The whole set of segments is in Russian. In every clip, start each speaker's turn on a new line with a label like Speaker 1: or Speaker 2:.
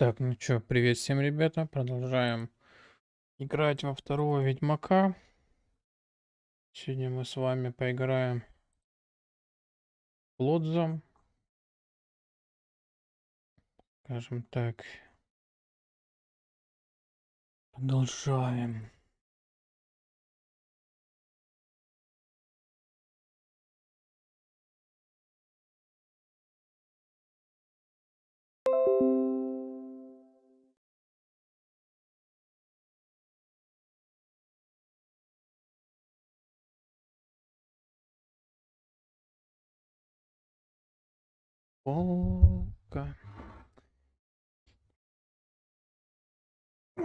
Speaker 1: Так, ну чё, привет всем, ребята. Продолжаем играть во второго Ведьмака. Сегодня мы с вами поиграем в Лодзом. Скажем так. Продолжаем. Ока.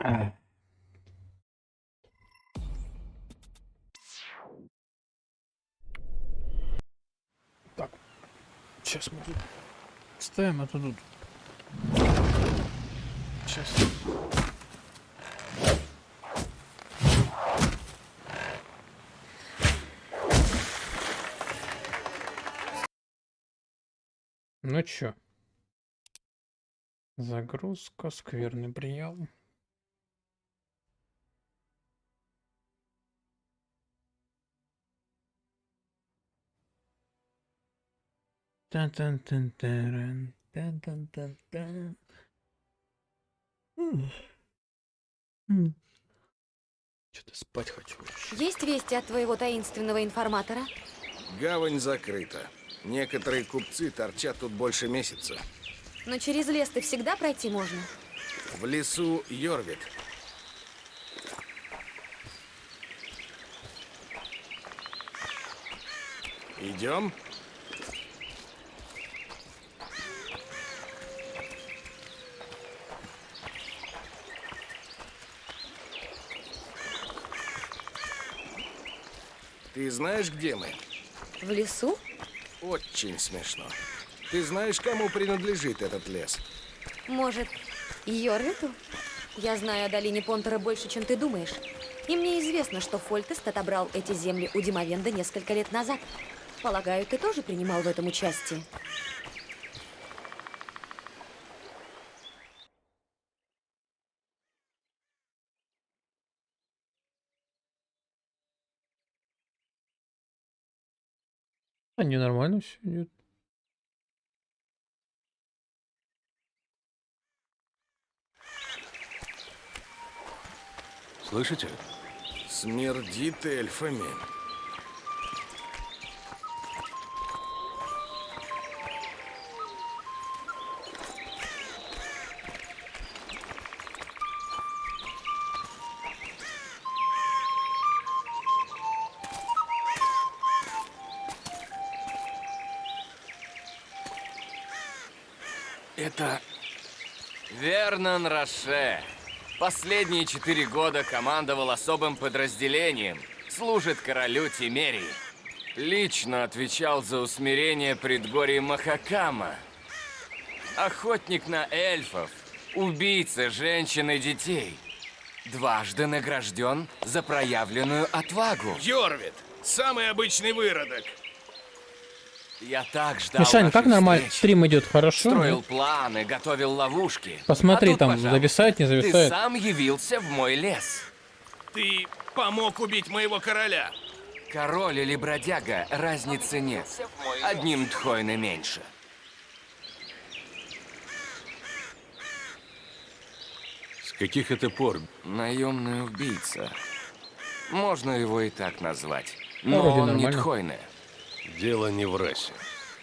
Speaker 1: А. Так, сейчас мы тут ставим, а то тут. Сейчас. Ну чё? Загрузка, скверный прием. Тан-тан-тан-таран, тан-тан-тан-тан. Что-то спать хочу.
Speaker 2: Есть вести от твоего таинственного информатора?
Speaker 3: Гавань закрыта. Некоторые купцы торчат тут больше месяца.
Speaker 2: Но через лес-то всегда пройти можно.
Speaker 3: В лесу Йорвит. Идем? Ты знаешь, где мы?
Speaker 2: В лесу?
Speaker 3: Очень смешно. Ты знаешь, кому принадлежит этот лес?
Speaker 2: Может, Йорвиту? Я знаю о долине Понтера больше, чем ты думаешь. И мне известно, что Фольтест отобрал эти земли у Димовенда несколько лет назад. Полагаю, ты тоже принимал в этом участие?
Speaker 1: А не нормально все идет.
Speaker 4: Слышите?
Speaker 3: Смердит эльфами.
Speaker 4: Это...
Speaker 5: Вернон Роше. Последние 4 года командовал особым подразделением. Служит королю Тимерии. Лично отвечал за усмирение предгорий Махакама. Охотник на эльфов. Убийца женщин и детей. Дважды награжден за проявленную отвагу.
Speaker 3: Йорвит! Самый обычный выродок.
Speaker 5: Я так ждал
Speaker 1: Мишань, как
Speaker 5: нашей
Speaker 1: нормально?
Speaker 5: встречи.
Speaker 1: Стрим идет хорошо?
Speaker 5: Строил
Speaker 1: Нет?
Speaker 5: планы, готовил ловушки.
Speaker 1: Посмотри,
Speaker 5: А тут,
Speaker 1: там
Speaker 5: пожалуйста,
Speaker 1: зависает, не
Speaker 5: Ты
Speaker 1: зависает.
Speaker 5: сам явился в мой лес.
Speaker 3: Ты помог убить моего короля.
Speaker 5: Король или бродяга, разницы нет. Одним Тхойна меньше.
Speaker 4: С каких это пор?
Speaker 5: Наемный убийца. Можно его и так назвать.
Speaker 1: Ну,
Speaker 5: Но
Speaker 1: вроде
Speaker 5: он не
Speaker 1: нормально.
Speaker 5: Тхойне.
Speaker 4: Дело не в расе.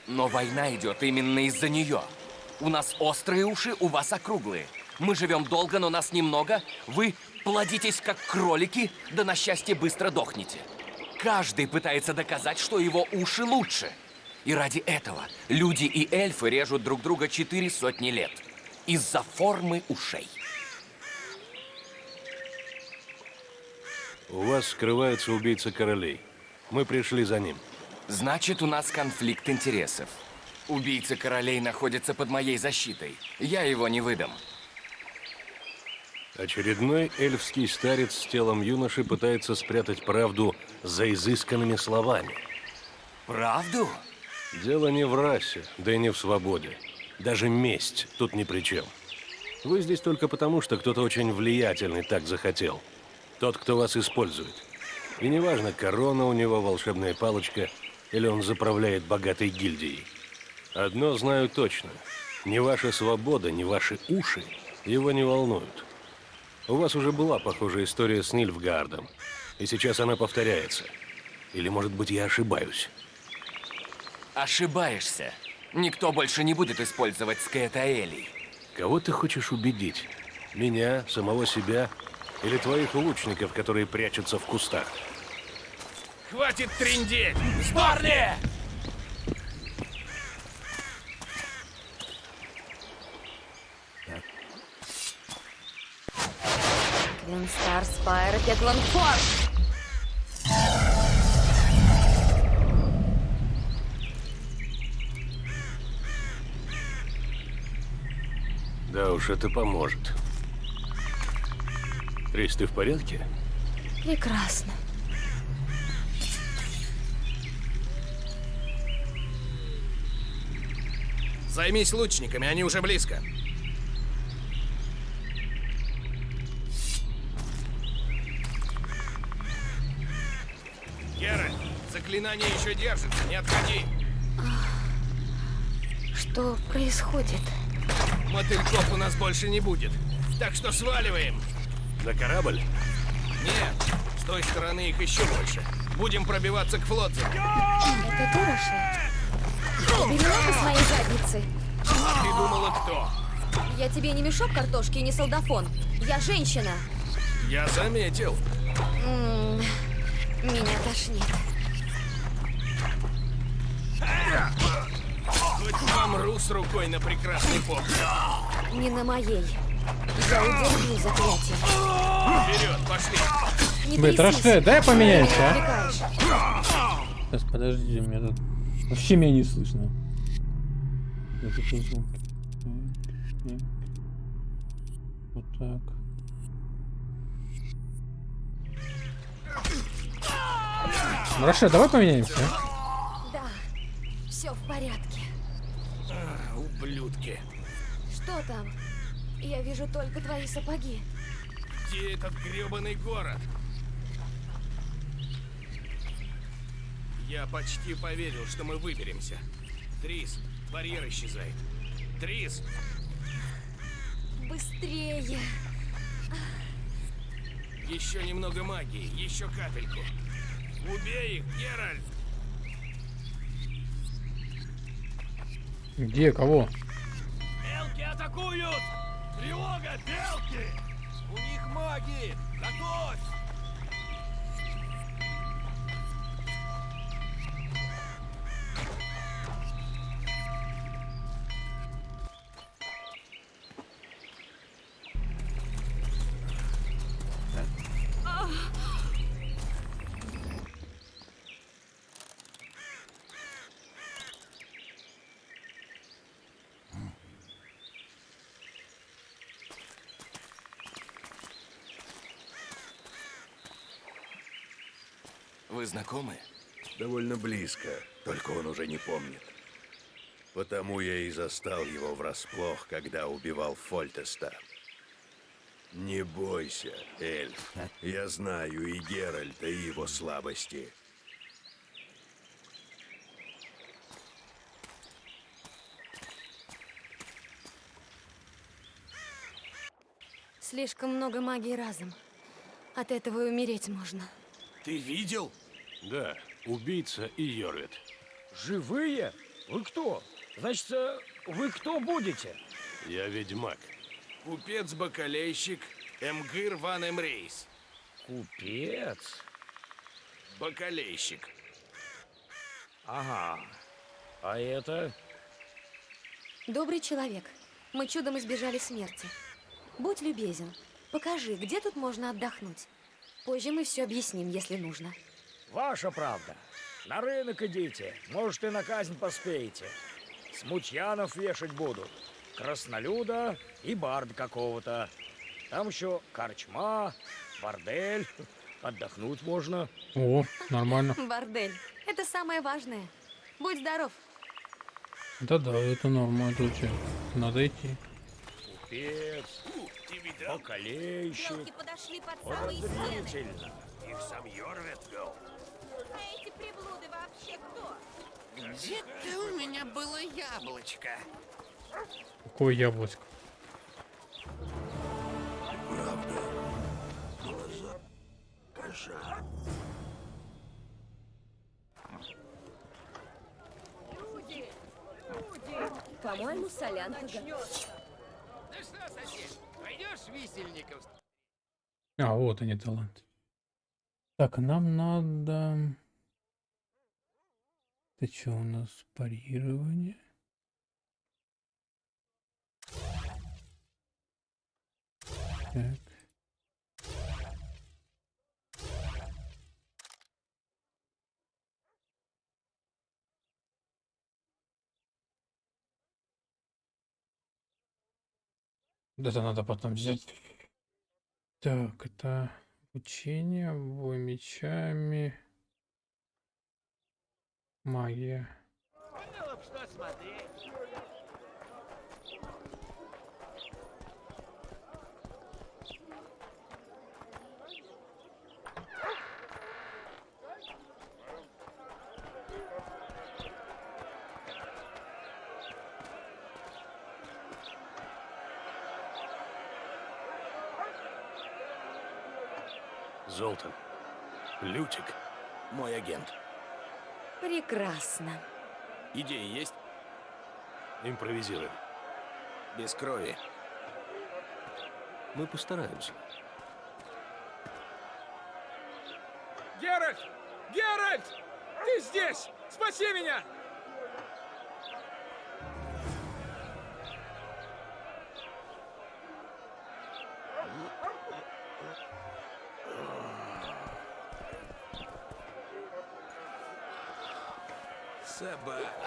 Speaker 5: Но война идет именно из-за нее. У нас острые уши, у вас округлые. Мы живем долго, но нас немного. Вы плодитесь как кролики, да на счастье быстро дохнете. Каждый пытается доказать, что его уши лучше. И ради этого люди и эльфы режут друг друга 400 лет. Из-за формы ушей.
Speaker 4: У вас скрывается убийца королей. Мы пришли за ним.
Speaker 5: Значит, у нас конфликт интересов. Убийца королей находится под моей защитой. Я его не выдам.
Speaker 4: Очередной эльфский старец с телом юноши пытается спрятать правду за изысканными словами.
Speaker 5: Правду?
Speaker 4: Дело не в расе, да и не в свободе. Даже месть тут ни при чем. Вы здесь только потому, что кто-то очень влиятельный так захотел. Тот, кто вас использует. И неважно, корона у него, волшебная палочка, или он заправляет богатой гильдией. Одно знаю точно. Ни ваша свобода, ни ваши уши его не волнуют. У вас уже была похожая история с Нильфгаардом. И сейчас она повторяется. Или, может быть, я ошибаюсь?
Speaker 5: Ошибаешься. Никто больше не будет использовать Скаэтаэлей.
Speaker 4: Кого ты хочешь убедить? Меня, самого себя или твоих лучников, которые прячутся в кустах?
Speaker 3: Хватит трындеть!
Speaker 5: Барли!
Speaker 2: Квинстар, Спайр, Петландфорд!
Speaker 4: Да уж, это поможет. Трис, ты в порядке?
Speaker 2: Прекрасно.
Speaker 3: Займись лучниками, они уже близко. Геральт, заклинание еще держится, не отходи.
Speaker 2: Что происходит?
Speaker 3: Мотыльков у нас больше не будет, так что сваливаем.
Speaker 4: На корабль?
Speaker 3: Нет, с той стороны их еще больше. Будем пробиваться к флоту.
Speaker 2: Это Туроши. Убери лапы с моей задницы.
Speaker 3: Ты думала, кто?
Speaker 2: Я тебе не мешок картошки и не солдафон. Я женщина.
Speaker 3: Я заметил.
Speaker 2: Меня тошнит.
Speaker 3: Хоть помру с рукой на прекрасный поп.
Speaker 2: Не на моей. Я удержу заклятие.
Speaker 3: Вперед, пошли.
Speaker 2: Не
Speaker 1: Блин,
Speaker 2: трясись.
Speaker 1: Троши, дай
Speaker 2: Ты
Speaker 1: поменяемся,
Speaker 2: меня
Speaker 1: а?
Speaker 2: отвлекаешь.
Speaker 1: Сейчас, подожди, меня тут... Вообще меня не слышно. Я запишу. Так. Вот так. Роше, давай поменяемся, а?
Speaker 2: Да, все в порядке.
Speaker 3: Ублюдки.
Speaker 2: Что там? Я вижу только твои сапоги.
Speaker 3: Где этот грёбаный город? Я почти поверил, что мы выберемся. Трис, барьер исчезает. Трис!
Speaker 2: Быстрее!
Speaker 3: Еще немного магии, еще капельку. Убей их, Геральт!
Speaker 1: Где, кого?
Speaker 3: Белки атакуют! Тревога, белки! У них маги! Готовь!
Speaker 5: Вы знакомы?
Speaker 6: Довольно близко, только он уже не помнит. Потому я и застал его врасплох, когда убивал Фольтеста. Не бойся, эльф. Я знаю и Геральта, и его слабости.
Speaker 2: Слишком много магии разом. От этого и умереть можно.
Speaker 3: Ты видел?
Speaker 4: Да, убийца и Йорвит.
Speaker 7: Живые? Вы кто? Значит, вы кто будете?
Speaker 4: Я ведьмак.
Speaker 3: Купец-бакалейщик Эмгир ван Эмрейс.
Speaker 7: Купец?
Speaker 3: Бакалейщик.
Speaker 7: Ага. А это?
Speaker 2: Добрый человек. Мы чудом избежали смерти. Будь любезен. Покажи, где тут можно отдохнуть. Позже мы все объясним, если нужно.
Speaker 7: Ваша правда. На рынок идите. Может, и на казнь поспеете. Смутьянов вешать будут. Краснолюда и барда какого-то. Там еще корчма, бордель. Отдохнуть можно.
Speaker 1: О, нормально.
Speaker 2: Бордель. Это самое важное. Будь здоров.
Speaker 1: Да-да, это норма, это что? Надо идти.
Speaker 7: Купец,
Speaker 3: Ты видал?
Speaker 7: покалейщик.
Speaker 2: подошли под
Speaker 7: Подозрительно.
Speaker 3: Их сам Йорвет вел.
Speaker 2: А эти приблуды вообще кто?
Speaker 3: Где-то у меня было яблочко.
Speaker 1: Какое яблочко?
Speaker 6: Правда. Глаза. Кошак.
Speaker 2: По-моему, солянка.
Speaker 3: Ну что, сосед, пойдешь висельников?
Speaker 1: А, вот они, таланты. Так, нам надо... Это что у нас? Парирование. Так. Вот это надо потом взять. Так, это учение, бой мечами, магия.
Speaker 3: Было б что смотреть.
Speaker 4: Золтан. Лютик.
Speaker 6: Мой агент.
Speaker 2: Прекрасно.
Speaker 6: Идеи есть?
Speaker 4: Импровизируем.
Speaker 6: Без крови.
Speaker 4: Мы постараемся.
Speaker 3: Геральт! Геральт! Ты здесь! Спаси меня!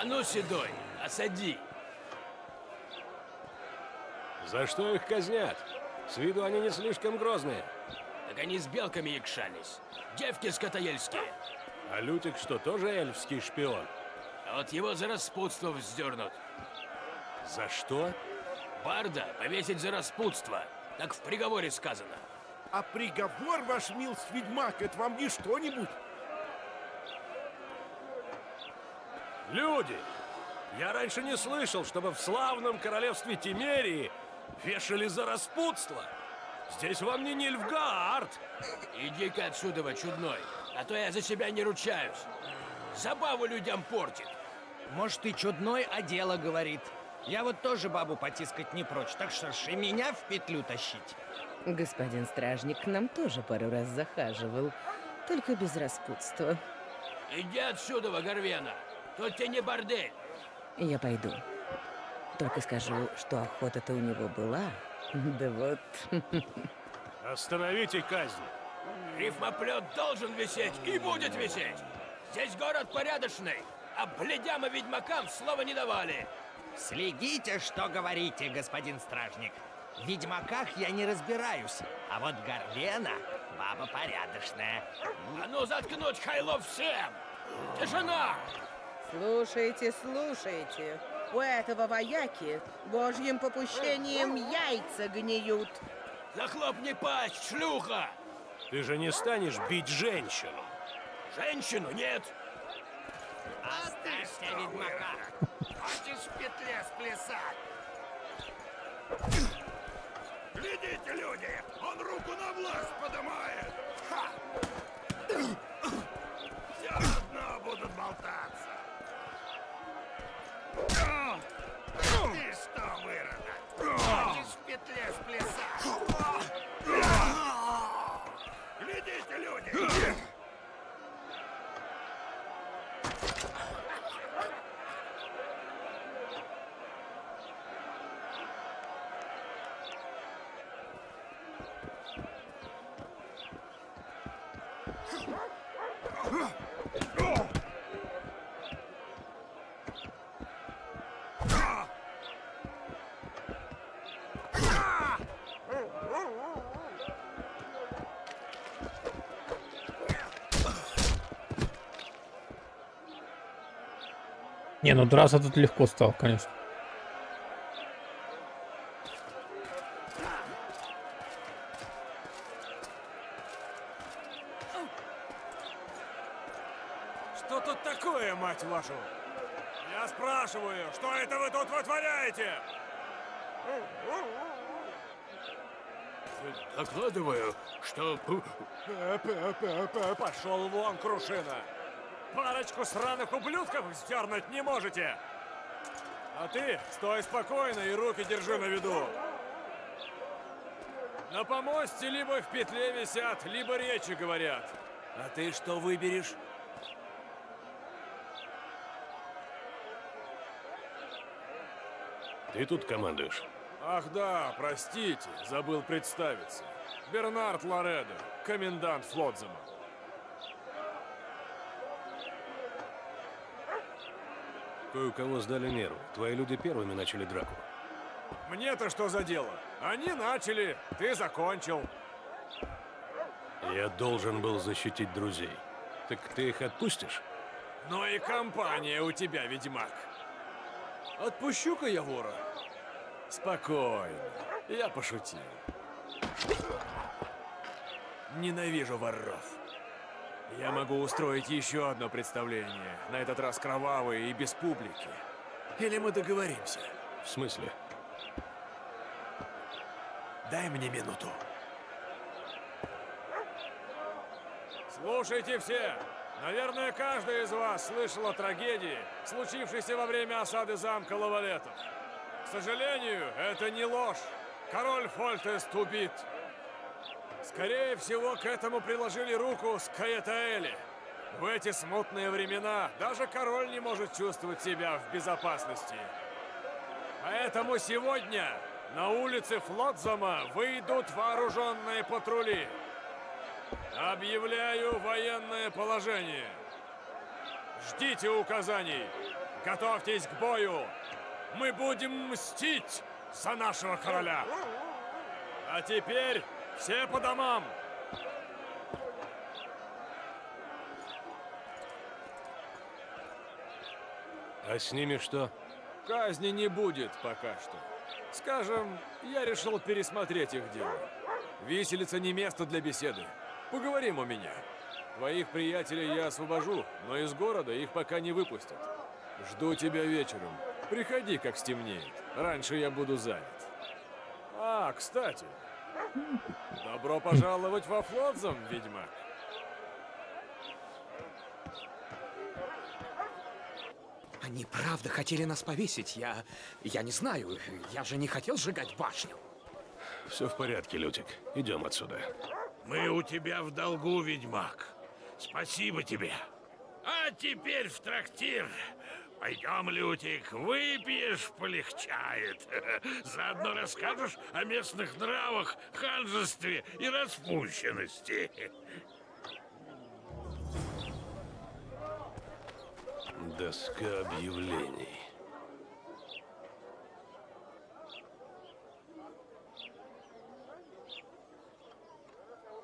Speaker 3: А ну, Седой, осади!
Speaker 4: За что их казнят? С виду они не слишком грозные.
Speaker 3: Так они с белками якшались. Девки скотоельские.
Speaker 4: А Лютик что, тоже эльфский шпион?
Speaker 3: А вот его за распутство вздернут.
Speaker 4: За что?
Speaker 3: Барда повесить за распутство. Так в приговоре сказано.
Speaker 8: А приговор, ваш милость ведьмак, это вам не что-нибудь?
Speaker 4: Люди! Я раньше не слышал, чтобы в славном королевстве Тимерии вешали за распутство. Здесь вам не Нильфгаард.
Speaker 3: Иди-ка отсюда, чудной, а то я за себя не ручаюсь. Забаву людям портит.
Speaker 9: Может, и чудной, а дело говорит. Я вот тоже бабу потискать не прочь, так что ж и меня в петлю тащить.
Speaker 10: Господин стражник к нам тоже пару раз захаживал, только без распутства.
Speaker 3: Иди отсюда, Горвена. Тут тебе не бордель.
Speaker 10: Я пойду. Только скажу, что охота-то у него была. Да вот.
Speaker 4: Остановите казнь.
Speaker 3: Рифмоплет должен висеть и будет висеть. Здесь город порядочный, а бледям и ведьмакам слова не давали.
Speaker 9: Следите, что говорите, господин стражник. В ведьмаках я не разбираюсь, а вот Горвена — баба порядочная.
Speaker 3: А ну заткнуть хайлов всем! Тишина!
Speaker 10: Слушайте, слушайте. У этого вояки божьим попущением яйца гниют.
Speaker 3: Захлопни пасть, шлюха!
Speaker 4: Ты же не станешь бить женщину.
Speaker 3: Женщину нет!
Speaker 9: Оставьте ведьмака.
Speaker 3: Хочешь в петле сплясать?
Speaker 6: Глядите, люди! Он руку на власть поднимает! Ха! Все равно будут болтаться! Ты что, выродок? Хочешь в петле сплясать? Глядите, люди!
Speaker 1: Не, ну драться тут легко стал, конечно.
Speaker 7: Что тут такое, мать вашу? Я спрашиваю, что это вы тут вытворяете?
Speaker 3: Докладываю, что...
Speaker 7: Пошел вон, Крушина! Парочку сраных ублюдков сдернуть не можете! А ты стой спокойно и руки держи на виду. На помосте либо в петле висят, либо речи говорят. А ты что выберешь?
Speaker 4: Ты тут командуешь?
Speaker 7: Ах да, простите, забыл представиться. Бернард Лоредо, комендант Флотзема.
Speaker 4: Кое у кого сдали нервы. Твои люди первыми начали драку.
Speaker 7: Мне-то что за дело? Они начали, ты закончил.
Speaker 4: Я должен был защитить друзей. Так ты их отпустишь?
Speaker 7: Ну и компания у тебя, ведьмак. Отпущу-ка я вора. Спокойно, я пошутил. Ненавижу воров. Я могу устроить еще одно представление, на этот раз кровавое и без публики. Или мы договоримся?
Speaker 4: В смысле?
Speaker 7: Дай мне минуту. Слушайте все! Наверное, каждый из вас слышал о трагедии, случившейся во время осады замка Лавалетов. К сожалению, это не ложь. Король Фольтест убит. Скорее всего, к этому приложили руку Скаэтаэли. В эти смутные времена даже король не может чувствовать себя в безопасности. Поэтому сегодня на улице Флотзама выйдут вооруженные патрули. Объявляю военное положение. Ждите указаний. Готовьтесь к бою. Мы будем мстить за нашего короля. А теперь все по домам.
Speaker 4: А с ними что?
Speaker 7: Казни не будет пока что. Скажем, я решил пересмотреть их дело. Виселица не место для беседы. Поговорим у меня. Твоих приятелей я освобожу, но из города их пока не выпустят. Жду тебя вечером. Приходи, как стемнеет. Раньше я буду занят. А, кстати. Добро пожаловать во Флотзам, ведьмак.
Speaker 11: Они правда хотели нас повесить. Я не знаю. Я же не хотел сжигать башню.
Speaker 4: Все в порядке, Лютик. Идем отсюда.
Speaker 3: Мы у тебя в долгу, ведьмак. Спасибо тебе. А теперь в трактир. Пойдем, Лютик, выпьешь, полегчает. Заодно расскажешь о местных нравах, ханжестве и распущенности.
Speaker 4: Доска объявлений.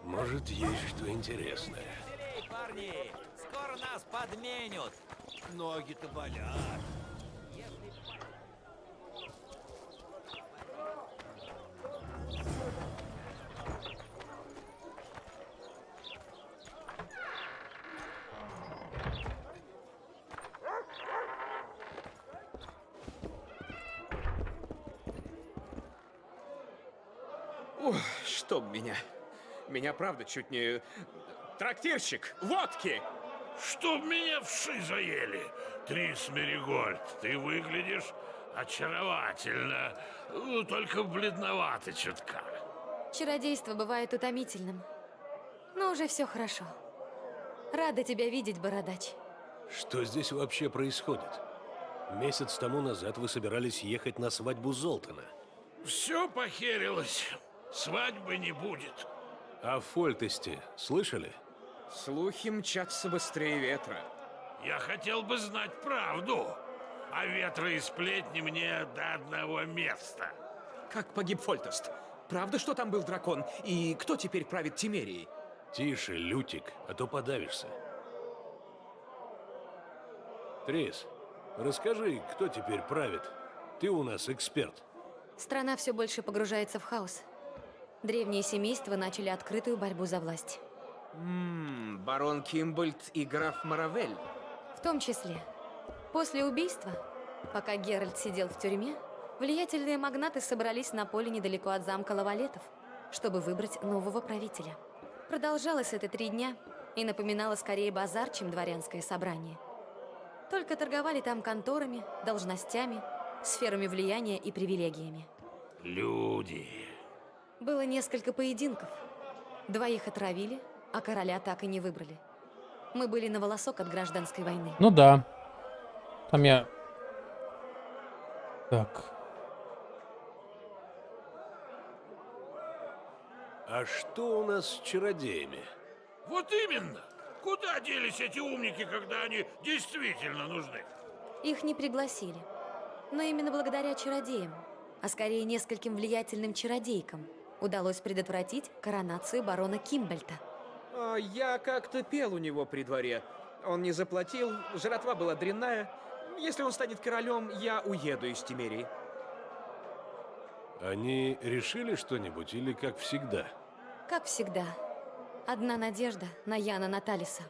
Speaker 4: Может, есть что интересное.
Speaker 9: Эй, парни, скоро нас подменят. Ноги-то болят.
Speaker 11: Ух, чтоб меня. Меня правда чуть не... Трактирщик, водки!
Speaker 3: Чтоб меня вши заели. Трис Меригольд, ты выглядишь очаровательно. Ну, только бледновато чутка.
Speaker 2: Чародейство бывает утомительным. Но уже все хорошо. Рада тебя видеть, бородач.
Speaker 4: Что здесь вообще происходит? Месяц тому назад вы собирались ехать на свадьбу Золтана.
Speaker 3: Все похерилось. Свадьбы не будет.
Speaker 4: О Фольтесте слышали?
Speaker 11: Слухи мчатся быстрее ветра.
Speaker 3: Я хотел бы знать правду. А ветра и сплетни мне до одного места.
Speaker 11: Как погиб Фольтест? Правда, что там был дракон? И кто теперь правит Тимерией?
Speaker 4: Тише, Лютик, а то подавишься. Трис, расскажи, кто теперь правит? Ты у нас эксперт.
Speaker 2: Страна все больше погружается в хаос. Древние семейства начали открытую борьбу за власть.
Speaker 11: Барон Кимбольд и граф Маравель.
Speaker 2: том числе. После убийства, пока Геральт сидел в тюрьме, влиятельные магнаты собрались на поле недалеко от замка Лавалетов, чтобы выбрать нового правителя. Продолжалось это 3 дня и напоминало скорее базар, чем дворянское собрание. Только торговали там конторами, должностями, сферами влияния и привилегиями.
Speaker 3: Люди.
Speaker 2: Было несколько поединков. 2 отравили, а короля так и не выбрали. Мы были на волосок от гражданской войны.
Speaker 1: Ну да. Там я... Так.
Speaker 4: А что у нас с чародеями?
Speaker 3: Вот именно. Куда делись эти умники, когда они действительно нужны?
Speaker 2: Их не пригласили. Но именно благодаря чародеям, а скорее нескольким влиятельным чародейкам, удалось предотвратить коронацию барона Кимбольта.
Speaker 11: Я как-то пел у него при дворе. Он не заплатил, жратва была дрянная. Если он станет королем, я уеду из Тимерии.
Speaker 4: Они решили что-нибудь или как всегда?
Speaker 2: Как всегда. Одна надежда на Яна Наталиса.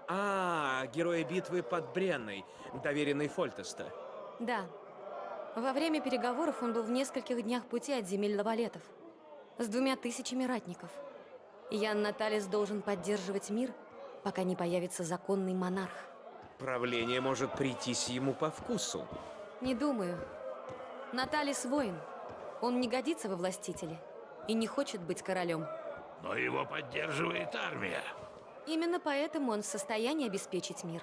Speaker 11: Героя битвы под Бренной, доверенный Фольтеста.
Speaker 2: Да. Во время переговоров он был в нескольких днях пути от земель Лавалетов. С 2000 ратников. Ян Наталис должен поддерживать мир, пока не появится законный монарх.
Speaker 11: Правление может прийтись ему по вкусу.
Speaker 2: Не думаю. Наталис воин. Он не годится во властители и не хочет быть королем.
Speaker 3: Но его поддерживает армия.
Speaker 2: Именно поэтому он в состоянии обеспечить мир.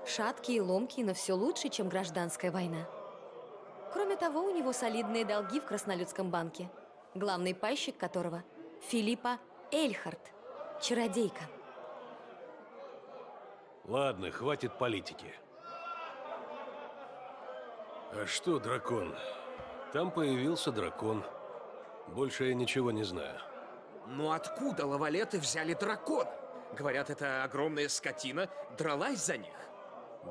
Speaker 2: Шаткий и ломкий, но все лучше, чем гражданская война. Кроме того, у него солидные долги в Краснолюдском банке, главный пайщик которого – Филиппа Эльхард, чародейка.
Speaker 4: Ладно, хватит политики. А что, дракон? Там появился дракон. Больше я ничего не знаю.
Speaker 11: Но откуда лавалеты взяли дракона? Говорят, эта огромная скотина дралась за них.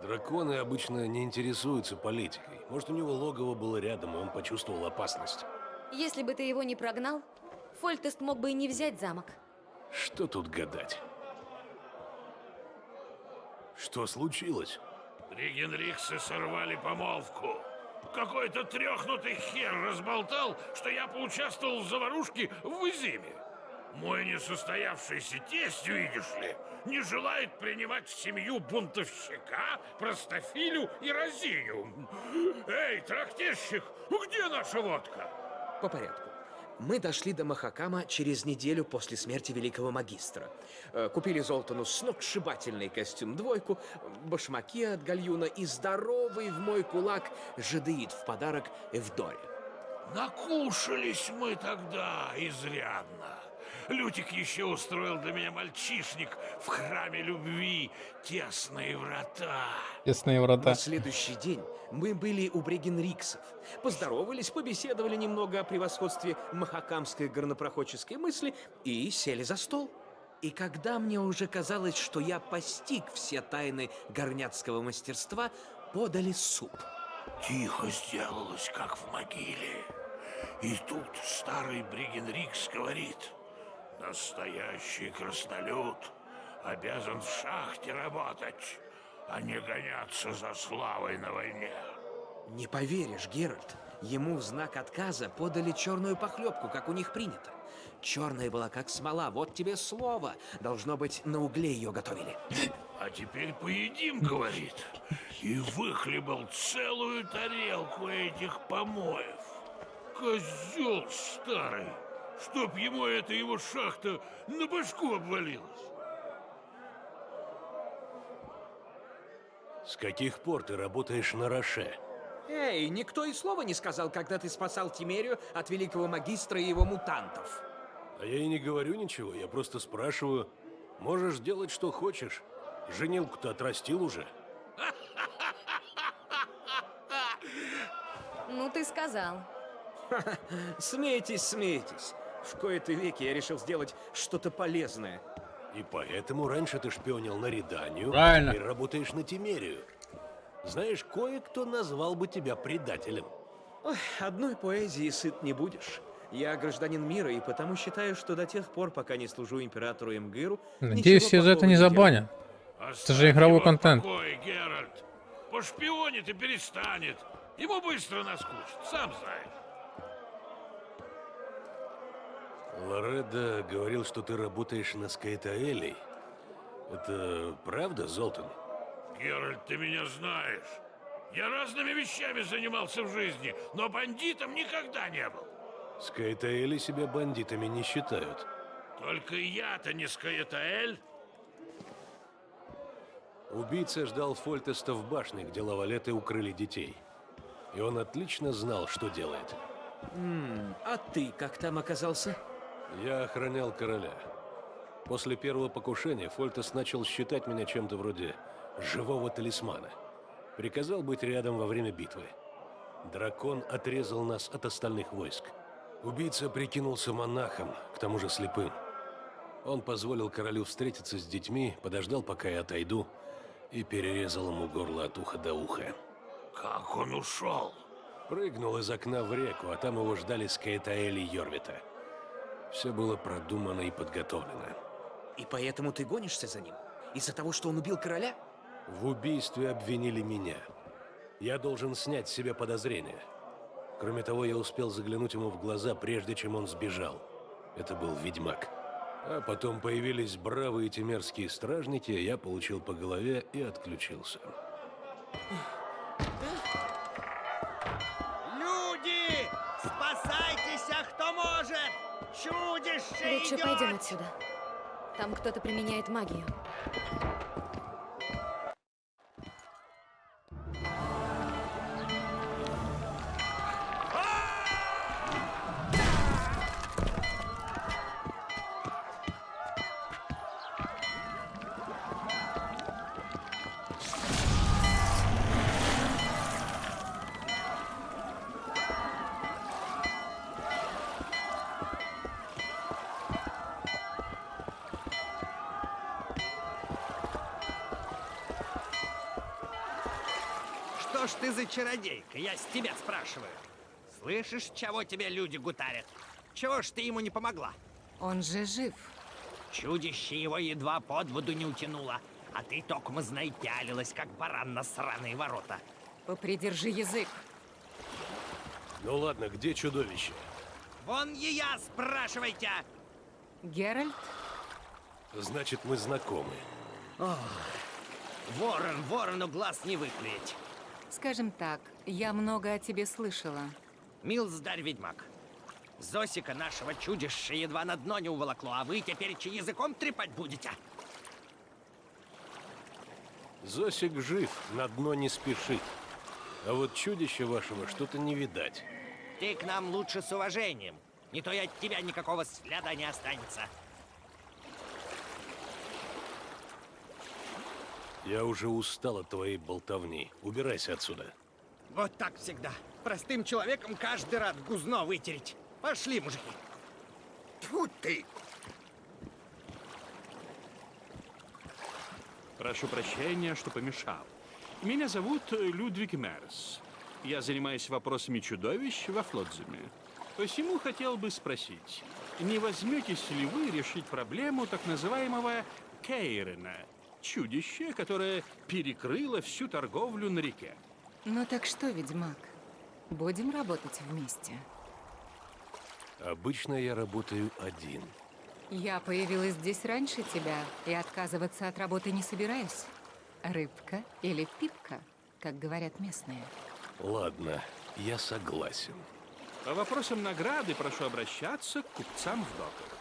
Speaker 4: Драконы обычно не интересуются политикой. Может, у него логово было рядом, и он почувствовал опасность.
Speaker 2: Если бы ты его не прогнал, Фольтест мог бы и не взять замок.
Speaker 4: Что тут гадать? Что случилось?
Speaker 3: Ригенрихсы сорвали помолвку. Какой-то трёхнутый хер разболтал, что я поучаствовал в заварушке в Изиме. Мой несостоявшийся тесть, видишь ли, не желает принимать в семью бунтовщика, простофилю и разиню. Эй, трактирщик, где наша водка?
Speaker 11: По порядку. Мы дошли до Махакама через неделю после смерти великого магистра. Купили Золтану сногсшибательный костюм-двойку, башмаки от гальюна и здоровый в мой кулак жидеид в подарок Эвдоре.
Speaker 3: Накушались мы тогда изрядно. Лютик еще устроил для меня мальчишник в храме любви «Тесные врата».
Speaker 1: Тесные врата.
Speaker 11: На следующий день мы были у Брегенриксов. Поздоровались, побеседовали немного о превосходстве махакамской горнопроходческой мысли и сели за стол. И когда мне уже казалось, что я постиг все тайны горняцкого мастерства, подали суп.
Speaker 3: Тихо сделалось, как в могиле. И тут старый Брегенрикс говорит: настоящий краснолюд обязан в шахте работать, а не гоняться за славой на войне.
Speaker 11: Не поверишь, Геральт, ему в знак отказа подали черную похлебку, как у них принято. Черная была как смола, вот тебе слово. Должно быть, на угле ее готовили.
Speaker 3: А теперь поедим, говорит, и выхлебал целую тарелку этих помоев. Козел старый, чтоб ему эта его шахта на башку обвалилась.
Speaker 4: С каких пор ты работаешь на Роше?
Speaker 11: Эй, никто и слова не сказал, когда ты спасал Тимерию от великого магистра и его мутантов.
Speaker 4: А я и не говорю ничего, я просто спрашиваю. Можешь делать, что хочешь. Женилку-то отрастил уже.
Speaker 2: Ну, ты сказал.
Speaker 11: Смейтесь, смейтесь. В кои-то веки я решил сделать что-то полезное.
Speaker 4: И поэтому раньше ты шпионил на Реданию,
Speaker 1: Правильно.
Speaker 4: а теперь работаешь на Тимерию. Знаешь, кое-кто назвал бы тебя предателем.
Speaker 11: Ой, одной поэзии сыт не будешь. Я гражданин мира, и потому считаю, что до тех пор, пока не служу императору Эмгыру...
Speaker 1: Надеюсь, все за это не забанят. Это же игровой
Speaker 3: его в
Speaker 1: контент.
Speaker 3: покое, Геральт. Пошпионит и перестанет. Ему быстро наскучит, сам знаешь.
Speaker 4: Лоредо говорил, что ты работаешь на Скайтаэлей. Это правда, Золтан?
Speaker 3: Геральт, ты меня знаешь. Я разными вещами занимался в жизни, но бандитом никогда не был.
Speaker 4: Скайтаэли себя бандитами не считают.
Speaker 3: Только я-то не Скаэтаэль.
Speaker 4: Убийца ждал Фольтеста в башне, где лавалеты укрыли детей. И он отлично знал, что делает.
Speaker 11: А ты как там оказался?
Speaker 4: Я охранял короля. После первого покушения Фольтест начал считать меня чем-то вроде живого талисмана. Приказал быть рядом во время битвы. Дракон отрезал нас от остальных войск. Убийца прикинулся монахом, к тому же слепым. Он позволил королю встретиться с детьми, подождал, пока я отойду, и перерезал ему горло от уха до уха.
Speaker 3: Как он ушел?
Speaker 4: Прыгнул из окна в реку, а там его ждали Скайтаэли Йорвита. Все было продумано и подготовлено.
Speaker 11: И поэтому ты гонишься за ним? Из-за того, что он убил короля?
Speaker 4: В убийстве обвинили меня. Я должен снять с себя подозрения. Кроме того, я успел заглянуть ему в глаза, прежде чем он сбежал. Это был ведьмак. А потом появились бравые темерские стражники, я получил по голове и отключился.
Speaker 9: Люди! Спасайтесь, кто может! Чудище
Speaker 2: Лучше
Speaker 9: идет!
Speaker 2: пойдем отсюда. Там кто-то применяет магию.
Speaker 9: Что ж ты за чародейка? Я с тебя спрашиваю. Слышишь, чего тебе люди гутарят? Чего ж ты ему не помогла?
Speaker 10: Он же жив.
Speaker 9: Чудище его едва под воду не утянуло, а ты токмо знай пялилась, как баран на сраные ворота.
Speaker 10: Попридержи язык.
Speaker 4: Ну ладно, где чудовище?
Speaker 9: Вон ее спрашивайте!
Speaker 10: Геральт?
Speaker 4: Значит, мы знакомы.
Speaker 9: Ворон, ворону глаз не выклеить.
Speaker 10: Скажем так, я много о тебе слышала.
Speaker 9: Милздарь ведьмак. Зосика нашего чудища едва на дно не уволокло, а вы теперь языком трепать будете?
Speaker 4: Зосик жив, на дно не спешит. А вот чудища вашего что-то не видать.
Speaker 9: Ты к нам лучше с уважением. Не то и от тебя никакого следа не останется.
Speaker 4: Я уже устал от твоей болтовни. Убирайся отсюда.
Speaker 9: Вот так всегда. Простым человеком каждый рад гузно вытереть. Пошли, мужики.
Speaker 6: Тьфу ты!
Speaker 12: Прошу прощения, что помешал. Меня зовут Людвиг Мерс. Я занимаюсь вопросами чудовищ во Флодземе. Посему хотел бы спросить, не возьметесь ли вы решить проблему так называемого Кейрена, чудище, которое перекрыло всю торговлю на реке?
Speaker 10: Ну так что, ведьмак, будем работать вместе?
Speaker 4: Обычно я работаю один.
Speaker 10: Я появилась здесь раньше тебя и отказываться от работы не собираюсь. Рыбка или пипка, как говорят местные.
Speaker 4: Ладно, я согласен.
Speaker 12: По вопросам награды прошу обращаться к купцам в доках.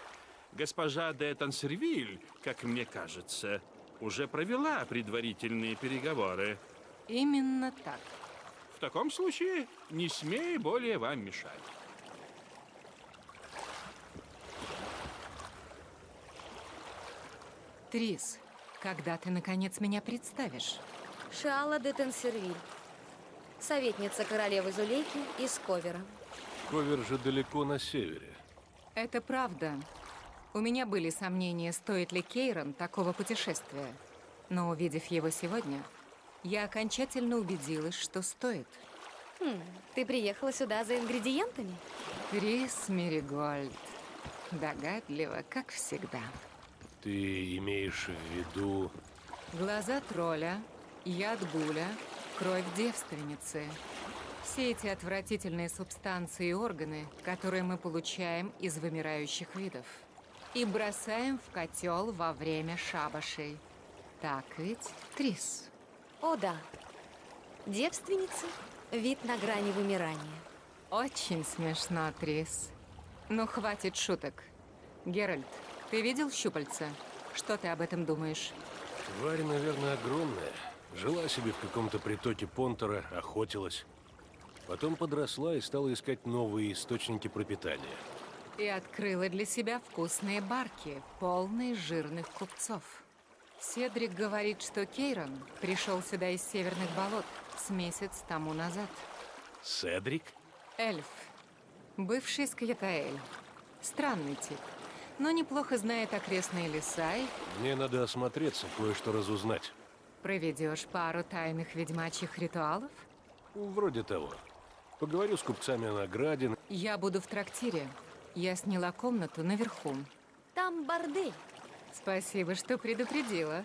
Speaker 12: Госпожа де Тансервиль, как мне кажется, уже провела предварительные переговоры.
Speaker 10: Именно так.
Speaker 12: В таком случае не смей более вам мешать.
Speaker 10: Трис, когда ты, наконец, меня представишь?
Speaker 2: Шиала де Тенсервиль. Советница королевы Зулейки из Ковера.
Speaker 4: Ковер же далеко на севере.
Speaker 10: Это правда. У меня были сомнения, стоит ли Кейрон такого путешествия. Но увидев его сегодня, я окончательно убедилась, что стоит.
Speaker 2: Ты приехала сюда за ингредиентами?
Speaker 10: Трис Меригольд. Догадливо, как всегда.
Speaker 4: Ты имеешь в виду
Speaker 10: Глаза тролля, яд гуля, кровь девственницы. Все эти отвратительные субстанции и органы, которые мы получаем из вымирающих видов. И бросаем в котел во время шабашей. Так ведь, Трис?
Speaker 2: О да. Девственницы – вид на грани вымирания.
Speaker 10: Очень смешно, Трис. Ну, хватит шуток. Геральт, ты видел щупальца? Что ты об этом думаешь?
Speaker 4: Тварь, наверное, огромная. Жила себе в каком-то притоке Понтера, охотилась. Потом подросла и стала искать новые источники пропитания.
Speaker 10: И открыла для себя вкусные барки, полные жирных купцов. Седрик говорит, что Кейрон пришел сюда из северных болот с месяц тому назад.
Speaker 4: Седрик?
Speaker 10: Эльф. Бывший Скьятаэль. Странный тип, но неплохо знает окрестные леса и...
Speaker 4: Мне надо осмотреться, кое-что разузнать.
Speaker 10: Проведешь пару тайных ведьмачьих ритуалов?
Speaker 4: Вроде того. Поговорю с купцами о награде.
Speaker 10: Я буду в трактире. Я сняла комнату наверху.
Speaker 2: Там бордель.
Speaker 10: Спасибо, что предупредила.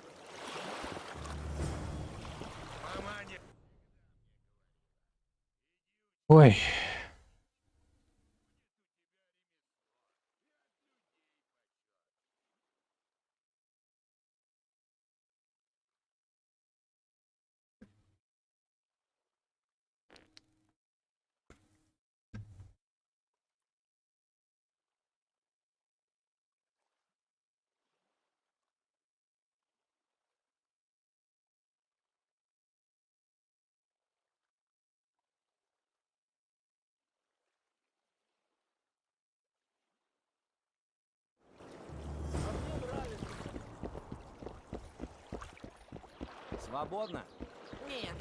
Speaker 1: Ой.
Speaker 9: Свободно?
Speaker 2: Нет.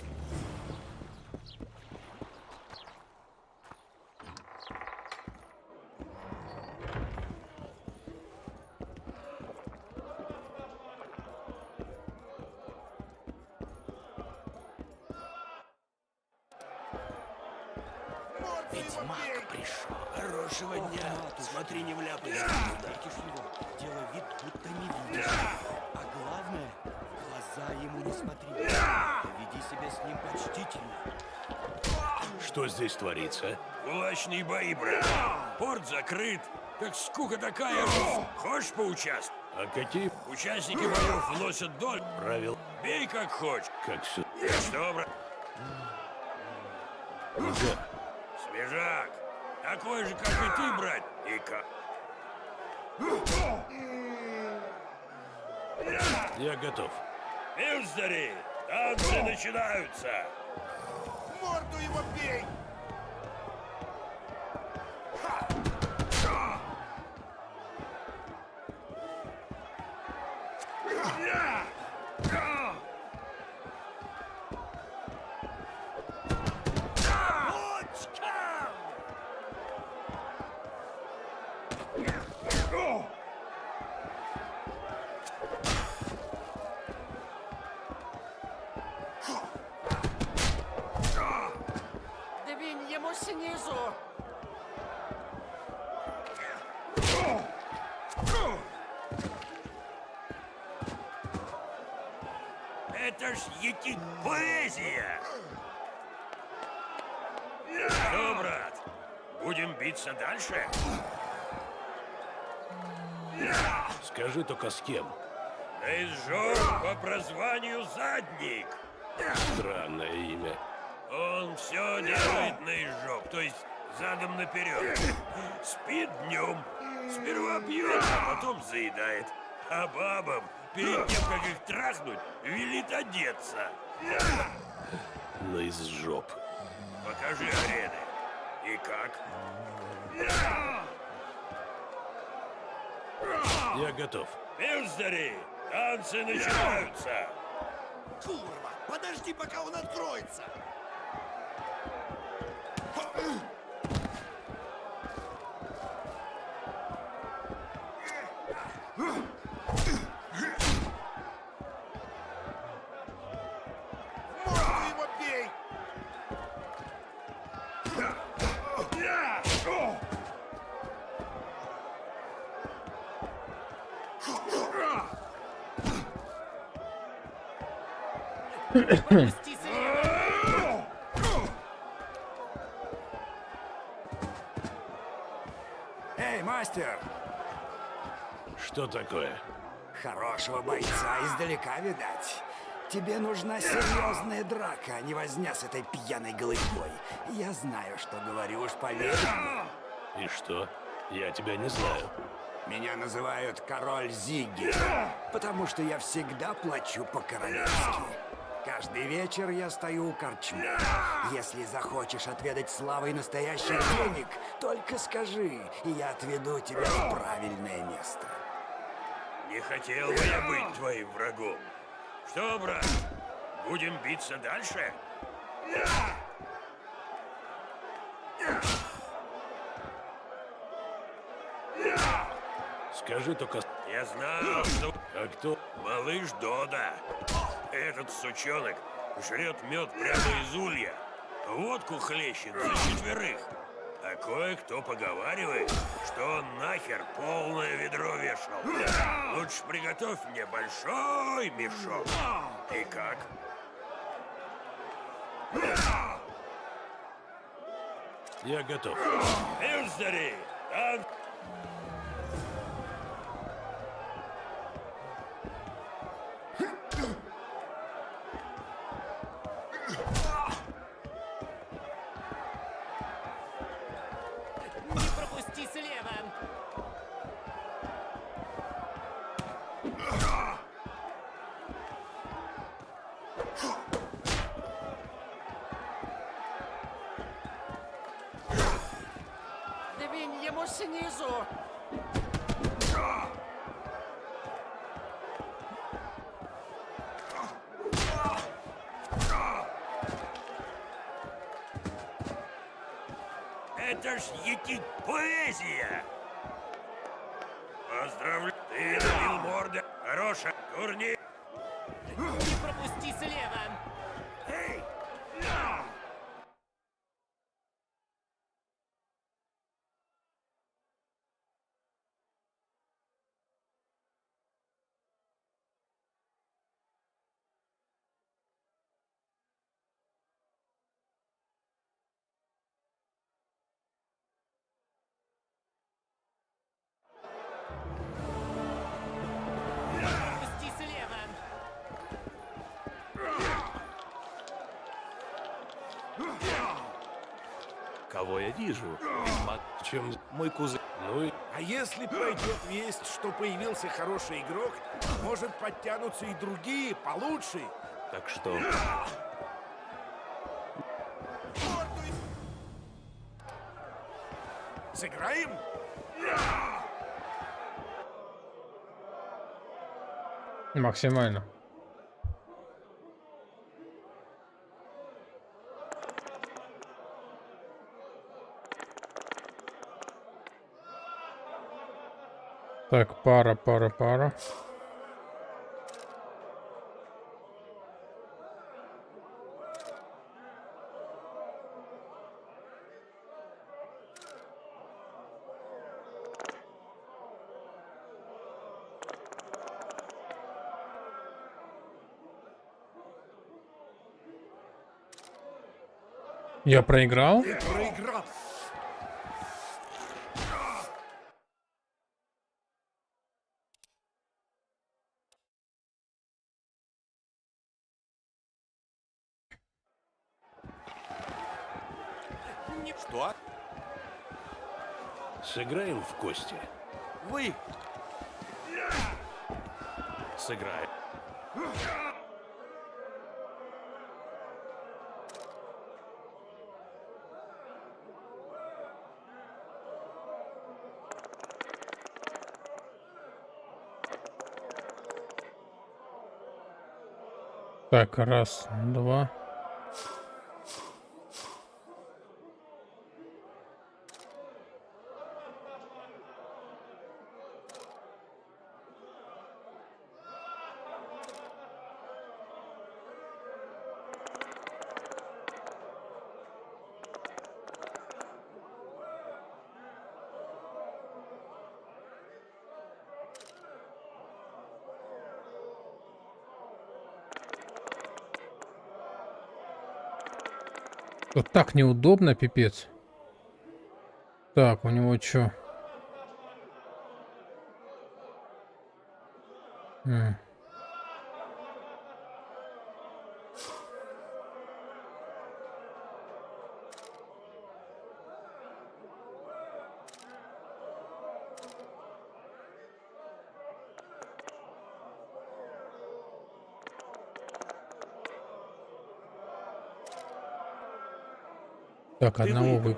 Speaker 9: Ведьмак пришел.
Speaker 6: Хорошего дня. Смотри, не вляпайся.
Speaker 13: Делай вид, будто не видишь. А главное, в глаза ему не смотри. Веди себя с ним почтительно.
Speaker 4: Что здесь творится?
Speaker 3: Кулачные бои, брат. Порт закрыт. Так скука такая. Хочешь поучаствовать?
Speaker 4: А какие
Speaker 3: Участники боев вносят доль.
Speaker 4: правила?
Speaker 3: Бей как хочешь.
Speaker 4: Как все?
Speaker 3: Что, брат?
Speaker 4: Нельзя.
Speaker 3: Свежак. Такой же, как и ты, брат. И как?
Speaker 4: Я готов.
Speaker 3: Милздари, танцы начинаются.
Speaker 8: Морду его бей!
Speaker 9: Двинь ему снизу.
Speaker 3: Это ж ети поэзия. Что, брат, будем биться дальше?
Speaker 4: Скажи только с кем.
Speaker 3: Наизжор по прозванию Задник.
Speaker 4: Странное имя.
Speaker 3: Он все делает наизжоп, то есть задом наперед. Спит днем, сперва пьет, а потом заедает. А бабам, перед тем, как их трахнуть, велит одеться.
Speaker 4: Но из жоп.
Speaker 3: Покажи арены. И как?
Speaker 4: Я готов.
Speaker 3: Милздари, танцы начинаются.
Speaker 8: Курва, подожди, пока он откроется. Морду его бей!
Speaker 9: пропусти слева!
Speaker 7: Эй, мастер!
Speaker 4: Что такое?
Speaker 7: Хорошего бойца издалека видать. Тебе нужна серьезная драка, а не возня с этой пьяной голыбой. Я знаю, что говорю, уж поверь мне.
Speaker 4: И что? Я тебя не знаю.
Speaker 7: Меня называют король Зигги, потому что я всегда плачу по-королевски. Каждый вечер я стою у корчмы. Если захочешь отведать славы и настоящих денег, только скажи, и я отведу тебя в правильное место.
Speaker 3: Не хотел бы я быть твоим врагом. Что, брат, будем биться дальше?
Speaker 4: Скажи только...
Speaker 3: Я знал, что...
Speaker 4: А кто?
Speaker 3: Малыш Дода. Этот сучонок жрет мед прямо из улья. Водку хлещет за 4. А кое-кто поговаривает, что он нахер полное ведро вешал. Лучше приготовь мне большой мешок. И как?
Speaker 4: Я готов.
Speaker 3: Юздари!
Speaker 9: Не пропусти слева! Двинь ему снизу!
Speaker 3: Это ж етить поэзия! Поздравляю! Ты набил морда! Хорошая! Турни!
Speaker 9: Не пропусти слева!
Speaker 3: Эй!
Speaker 9: Пропусти слева!
Speaker 4: Кого я вижу? Ведьмак. В чем мой кузен? Ну и...
Speaker 8: А если пройдет весть, что появился хороший игрок, может подтянутся и другие, получше.
Speaker 4: Так что...
Speaker 8: Сыграем?
Speaker 1: Максимально. Так, пара. Я проиграл?
Speaker 8: Ты проиграл.
Speaker 13: Что?
Speaker 4: Сыграем в кости.
Speaker 13: Вы! Сыграем.
Speaker 1: Так, раз, два. Вот так неудобно, пипец. Так, у него что? Так, одного вы...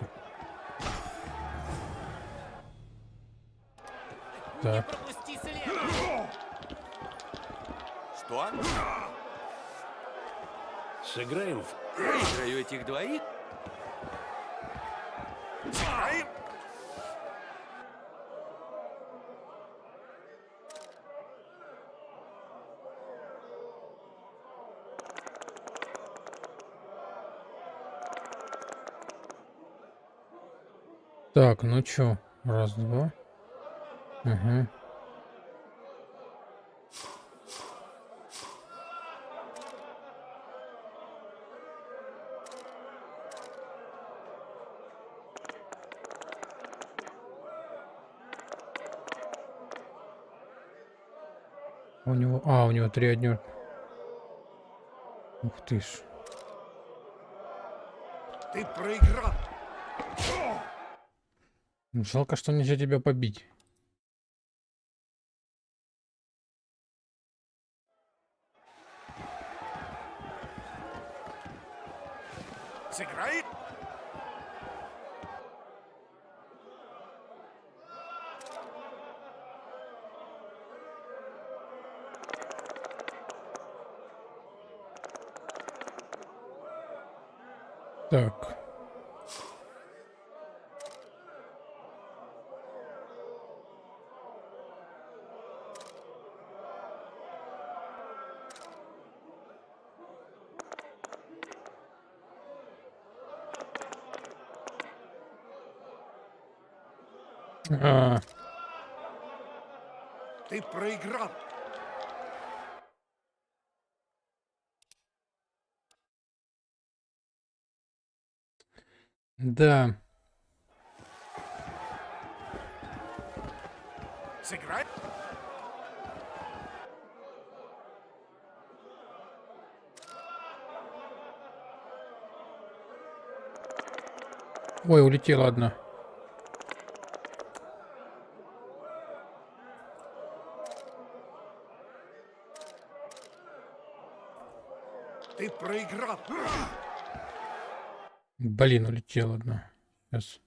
Speaker 1: Так.
Speaker 5: Что?
Speaker 4: Сыграем в...
Speaker 5: Выиграю этих двоих?
Speaker 8: Сыграем?
Speaker 1: Так, ну чё? Раз, два. Угу. У него... А, у него 3-1. Ух ты ж.
Speaker 8: Ты проиграл.
Speaker 1: Жалко, что нельзя тебя побить.
Speaker 8: Сыграем?
Speaker 1: Так. А,
Speaker 8: Ты проиграл.
Speaker 1: да.
Speaker 8: Сыграем?
Speaker 1: Ой, улетела одна.
Speaker 8: Ты проиграл.
Speaker 1: Блин, улетела одна. Сейчас.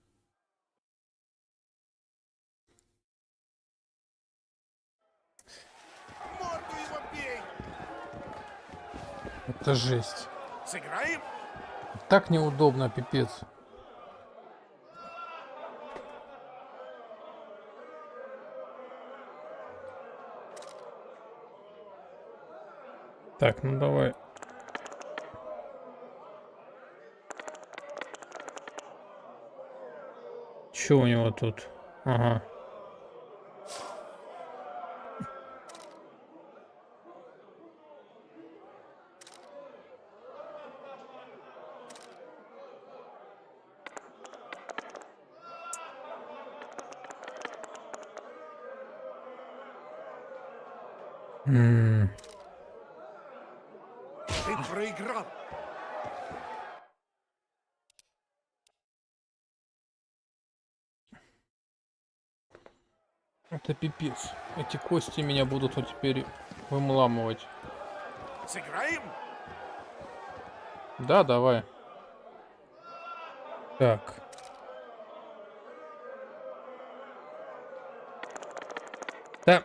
Speaker 8: Морду его бей.
Speaker 1: Это жесть.
Speaker 8: Сыграем?
Speaker 1: Так неудобно, пипец. Так, ну давай. Чё у него тут? Ага.
Speaker 8: Ты проиграл.
Speaker 1: Это пипец. Эти кости меня будут вот теперь вымламывать.
Speaker 8: Сыграем?
Speaker 1: Да, давай. Так. Да.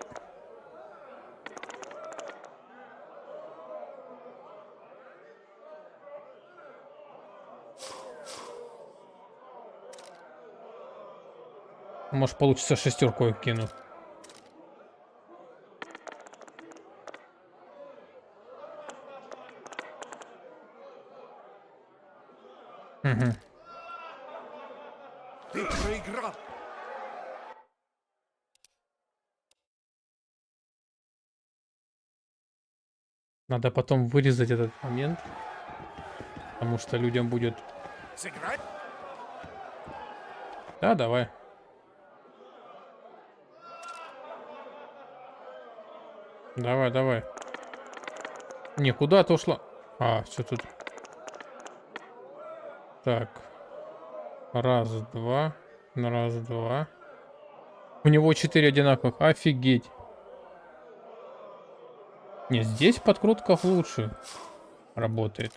Speaker 1: Может, получится шестерку кину. Угу.
Speaker 8: Ты проиграл.
Speaker 1: Надо потом вырезать этот момент, потому что людям будет
Speaker 8: Сыграть?
Speaker 1: Да, давай. Давай, давай. Не, куда ты ушла? А, все тут. Так. Раз, два. Раз, два. У него 4 одинаковых. Офигеть. Не, здесь подкрутка лучше работает.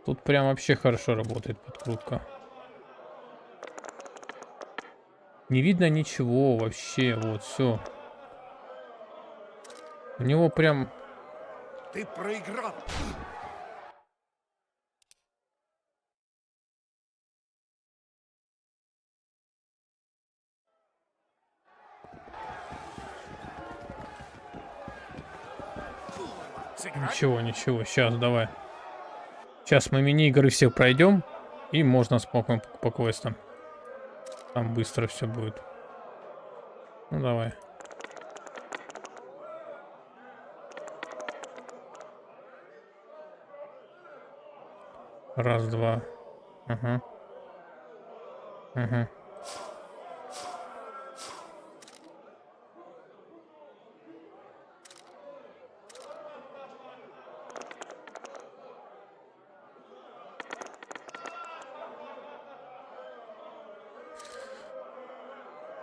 Speaker 1: Тут прям вообще хорошо работает подкрутка. Не видно ничего вообще. Вот, все. У него прям...
Speaker 8: Ты проиграл.
Speaker 1: Ничего, ничего. Сейчас, давай. Сейчас мы мини-игры все пройдем. И можно спокойно по квестам. Там быстро все будет. Ну, давай. Раз, два. Ага. Ага.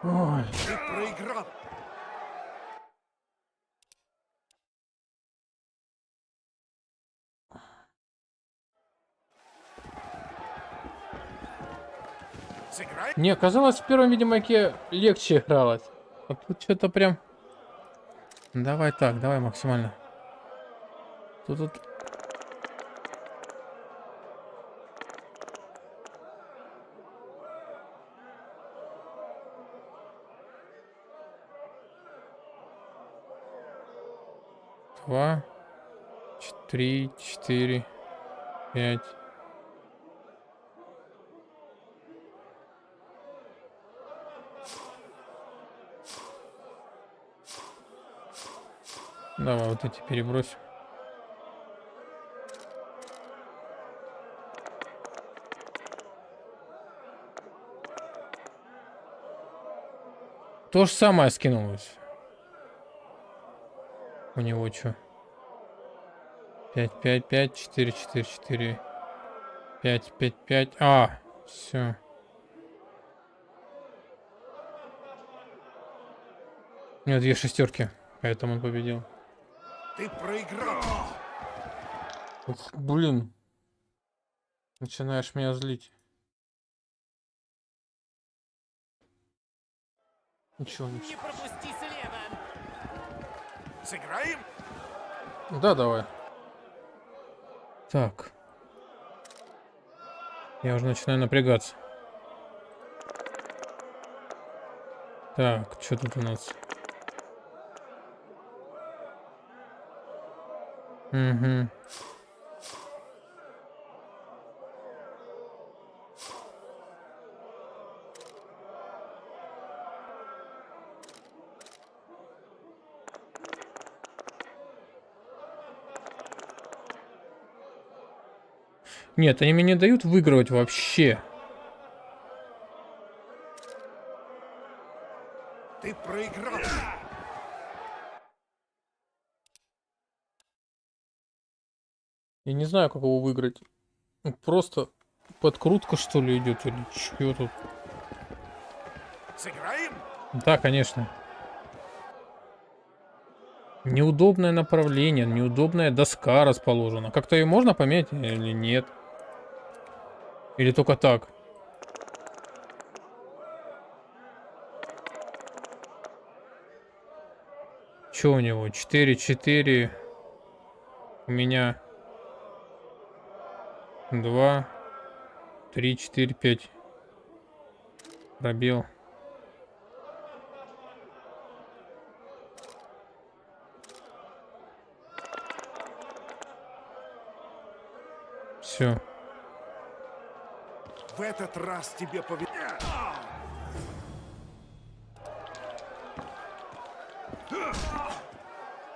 Speaker 1: Ой.
Speaker 8: Ты проиграл. Сыграй.
Speaker 1: Не, казалось, в первом Ведьмаке легче игралось. А тут что-то прям... Давай так, давай максимально. Тут... Два, три, четыре, пять. Давай вот эти перебросим. То же самое скинулось. У него что? 5, 5, 5, 4, 4, 4, 5, 5, 5. А, все. У него 2 шестерки, поэтому он победил.
Speaker 8: Ты проиграл.
Speaker 1: Ух, блин. Начинаешь меня злить. Ничего, ничего.
Speaker 9: Не пропусти слева.
Speaker 8: Сыграем?
Speaker 1: Да, давай. Так. Я уже начинаю напрягаться. Так, что тут у нас? Угу. Нет, они мне не дают выигрывать вообще.
Speaker 8: Ты проиграл.
Speaker 1: Я не знаю, как его выиграть. Ну, просто подкрутка, что ли, идет или что тут?
Speaker 8: Сыграем?
Speaker 1: Да, конечно. Неудобное направление, неудобная доска расположена. Как-то ее можно поменять или нет? Или только так? Что у него? 4, 4. У меня 2, 3, 4, 5. Пробел. Все.
Speaker 8: В этот раз тебе повезло.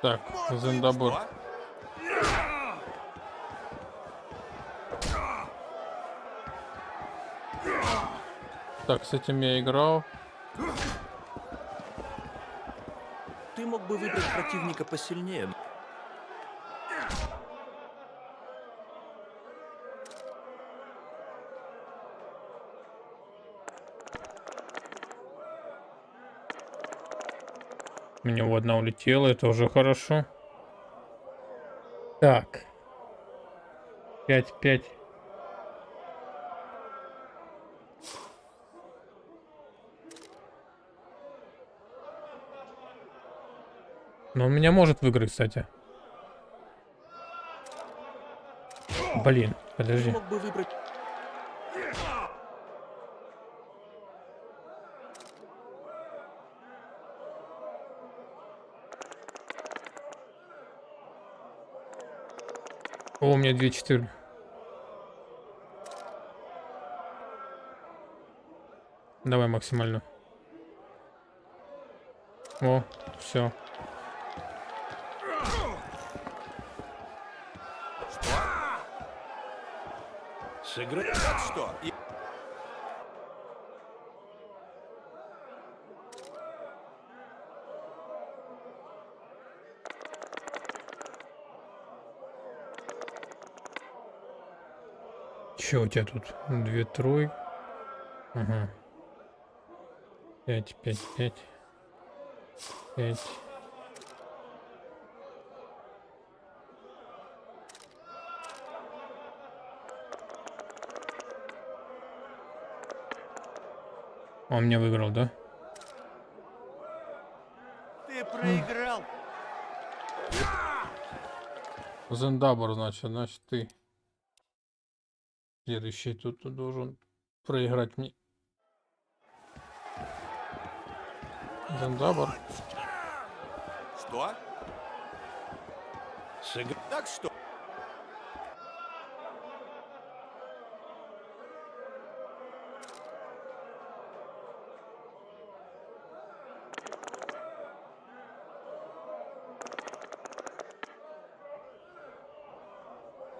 Speaker 1: Так, Зендабур. Так, с этим я играл.
Speaker 13: Ты мог бы выбрать противника посильнее.
Speaker 1: У него одна улетела, это уже хорошо. Так. 5-5. Но он меня может выиграть, кстати. Блин,
Speaker 13: Ты
Speaker 1: подожди.
Speaker 13: мог бы выбрать...
Speaker 1: О, у меня 2-4. Давай максимально. О, все.
Speaker 4: Сыграть?
Speaker 13: Что?
Speaker 1: Че у тебя тут? 2 трой. Ага. 5, 5, 5. 5. Он меня выиграл, да?
Speaker 13: Ты проиграл.
Speaker 1: Зендабр, значит ты. Следующий тут должен проиграть мне. Зендабр.
Speaker 13: Что?
Speaker 4: Сыграть?
Speaker 13: Так что?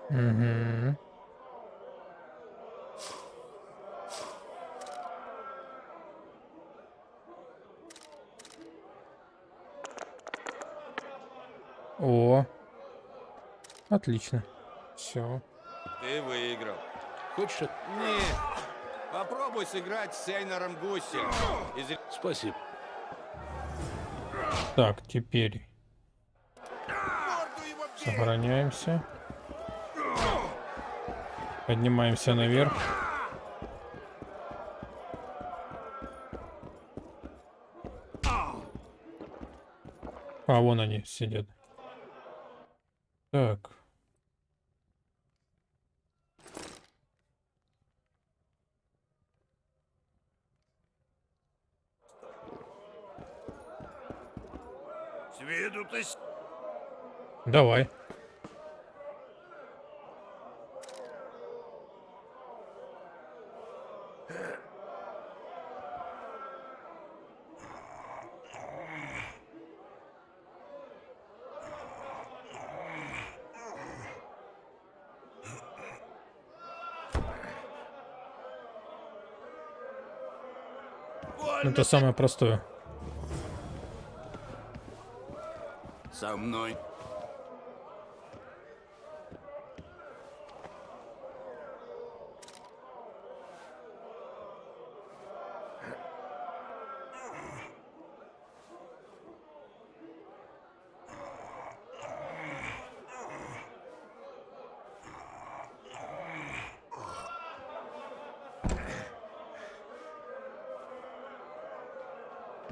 Speaker 1: Угу. О, отлично. Все.
Speaker 13: Ты выиграл.
Speaker 4: Хочешь?
Speaker 13: Нет. Попробуй сыграть с Эйнаром Гусем.
Speaker 4: Спасибо.
Speaker 1: Так, теперь сохраняемся. Поднимаемся наверх. А, вон они сидят. Так.
Speaker 3: С виду-то
Speaker 1: Давай. Это самое простое.
Speaker 13: Со мной.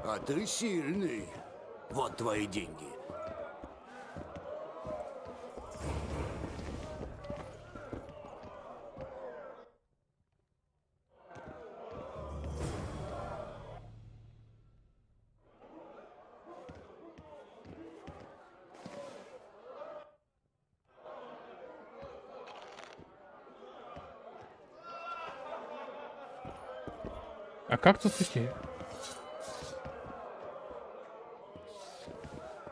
Speaker 6: А ты сильный. Вот твои деньги.
Speaker 1: А как тут идти?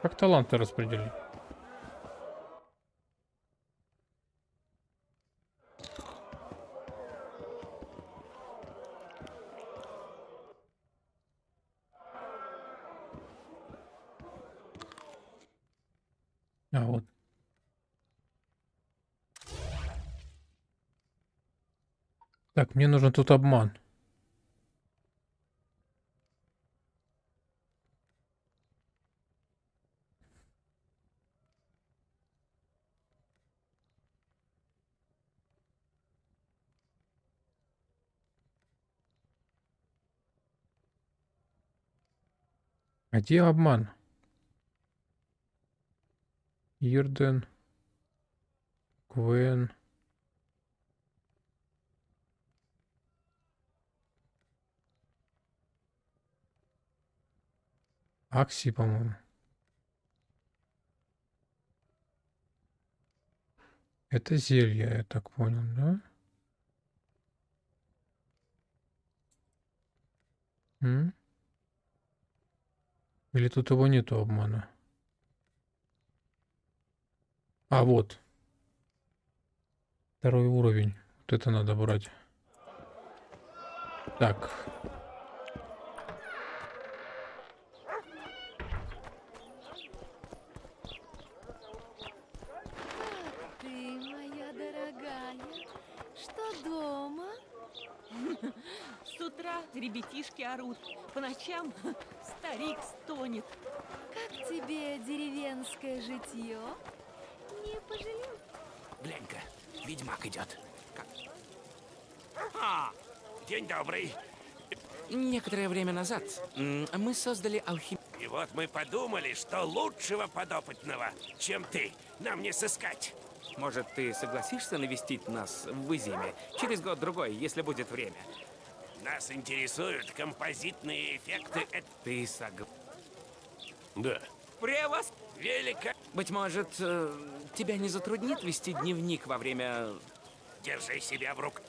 Speaker 1: Как таланты распределить? А вот. Так, мне нужен тут обман. А где обман? Ирден. Квен. Акси, по-моему. Это зелье, я так понял, да? М? Или тут его нету обмана? А, вот. Второй уровень. Вот это надо брать. Так.
Speaker 14: Ты, моя дорогая, что дома?
Speaker 15: С утра ребятишки орут, по ночам старик стонет.
Speaker 14: Как тебе деревенское житье? Не пожалел?
Speaker 9: Глянь-ка, ведьмак идет.
Speaker 3: День добрый.
Speaker 9: Некоторое время назад мы создали алхимию.
Speaker 3: И вот мы подумали, что лучшего подопытного, чем ты, нам не сыскать.
Speaker 11: Может, ты согласишься навестить нас в Изиме через год-другой, если будет время?
Speaker 3: Нас интересуют композитные эффекты.
Speaker 11: Ты согласен?
Speaker 4: Да.
Speaker 11: Превос!
Speaker 3: Велика.
Speaker 11: Быть может, тебя не затруднит вести дневник во время...
Speaker 3: Держи себя в руках.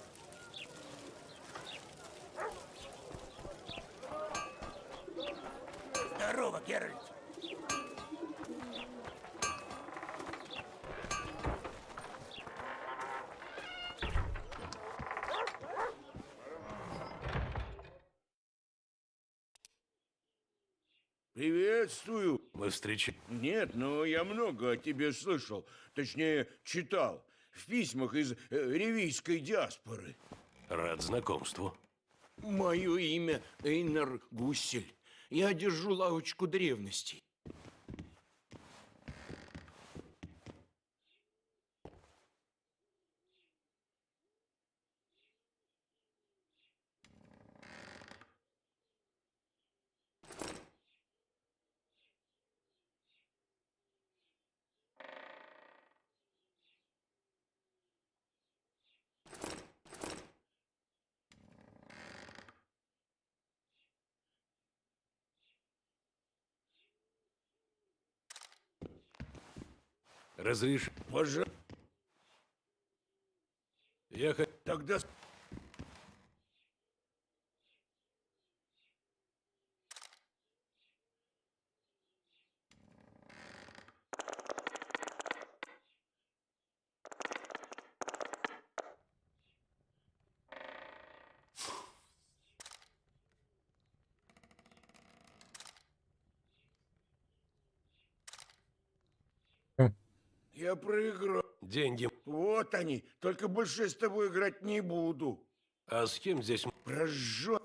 Speaker 3: Здорово, Геральт.
Speaker 8: Приветствую.
Speaker 4: Мы встречаем.
Speaker 8: Нет, но я много о тебе слышал. Точнее, читал. В письмах из ревийской диаспоры.
Speaker 4: Рад знакомству.
Speaker 16: Мое имя Эйнар Гуссель. Я держу лавочку древностей.
Speaker 4: Разреш...
Speaker 8: Пожалуйста.
Speaker 4: Я
Speaker 8: Тогда... Я проиграл.
Speaker 4: Деньги.
Speaker 8: Вот они. Только больше я с тобой играть не буду.
Speaker 4: А с кем здесь...
Speaker 8: Прожжен.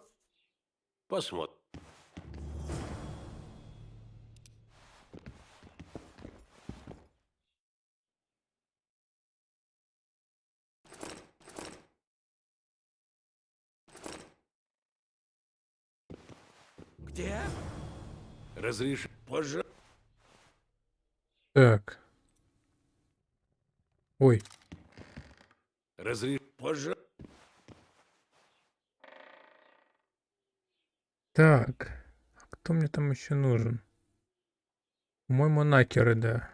Speaker 4: Посмотрим.
Speaker 16: Где?
Speaker 4: Разреш...
Speaker 8: Пожалуйста.
Speaker 1: Так. Ой.
Speaker 4: Разреш...
Speaker 8: Пожалуйста.
Speaker 1: Так. А кто мне там еще нужен? По-моему, накеры, да.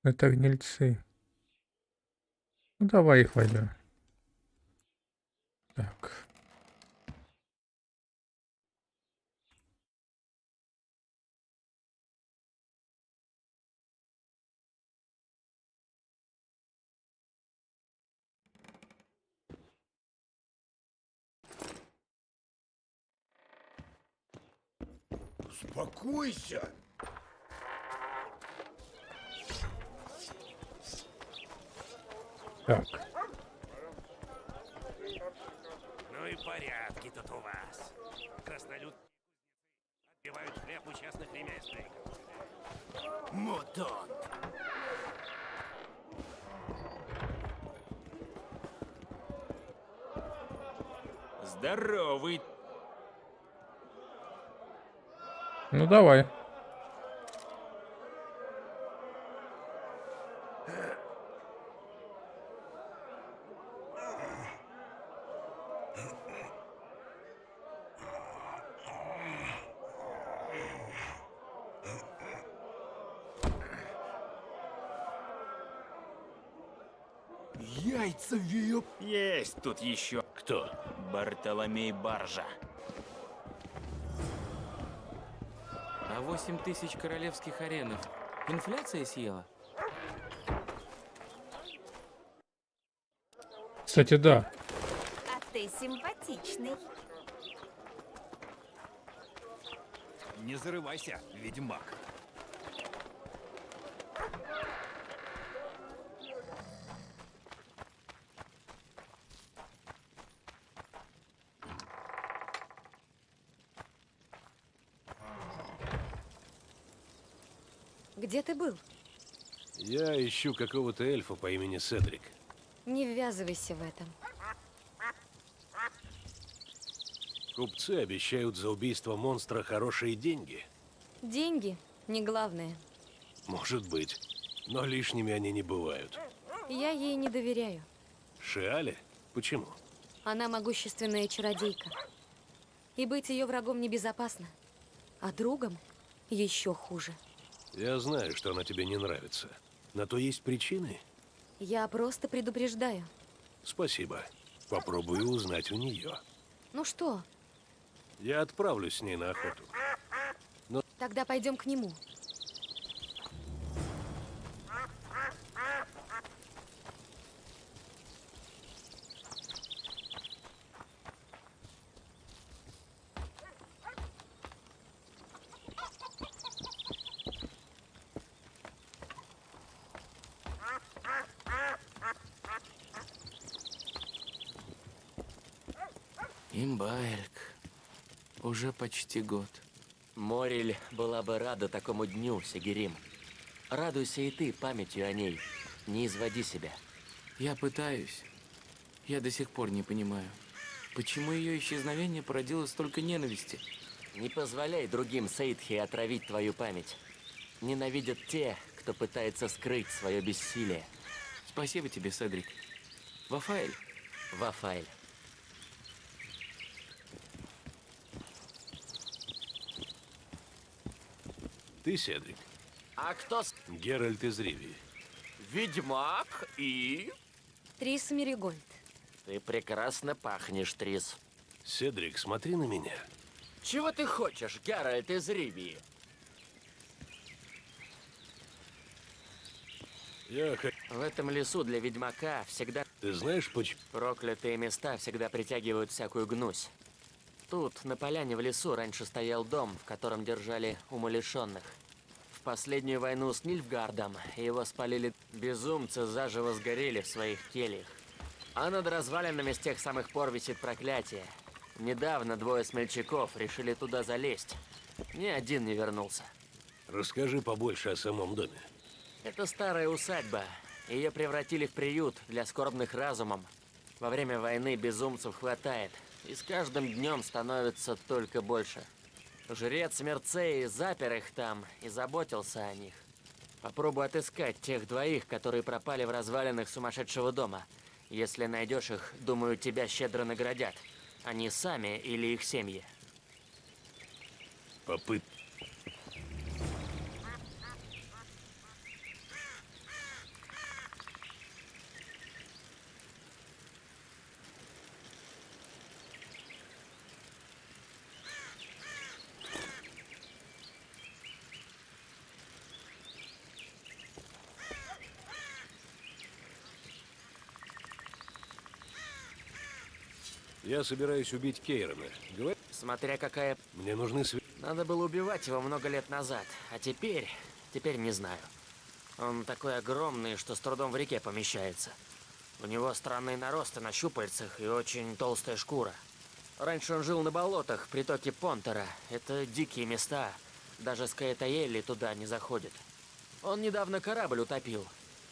Speaker 1: Это гнильцы. Ну, давай их возьмем. Так.
Speaker 8: Успокойся.
Speaker 1: Так.
Speaker 13: Ну и порядки тут у вас. Краснолюд отбивают хлеб у частных ремесленников. Мутант.
Speaker 17: Здоровый.
Speaker 1: Ну давай.
Speaker 17: Яйца вип. Есть тут еще.
Speaker 4: Кто?
Speaker 17: Бартоломей Баржа.
Speaker 18: А 8000 королевских аренов инфляция съела?
Speaker 1: Кстати, да.
Speaker 14: А ты симпатичный.
Speaker 13: Не зарывайся, ведьмак.
Speaker 2: Где ты был?
Speaker 4: Я ищу какого-то эльфа по имени Седрик.
Speaker 2: Не ввязывайся в этом.
Speaker 4: Купцы обещают за убийство монстра хорошие деньги.
Speaker 2: Деньги не главное.
Speaker 4: Может быть. Но лишними они не бывают.
Speaker 2: Я ей не доверяю.
Speaker 4: Шиале? Почему?
Speaker 2: Она могущественная чародейка. И быть ее врагом небезопасно. А другом еще хуже.
Speaker 4: Я знаю, что она тебе не нравится. На то есть причины?
Speaker 2: Я просто предупреждаю.
Speaker 4: Спасибо. Попробую узнать у нее.
Speaker 2: Ну что,
Speaker 4: Я отправлюсь с ней на охоту. Но
Speaker 2: тогда пойдем к нему.
Speaker 18: Имбайльк. Уже почти год.
Speaker 5: Мориль была бы рада такому дню, Сигерим. Радуйся и ты памятью о ней. Не изводи себя.
Speaker 18: Я пытаюсь. Я до сих пор не понимаю, почему ее исчезновение породило столько ненависти.
Speaker 5: Не позволяй другим Сейдхи отравить твою память. Ненавидят те, кто пытается скрыть свое бессилие.
Speaker 18: Спасибо тебе, Седрик. Вафаэль.
Speaker 5: Вафаэль.
Speaker 4: ты, Седрик?
Speaker 5: А кто
Speaker 4: Геральт из Ривии.
Speaker 5: Ведьмак и...
Speaker 2: Трис Меригольд.
Speaker 5: Ты прекрасно пахнешь, Трис.
Speaker 4: Седрик, смотри на меня.
Speaker 5: Чего ты хочешь, Геральт из Ривии? В этом лесу для ведьмака всегда...
Speaker 4: Ты знаешь, почему?
Speaker 5: Проклятые места всегда притягивают всякую гнусь. Тут, на поляне в лесу, раньше стоял дом, в котором держали умалишенных. В последнюю войну с Нильфгардом его спалили безумцы, заживо сгорели в своих кельях. А над развалинами с тех самых пор висит проклятие. Недавно двое смельчаков решили туда залезть. Ни один не вернулся.
Speaker 4: Расскажи побольше о самом доме.
Speaker 5: Это старая усадьба. Ее превратили в приют для скорбных разумом. Во время войны безумцев хватает, и с каждым днем становится только больше. Жрец Мерцеи запер их там и заботился о них. Попробуй отыскать тех двоих, которые пропали в развалинах сумасшедшего дома. Если найдешь их, думаю, тебя щедро наградят. Они сами или их семьи.
Speaker 4: Я собираюсь убить Кейрона.
Speaker 5: Смотря какая...
Speaker 4: Мне нужны
Speaker 19: Надо было убивать его много лет назад, а теперь не знаю. Он такой огромный, что с трудом в реке помещается. У него странные наросты на щупальцах и очень толстая шкура. Раньше он жил на болотах, притоке Понтера. Это дикие места. Даже Скаэтаэлли туда не заходит. Он недавно корабль утопил.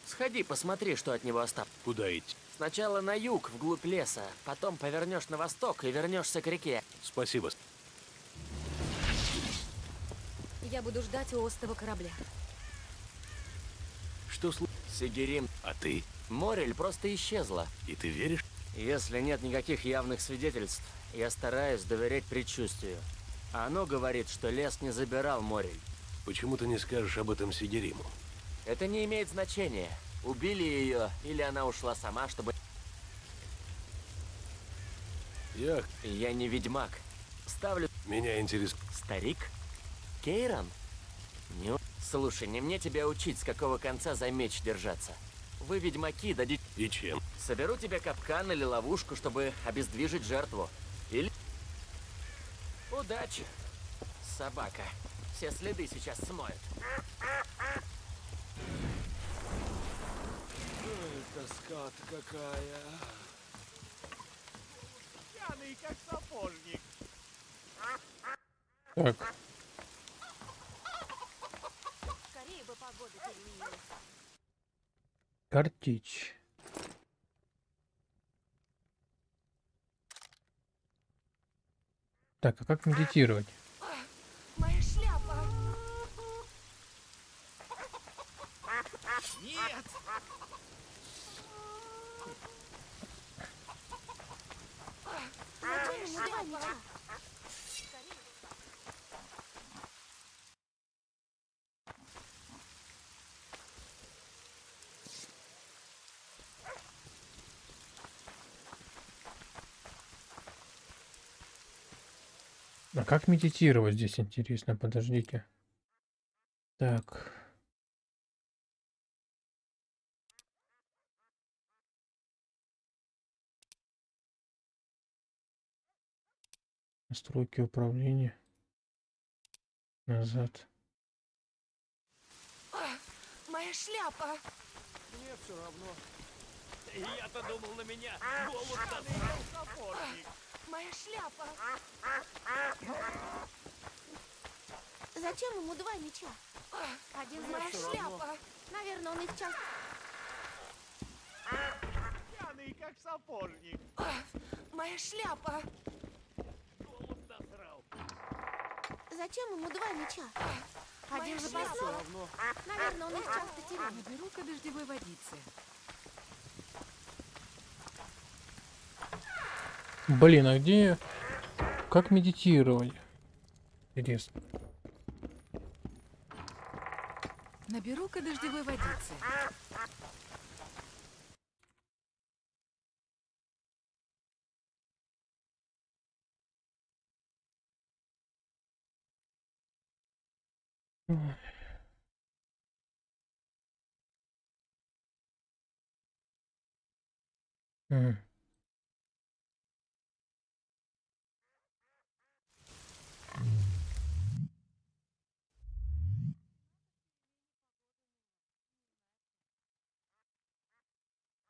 Speaker 19: Сходи, посмотри, что от него осталось.
Speaker 4: Куда идти?
Speaker 19: Сначала на юг, вглубь леса, потом повернешь на восток и вернешься к реке.
Speaker 4: Спасибо.
Speaker 2: Я буду ждать у остова корабля.
Speaker 4: Что случилось?
Speaker 19: Сигерим.
Speaker 4: А ты?
Speaker 19: Морель просто исчезла.
Speaker 4: И ты веришь?
Speaker 19: Если нет никаких явных свидетельств, я стараюсь доверять предчувствию. А оно говорит, что лес не забирал Морель.
Speaker 4: Почему ты не скажешь об этом Сигериму?
Speaker 19: Это не имеет значения. Убили ее, или она ушла сама, чтобы... Я не ведьмак. Ставлю...
Speaker 4: Меня интересует...
Speaker 19: Старик? Кейран? Не... Слушай, не мне тебя учить, с какого конца за меч держаться. Вы, ведьмаки, дадите...
Speaker 4: И чем?
Speaker 19: Соберу тебе капкан или ловушку, чтобы обездвижить жертву. Или... Удачи, собака. Все следы сейчас смоют.
Speaker 16: Тоска-то какая.
Speaker 13: Пьяный, как сапожник.
Speaker 1: Так.
Speaker 2: Скорее бы погода переменилась.
Speaker 1: Картич. Так, а как медитировать?
Speaker 15: Моя шляпа.
Speaker 9: Нет!
Speaker 15: Зачем ему два меча?
Speaker 1: А как медитировать здесь, интересно? Подождите. Так. Настройки управления. Назад.
Speaker 15: Моя шляпа.
Speaker 13: Мне все равно. Я-то думал, на меня голубь насрал сапожник.
Speaker 15: Моя шляпа. Зачем ему два меча? Один моя шляпа. Наверное, он их часто...
Speaker 13: Пьяный, как сапожник.
Speaker 15: Моя шляпа.
Speaker 13: Голубь насрал.
Speaker 15: Зачем ему два меча? Один запасной. Наверное, он их часто теряет.
Speaker 10: Наберу-ка дождевой водицы.
Speaker 1: Блин, а где... Как медитировать? Интересно.
Speaker 10: Наберу-ка дождевой водицы.
Speaker 1: Мгм.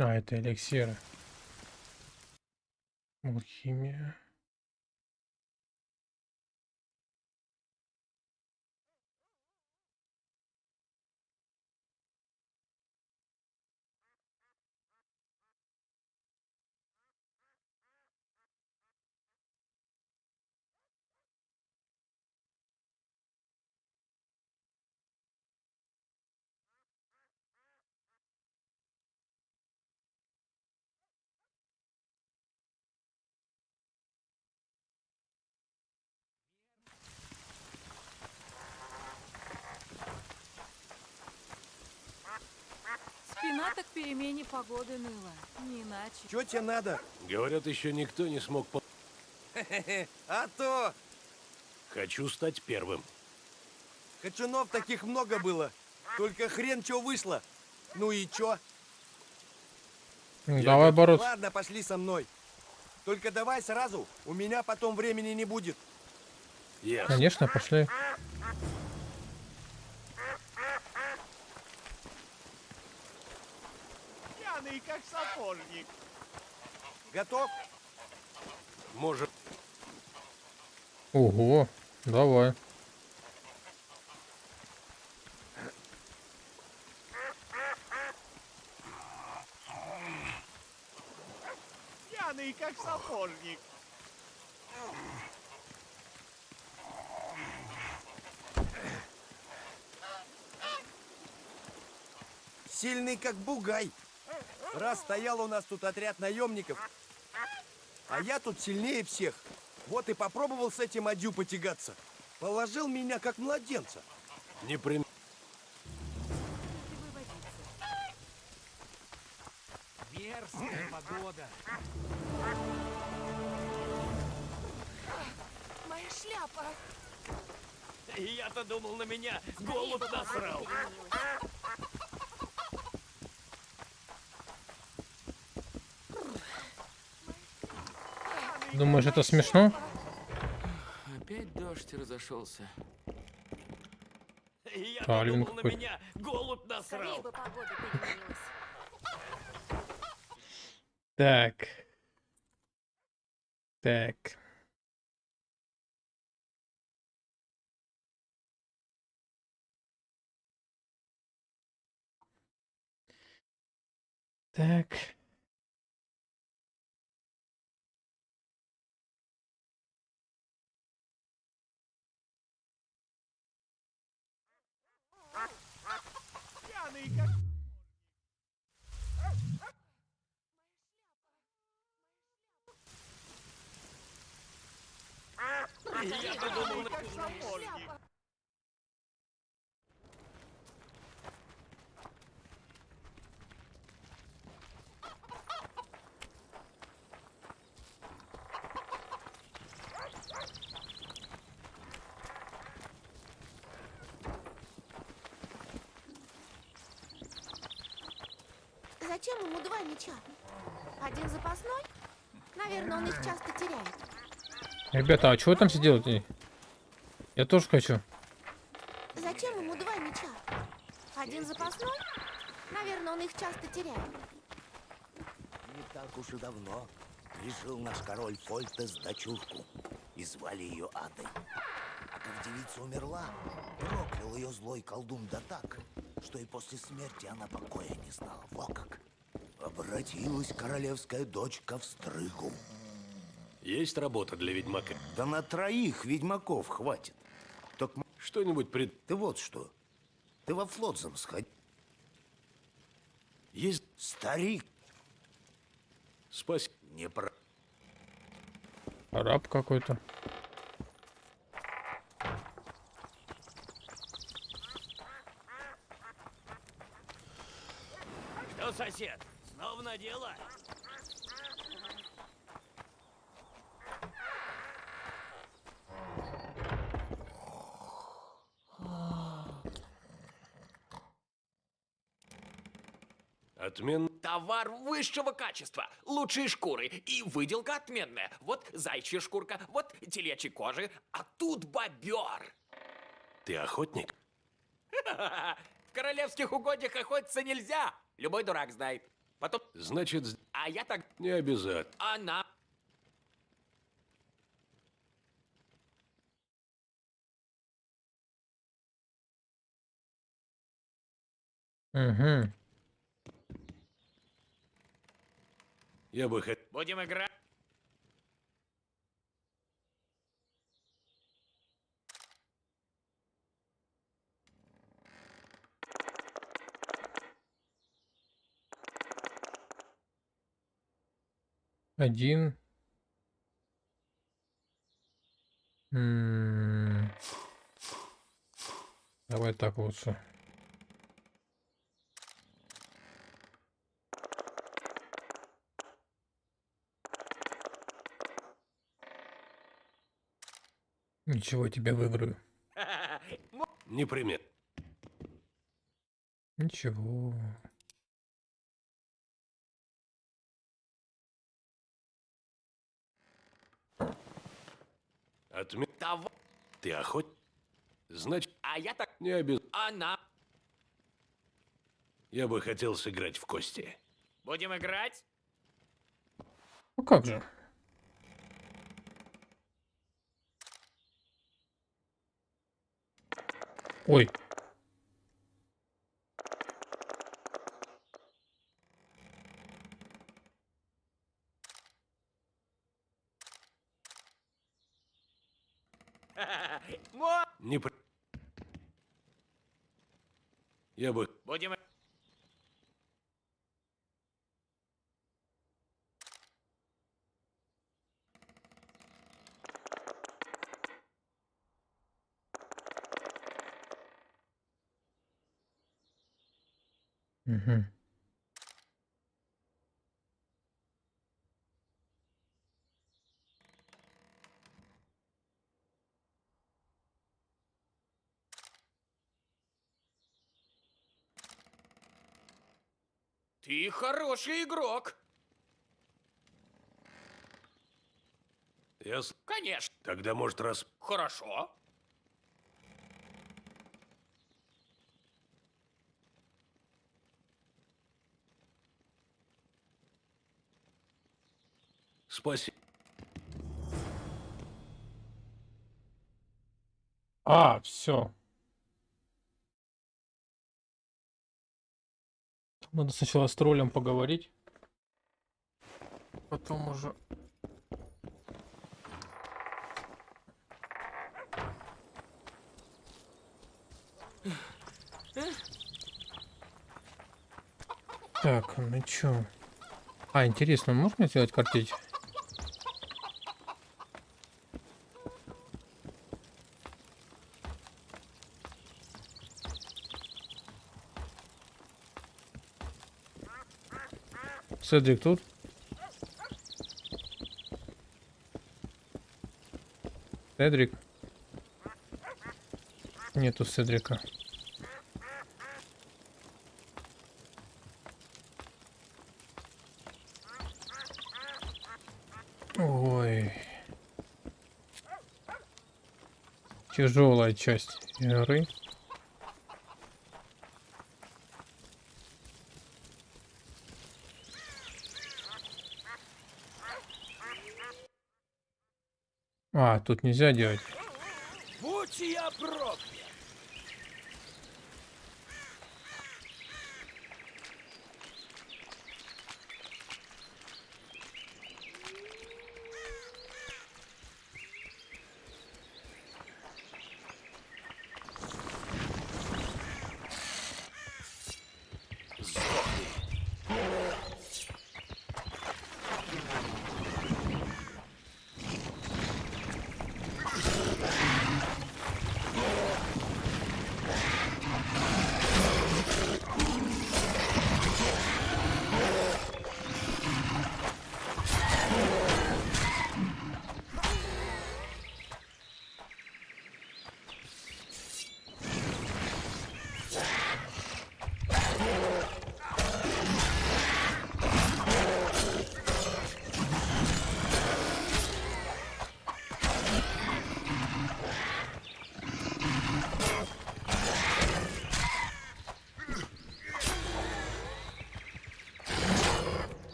Speaker 1: А, это эликсиры. Алхимия.
Speaker 10: Спина так к перемене погоды ныла. Не иначе.
Speaker 9: Чё тебе надо?
Speaker 4: Говорят, еще никто не смог
Speaker 9: А то!
Speaker 4: Хочу стать первым.
Speaker 9: Кочунов таких много было. Только хрен чё вышло. Ну и чё?
Speaker 1: Давай бороться.
Speaker 9: Ладно, пошли со мной. Только давай сразу, у меня потом времени не будет.
Speaker 4: Ясно.
Speaker 1: Конечно, пошли.
Speaker 13: Пьяный, как сапожник. Готов?
Speaker 4: Может,
Speaker 1: Ого, давай.
Speaker 13: Пьяный, как сапожник.
Speaker 9: Сильный, как бугай. Раз стоял у нас тут отряд наемников, а я тут сильнее всех. Вот и попробовал с этим Адю потягаться. Положил меня, как младенца.
Speaker 4: непременно.
Speaker 13: Мерзкая погода.
Speaker 15: Моя шляпа.
Speaker 9: Я-то думал, на меня голубь насрал.
Speaker 1: Думаешь, это смешно?
Speaker 18: Опять дождь разошелся.
Speaker 9: Я-то
Speaker 1: Блин,
Speaker 9: думал, на
Speaker 1: какой.
Speaker 9: меня голубь насрал.
Speaker 15: Скорее бы погода переменилась.
Speaker 1: Так. Так. Так.
Speaker 13: Пьяный, как...
Speaker 9: Я-то думал,
Speaker 13: Как сапожник.
Speaker 15: Зачем ему два меча? Один запасной? Наверное, он их часто теряет.
Speaker 1: Ребята, а что вы там все делаете? Я тоже хочу.
Speaker 15: Зачем ему два меча? Один запасной? Наверное, он их часто теряет.
Speaker 20: Не так уж и давно решил наш король Фольтес дочурку, и звали ее Адой. А как девица умерла, проклял ее злой колдун да так, что и после смерти она покоя не знала. Во как! Обратилась королевская дочка в стрыгу.
Speaker 4: Есть работа для ведьмака?
Speaker 20: Да на 3 ведьмаков хватит. Только
Speaker 4: что-нибудь
Speaker 20: Ты вот что. Ты во Флотзам сходи.
Speaker 4: Есть
Speaker 20: старик.
Speaker 4: Спасибо.
Speaker 20: Не про...
Speaker 1: Раб какой-то.
Speaker 9: Что, сосед, снова на дело?
Speaker 4: Отмен.
Speaker 5: Товар высшего качества, лучшие шкуры и выделка отменная. Вот зайчья шкурка, вот телячьей кожи, а тут бобер.
Speaker 4: Ты охотник?
Speaker 5: В королевских угодьях охотиться нельзя. Любой дурак знает. Потом...
Speaker 4: Значит,
Speaker 5: А я так...
Speaker 4: не обязательно.
Speaker 5: Она...
Speaker 1: Угу.
Speaker 4: Я бы хотел...
Speaker 5: Будем играть.
Speaker 1: Один. Давай так лучше. Ничего, я тебя выиграю.
Speaker 4: Непременно.
Speaker 1: Ничего.
Speaker 4: Отмен.
Speaker 5: Товар...
Speaker 4: Ты охотник? Значит,
Speaker 5: А я так...
Speaker 4: не обязательно.
Speaker 5: Она...
Speaker 4: Я бы хотел сыграть в кости.
Speaker 5: Будем играть?
Speaker 1: Ну как же? Ой.
Speaker 4: Не... Я бы...
Speaker 5: Будем...
Speaker 1: Угу.
Speaker 5: Ты хороший игрок.
Speaker 4: Я...
Speaker 5: Конечно.
Speaker 4: Тогда, может, раз...
Speaker 5: Хорошо.
Speaker 4: Спасибо.
Speaker 1: А, все. Надо сначала с троллем поговорить. Потом уже... Так, ну чё? А, интересно, можно сделать картечь? Седрик тут? Седрик? Нету Седрика. Ой. Тяжелая часть игры. А, тут нельзя делать.
Speaker 11: Будь я проклят!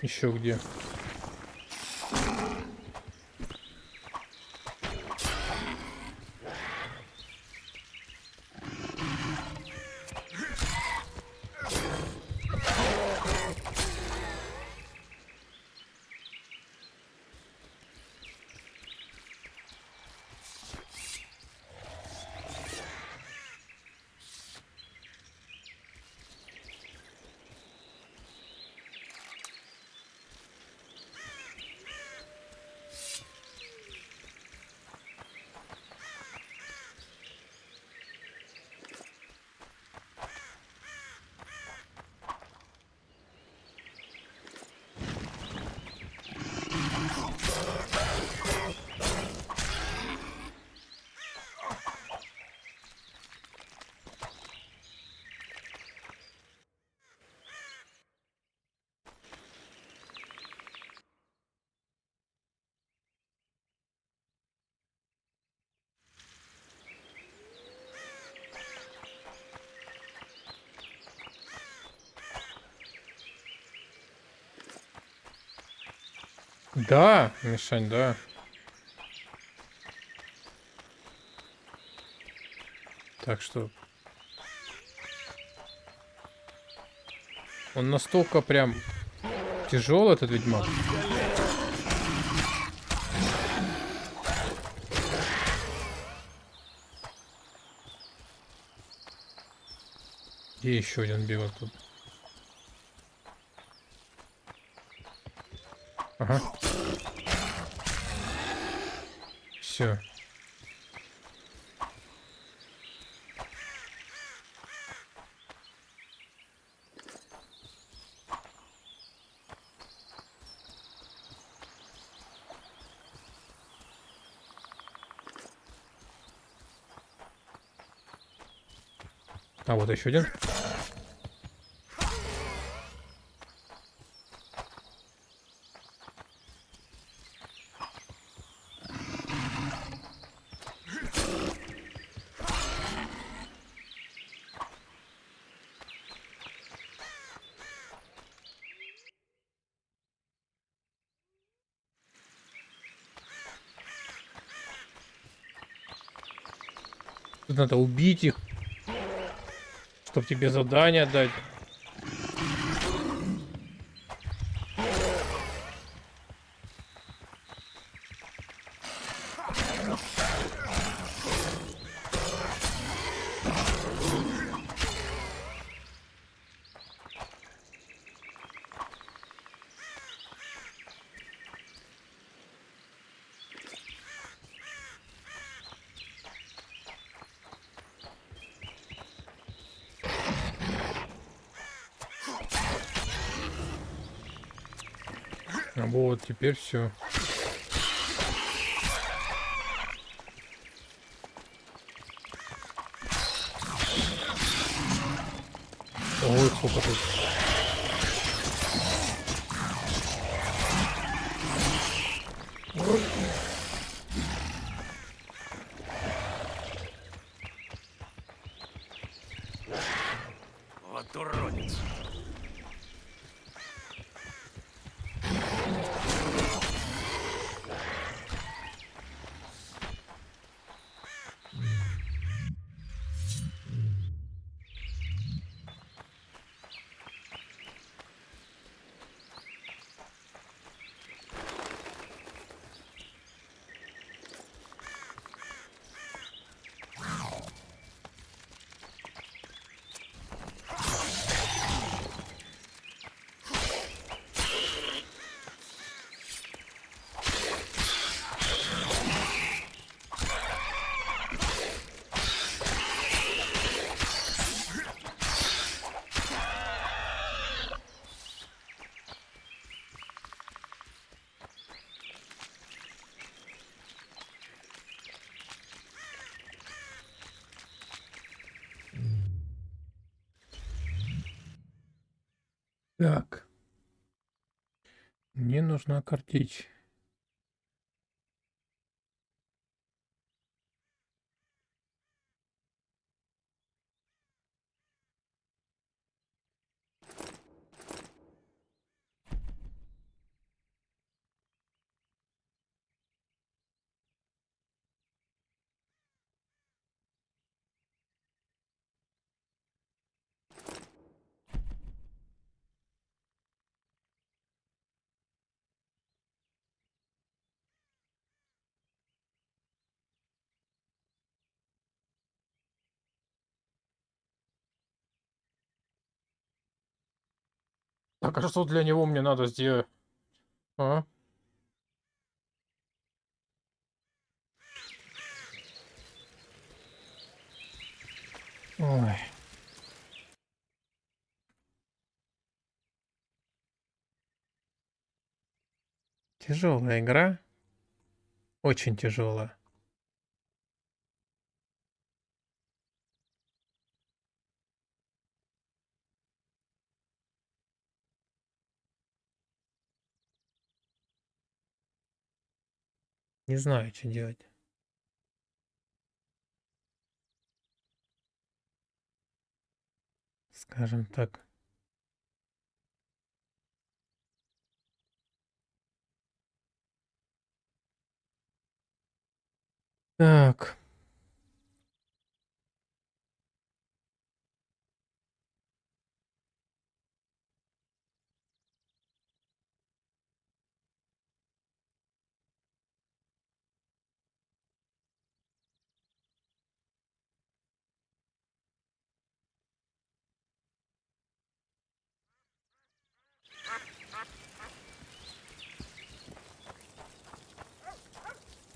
Speaker 1: Еще где? Да, Мишань, да. Так что... Он настолько прям тяжелый, этот ведьмак. И еще один бегал тут. Ага. Все. А вот еще один. Тут надо убить их, чтобы тебе задание дать. А вот теперь все. Ой, сколько тут.
Speaker 4: Вот уродец. Так. Мне нужна картечь. Так, а что для него мне надо сделать? А? Ой. Тяжелая игра. Очень тяжелая. Не знаю, что делать. Скажем так.
Speaker 1: Так.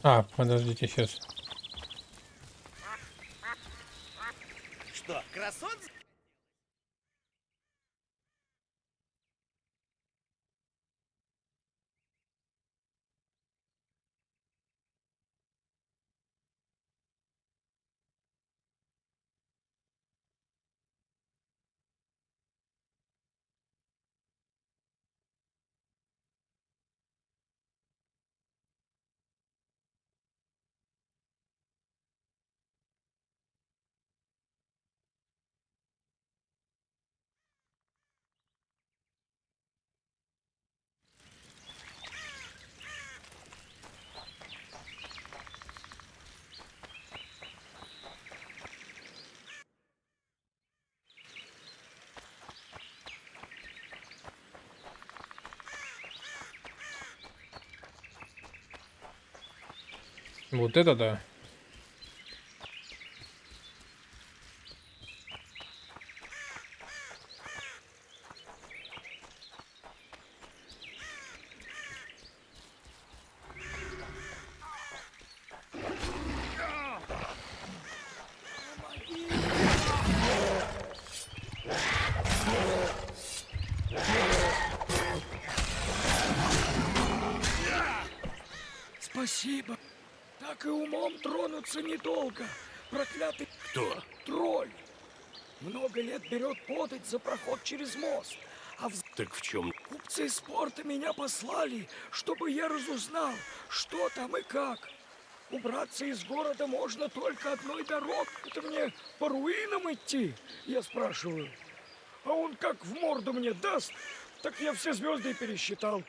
Speaker 1: А, подождите, сейчас.
Speaker 20: Что, красот?
Speaker 1: Вот это да.
Speaker 7: Спасибо. Так и умом тронуться недолго. Проклятый...
Speaker 4: Кто?
Speaker 7: Тролль. Много лет берет подать за проход через мост. А
Speaker 4: Так в чем?
Speaker 7: купцы спорта меня послали, чтобы я разузнал, что там и как. Убраться из города можно только одной дорогой. Это мне по руинам идти, я спрашиваю. А он как в морду мне даст, так я все звезды пересчитал.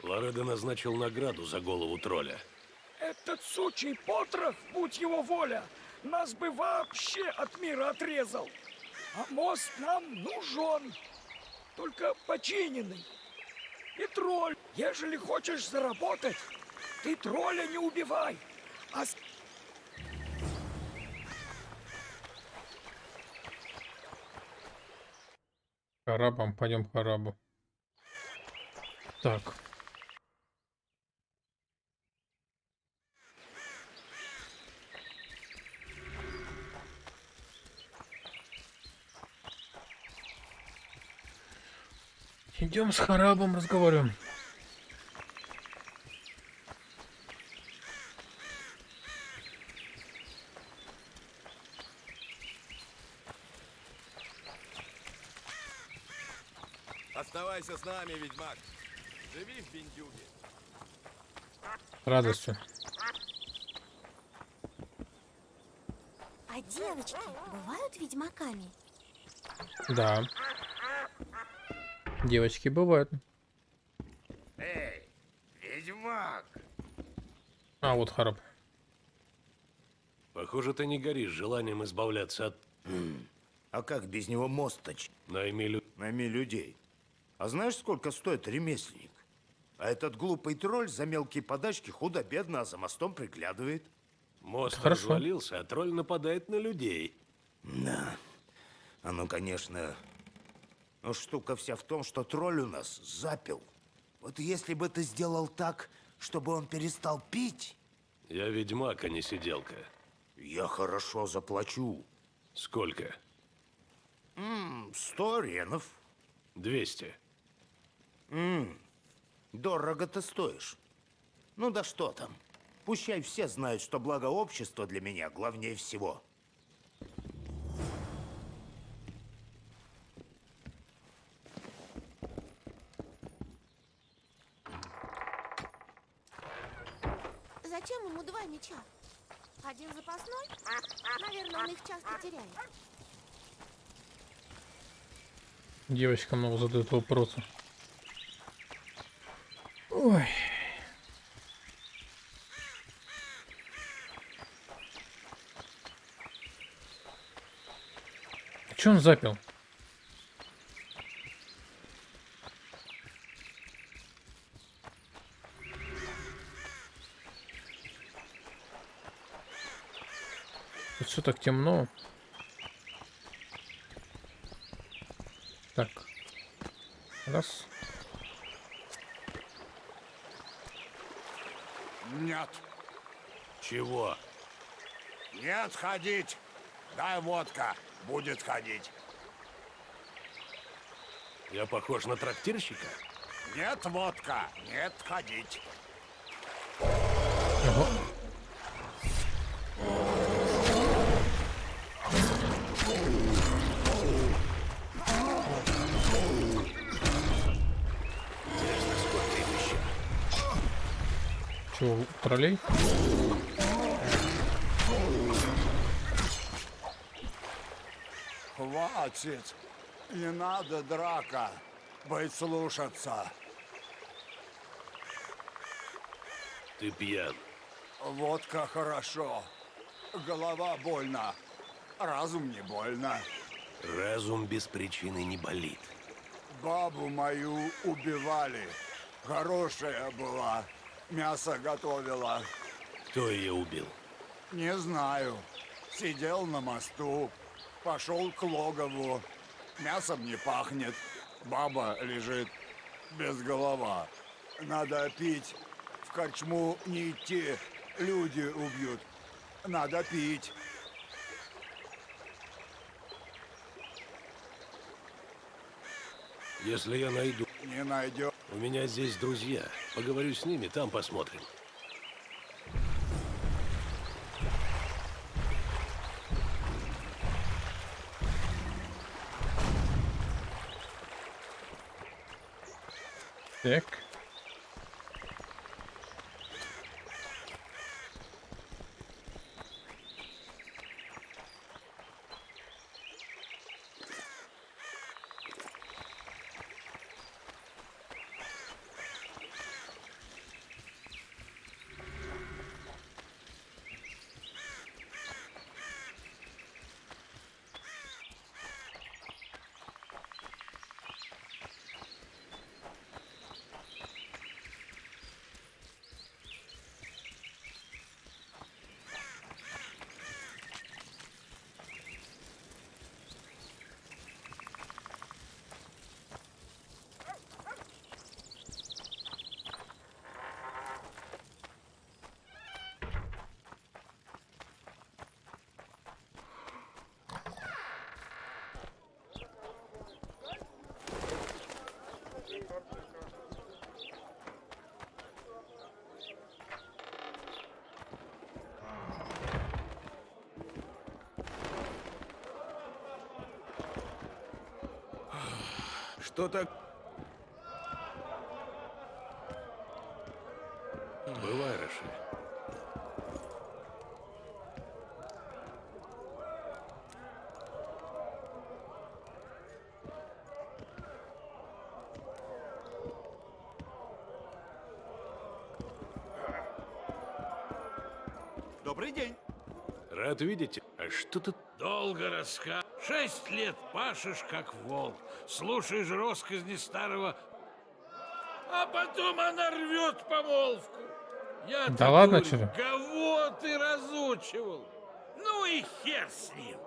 Speaker 4: Лоредо назначил награду за голову тролля.
Speaker 7: Этот сучий потрох, будь его воля, нас бы вообще от мира отрезал. А мост нам нужен, только починенный. И тролль, ежели хочешь заработать, ты тролля не убивай, а...
Speaker 1: Арабам, пойдем к арабу. Так. Идем с Харабом разговариваем.
Speaker 9: Оставайся с нами, ведьмак. Живи в Бендюге.
Speaker 1: С радостью.
Speaker 15: А девочки бывают ведьмаками?
Speaker 1: Да. Девочки бывают.
Speaker 6: Эй, ведьмак!
Speaker 1: А, вот Хараб.
Speaker 4: Похоже, ты не горишь желанием избавляться от...
Speaker 20: А как без него мост-точ?
Speaker 4: Найми
Speaker 20: людей. А знаешь, сколько стоит ремесленник? А этот глупый тролль за мелкие подачки худо-бедно, а за мостом приглядывает.
Speaker 4: Мост
Speaker 20: Хорошо.
Speaker 4: развалился, а тролль нападает на людей.
Speaker 20: Да. Оно, конечно... Но штука вся в том, что тролль у нас запил. Вот если бы ты сделал так, чтобы он перестал пить...
Speaker 4: Я ведьмак, а не сиделка.
Speaker 20: Я хорошо заплачу.
Speaker 4: Сколько?
Speaker 20: 100 ренов.
Speaker 4: 200.
Speaker 20: Дорого ты стоишь. Ну да что там. Пущай все знают, что благо общества для меня главнее всего.
Speaker 15: Зачем ему 2 меча? Один запасной? Наверное, он их часто теряет.
Speaker 1: Девочка много задает вопросы. Ой. Че он запил? Тут все так темно. Так. Раз.
Speaker 21: Нет.
Speaker 4: Чего?
Speaker 21: Нет, ходить. Дай водка. Будет ходить.
Speaker 4: Я похож на трактирщика?
Speaker 21: Нет, водка. Нет, ходить.
Speaker 1: Ого.
Speaker 4: Интересно, сколько их еще?
Speaker 1: Че, троллей?
Speaker 21: Хватит. Не надо драка. Быть слушаться.
Speaker 4: Ты пьян.
Speaker 21: Водка хорошо. Голова больно. Разум не больно.
Speaker 4: Разум без причины не болит.
Speaker 21: Бабу мою убивали. Хорошая была. Мясо готовила.
Speaker 4: Кто ее убил?
Speaker 21: Не знаю. Сидел на мосту. Пошел к логову. Мясом не пахнет. Баба лежит без голова. Надо пить. В корчму не идти. Люди убьют. Надо пить.
Speaker 4: Если я найду...
Speaker 21: Не найдешь.
Speaker 4: У меня здесь друзья. Поговорю с ними, там посмотрим.
Speaker 1: Так.
Speaker 6: Что так?
Speaker 4: Бывай, Раши.
Speaker 6: Добрый день.
Speaker 4: Рад видеть. А что тут?
Speaker 3: Долго 6 лет пашешь, как волк, слушаешь росказни старого, а потом она рвет помолвку. Я
Speaker 1: Да ладно, что ли?
Speaker 3: кого ты разучивал? Ну и хер с ним.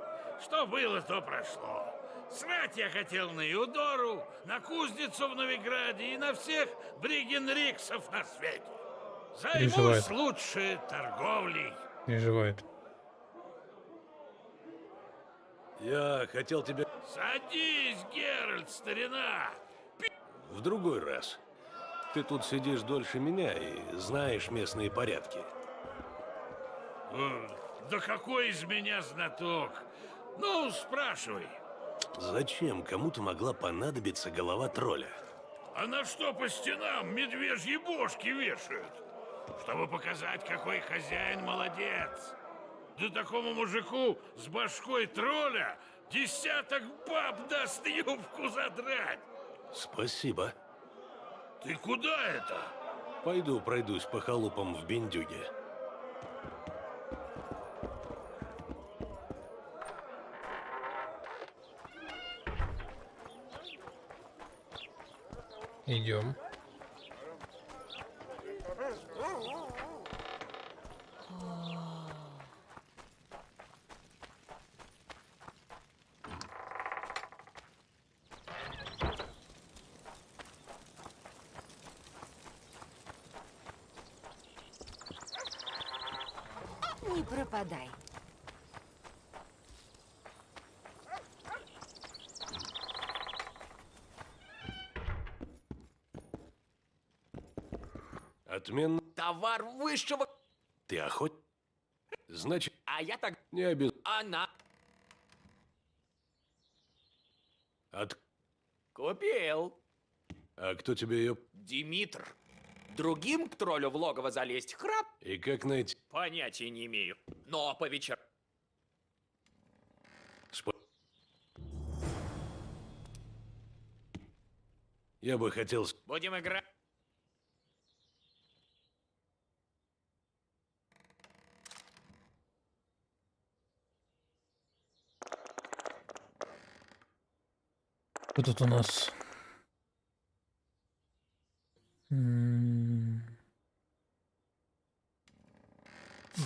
Speaker 3: Что было, то прошло. Срать я хотел на Иудору, на кузницу в Новиграде и на всех бригенриксов на свете. Займусь
Speaker 1: Переживает.
Speaker 3: лучше торговлей.
Speaker 1: Переживает.
Speaker 4: Я хотел тебя...
Speaker 3: Садись, Геральт, старина.
Speaker 4: В другой раз. Ты тут сидишь дольше меня и знаешь местные порядки.
Speaker 3: Да какой из меня знаток? Ну, спрашивай.
Speaker 4: Зачем кому-то могла понадобиться голова тролля?
Speaker 3: А на что по стенам медвежьи бошки вешают? Чтобы показать, какой хозяин молодец. Да такому мужику с башкой тролля 10 баб даст юбку задрать.
Speaker 4: Спасибо.
Speaker 3: Ты куда это?
Speaker 4: Пойду пройдусь по халупам в Бендюге.
Speaker 1: Идем.
Speaker 14: Не пропадай.
Speaker 4: Отменно.
Speaker 5: Товар высшего...
Speaker 4: Ты охот? Значит,
Speaker 5: А я так...
Speaker 4: не обязательно.
Speaker 5: Она...
Speaker 4: От...
Speaker 5: Купил.
Speaker 4: А кто тебе ее...
Speaker 5: Димитр. Другим к троллю в логово залезть храп?
Speaker 4: И как найти?
Speaker 5: Понятия не имею. Но по вечерам...
Speaker 4: Я бы хотел...
Speaker 5: Будем играть.
Speaker 1: Что тут у нас?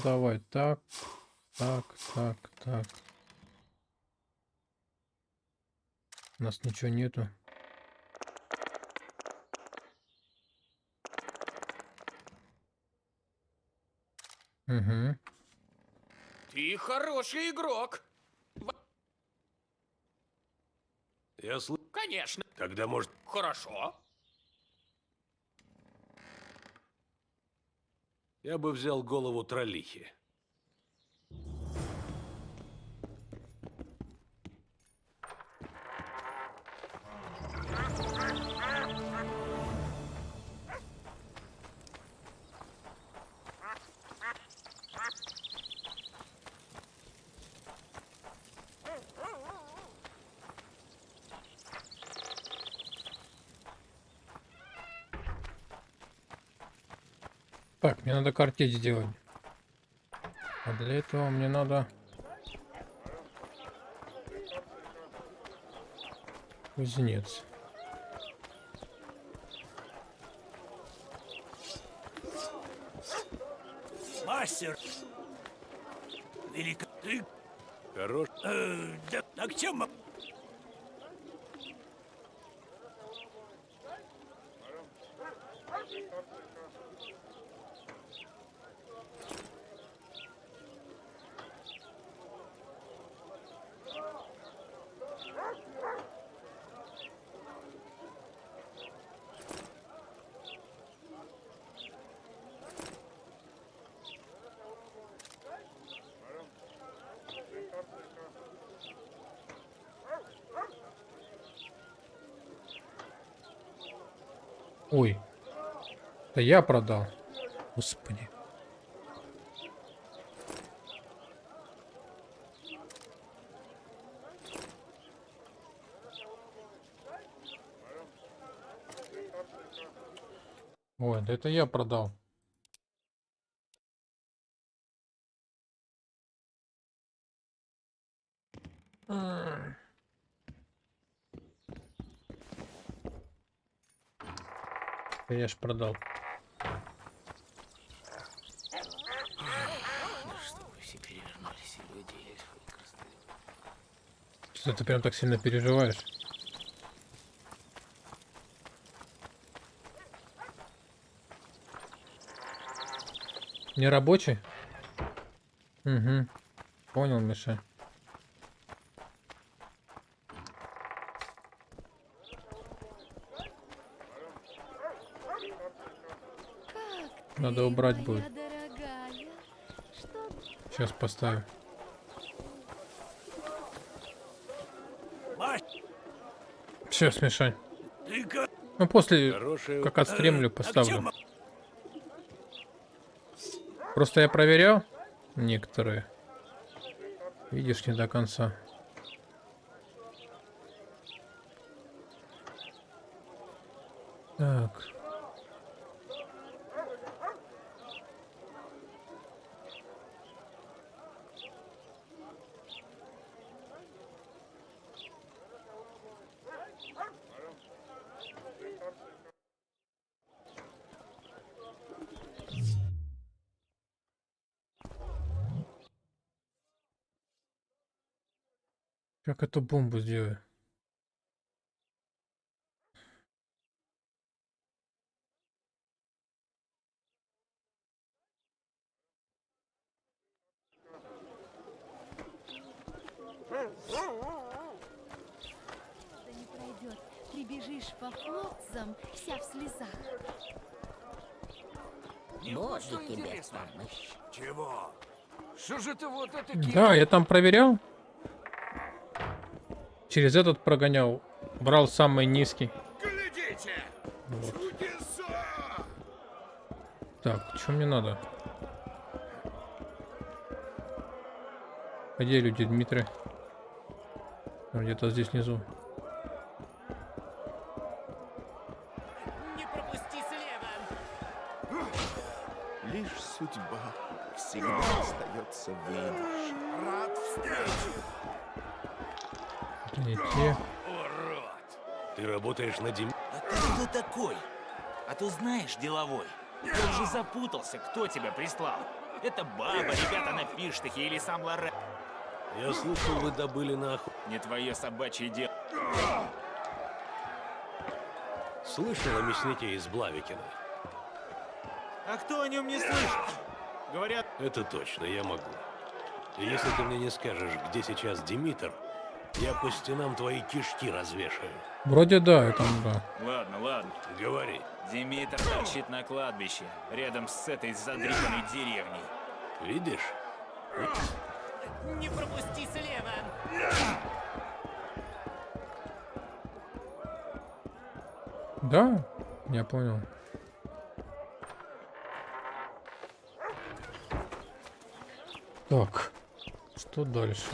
Speaker 1: Давай так, так, так, так. У нас ничего нету. Угу.
Speaker 5: Ты хороший игрок.
Speaker 4: Я слышу.
Speaker 5: Конечно.
Speaker 4: Тогда, может...
Speaker 5: Хорошо.
Speaker 4: Я бы взял голову троллихи.
Speaker 1: Так, мне надо картечь сделать. А для этого мне надо... Кузнец.
Speaker 13: Мастер! Велика ты...
Speaker 4: Хорош.
Speaker 13: Да, так чем...
Speaker 1: Ой. Да я продал. Господи. Ой, да это я продал. Да я ж продал.
Speaker 18: Что вы все перевернулись, и люди, и
Speaker 1: Что ты прям так сильно переживаешь? Не рабочий? Угу. Понял, Миша. Надо убрать будет. Сейчас поставлю. Все, смешай. Ну, после, как отстремлю, поставлю. Просто я проверял некоторые. Видишь, не до конца. Так. Как эту бомбу сделаю?
Speaker 15: Да не пройдет. Прибежишь по флотцам, вся в слезах.
Speaker 19: Вот же тебе помощь.
Speaker 7: Чего? Что же ты вот это
Speaker 1: Да, я там проверял. Через этот прогонял. Брал самый низкий.
Speaker 3: Глядите!
Speaker 1: Вот.
Speaker 3: Чудеса!
Speaker 1: Так, что мне надо? Где люди, Дмитрий? Где-то здесь внизу.
Speaker 13: Не пропусти слева! Лишь судьба всегда остается выигрыш.
Speaker 21: Рад встрече.
Speaker 1: Это не те.
Speaker 4: Ты работаешь на Дим...
Speaker 17: А ты кто такой? А то знаешь, деловой. Я уже запутался, кто тебя прислал. Это баба, ребята на Фиштахе или сам Лорен.
Speaker 4: Я слышал, вы добыли на охоту.
Speaker 17: Не твое собачье дело.
Speaker 4: Слышал о мяснике из Блавикина?
Speaker 17: А кто о нем не слышал? Говорят...
Speaker 4: Это точно, я могу. И если ты мне не скажешь, где сейчас Димитр, я по стенам твои кишки развешаю.
Speaker 1: Вроде да, это да.
Speaker 17: Ладно, ладно.
Speaker 4: Говори.
Speaker 17: Димитр торчит на кладбище, рядом с этой задрипанной деревней.
Speaker 4: Видишь?
Speaker 13: Не пропусти слева!
Speaker 1: Да, я понял. Так, что дальше?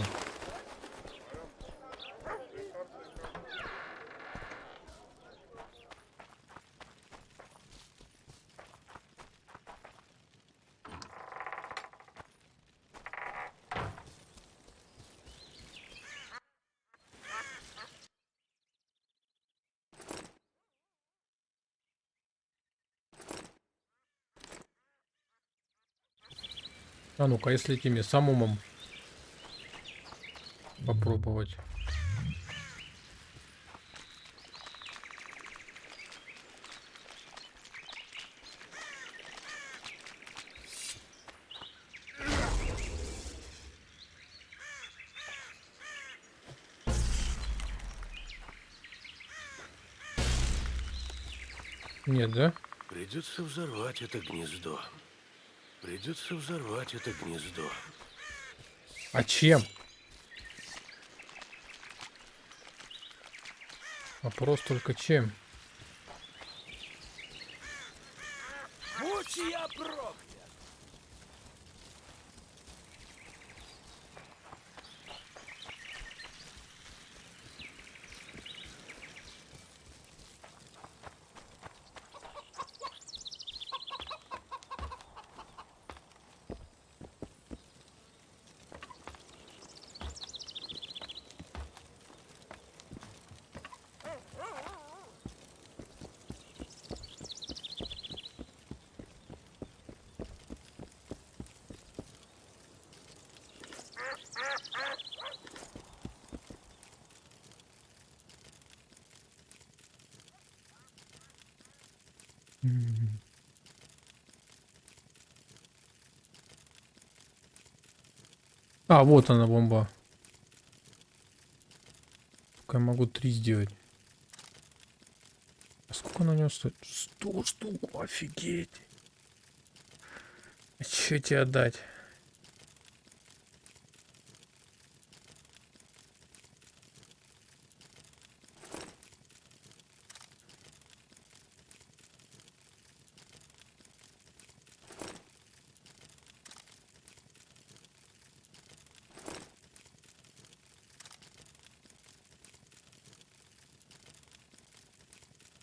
Speaker 1: А ну-ка, если этими самумом попробовать. Нет, да?
Speaker 4: Придется взорвать это гнездо. Придется взорвать это гнездо.
Speaker 1: А чем? Вопрос только чем?
Speaker 7: Будь я проклят!
Speaker 1: А, вот она, бомба. Только я могу 3 сделать. А сколько она у него стоит? 100 штук, офигеть. А чё тебе отдать?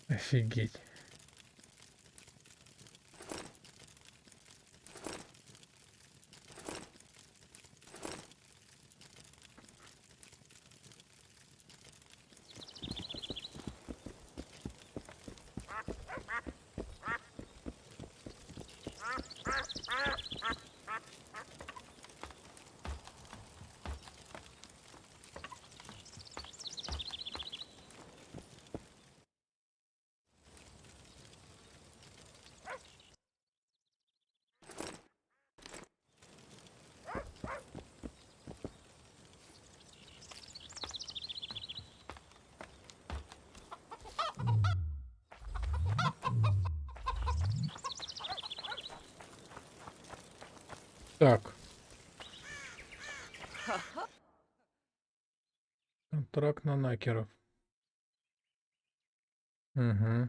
Speaker 1: Офигеть. Так. Контракт на накеров. Угу.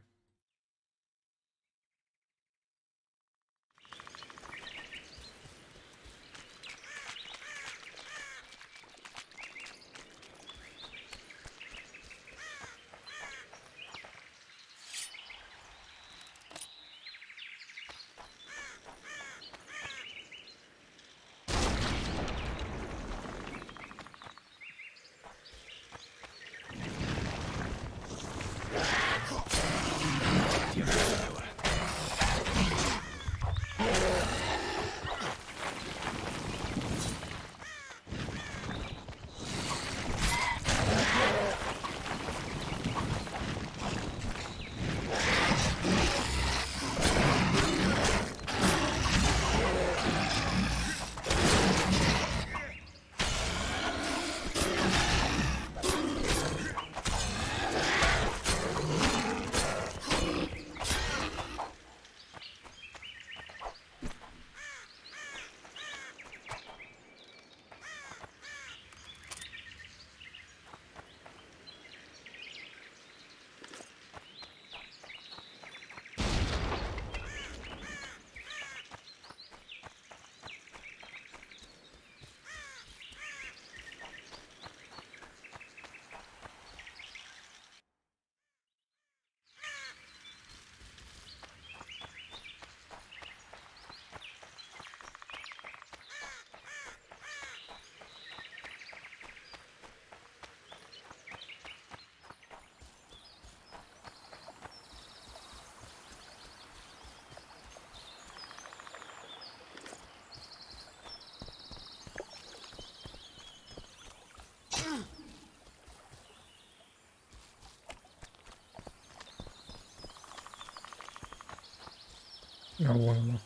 Speaker 1: А вон оно.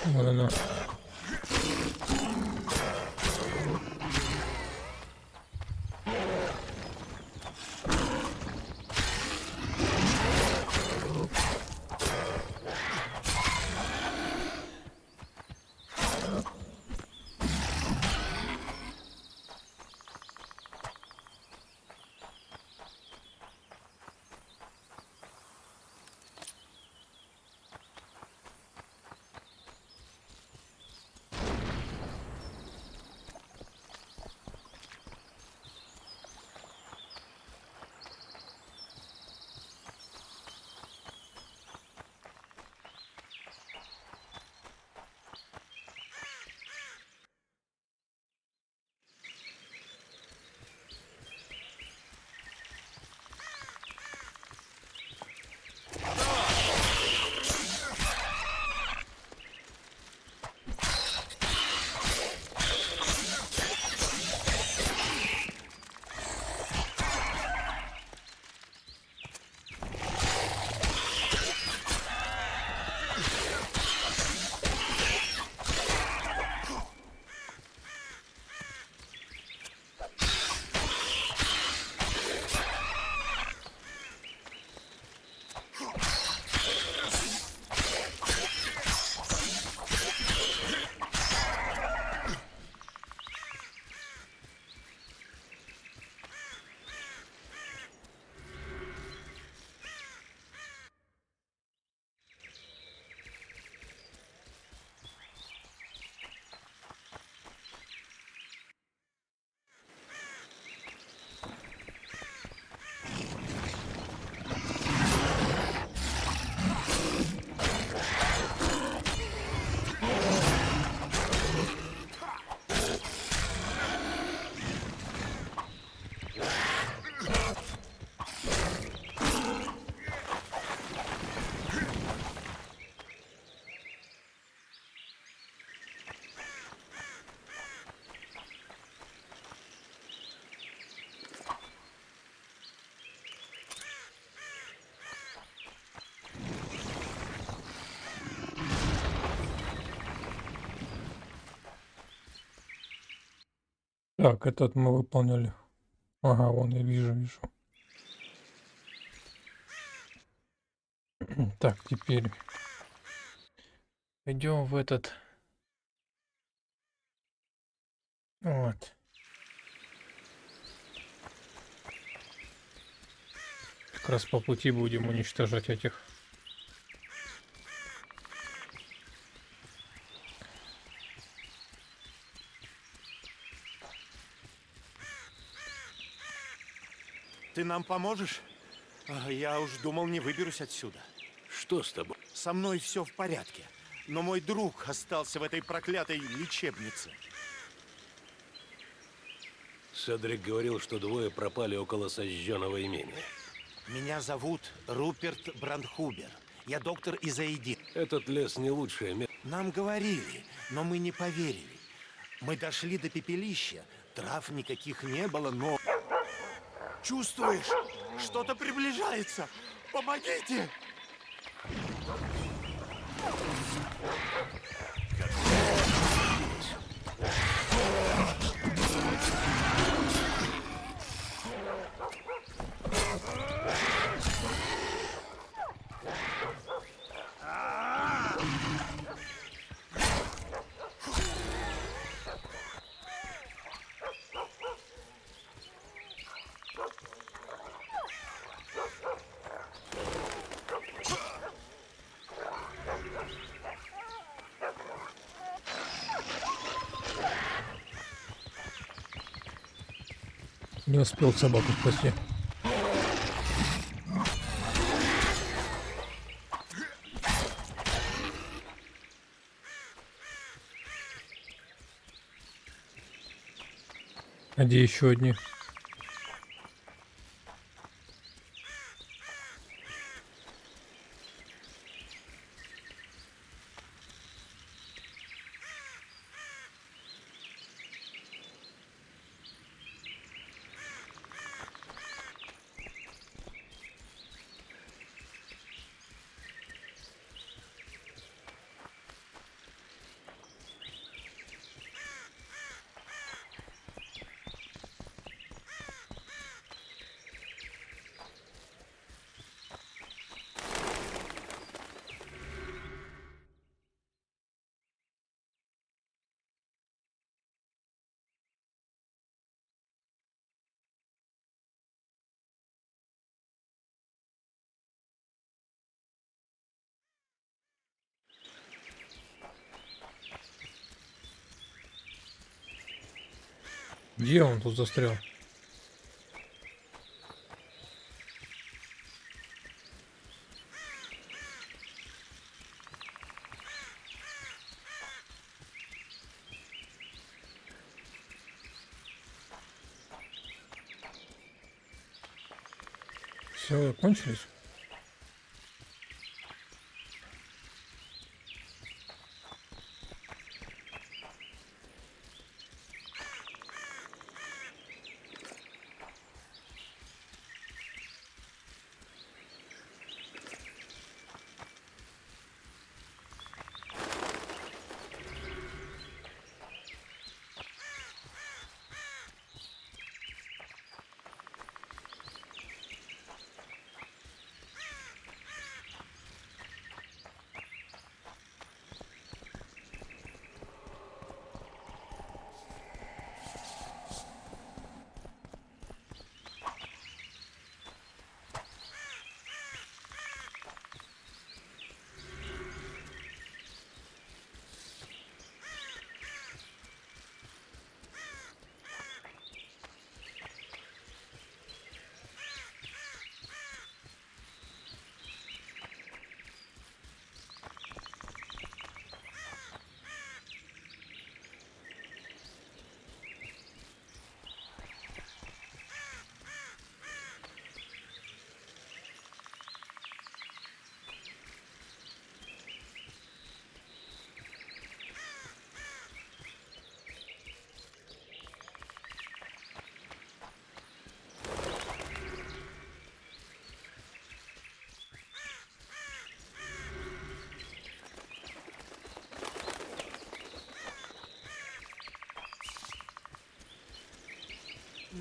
Speaker 1: Вон оно. Так, этот мы выполнили. Ага, вон, я вижу. Так, теперь пойдем в этот. Вот. Как раз по пути будем уничтожать этих.
Speaker 13: Ты нам поможешь? Я уж думал, не выберусь отсюда.
Speaker 4: Что с тобой?
Speaker 13: Со мной все в порядке. Но мой друг остался в этой проклятой лечебнице.
Speaker 4: Седрик говорил, что двое пропали около сожженного имения.
Speaker 13: Меня зовут Руперт Брандхубер. Я доктор из Аидин.
Speaker 4: Этот лес не лучшее место.
Speaker 13: Нам говорили, но мы не поверили. Мы дошли до пепелища. Трав никаких не было, но... Чувствуешь? Что-то приближается. Помогите!
Speaker 1: Не успел собаку спасти. А где еще одни? Где он тут застрял? Все, кончились?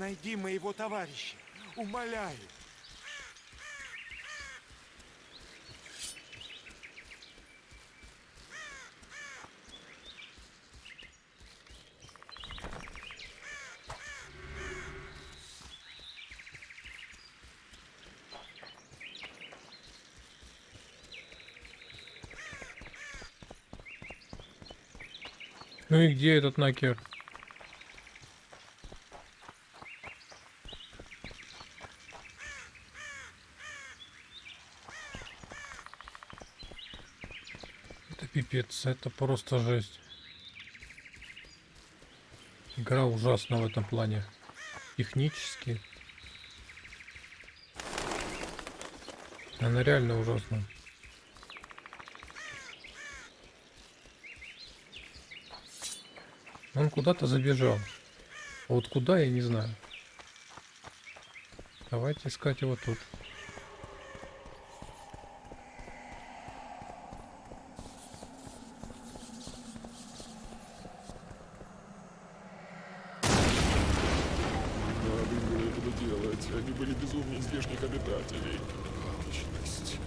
Speaker 13: найди моего товарища. Умоляю.
Speaker 1: Ну и где этот Накер? Это пипец, это просто жесть. Игра ужасна в этом плане. Технически. Она реально ужасна. Он куда-то забежал. А вот куда, я не знаю. Давайте искать его тут.
Speaker 12: Надо было этого делать. Они были безумнее здешних обитателей. Алчность.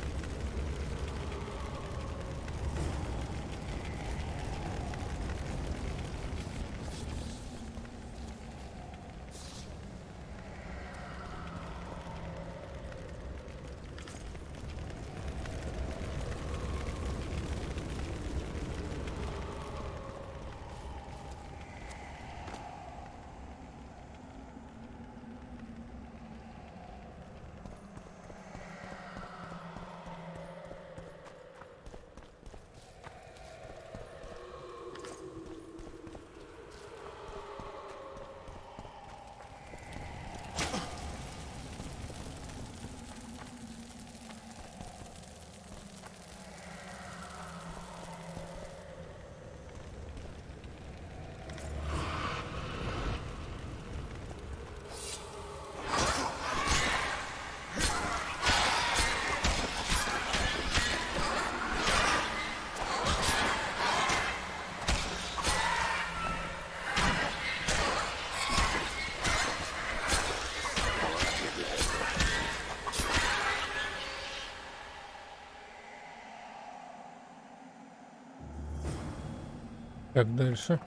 Speaker 1: Как дальше?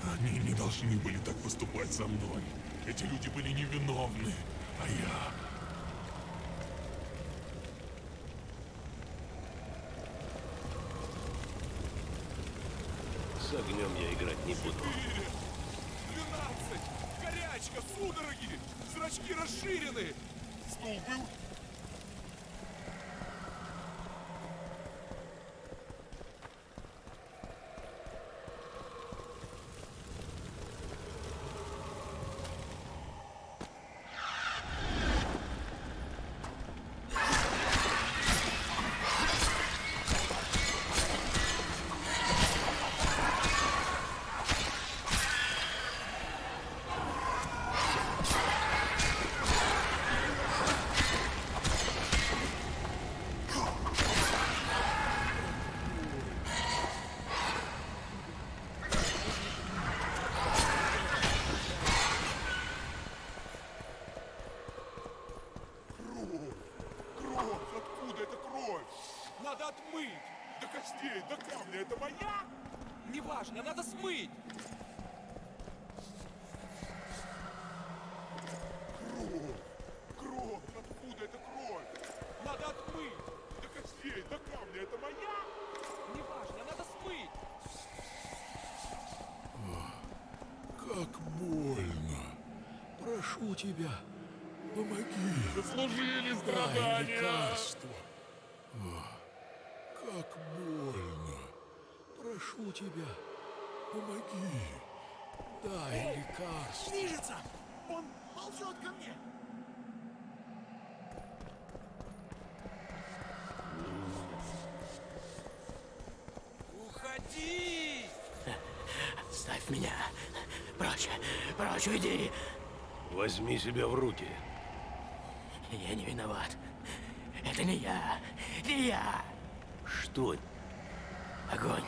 Speaker 12: Они не должны были так поступать со мной. Эти люди были невиновны, а я...
Speaker 4: С огнем я играть не буду.
Speaker 12: 12! Горячка, судороги! Зрачки расширены! Стул был? Надо отмыть! До костей, до камня, это моя?
Speaker 5: Неважно, надо смыть!
Speaker 12: Кровь! Откуда эта кровь? Надо отмыть! До костей, до камня, это моя?
Speaker 5: Неважно, надо смыть!
Speaker 12: Как больно! Прошу тебя, помоги! Заслужили страдания! Дай лекарство! Как больно! Прошу тебя, помоги! Дай лекарство!
Speaker 13: Движется! Он ползет ко мне!
Speaker 19: Уходи! Ставь меня! Прочь! Прочь, уйди!
Speaker 4: Возьми себя в руки.
Speaker 19: Я не виноват. Это не я. Не я.
Speaker 4: Что?
Speaker 19: Огонь.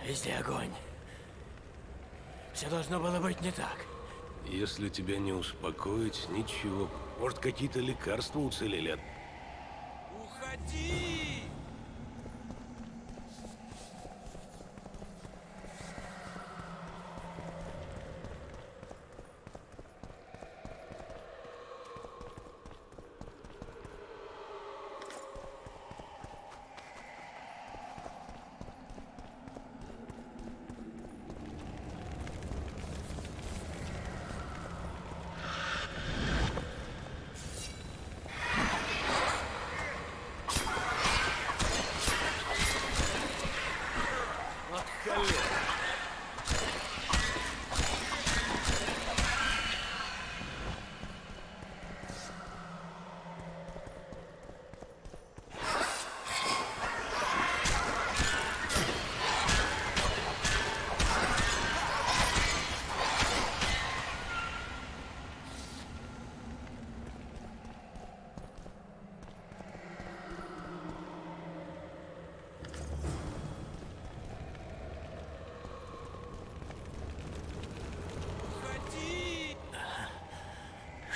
Speaker 19: Везде огонь. Все должно было быть не так.
Speaker 4: Если тебя не успокоить, ничего. Может, какие-то лекарства уцелели от...
Speaker 16: Уходи!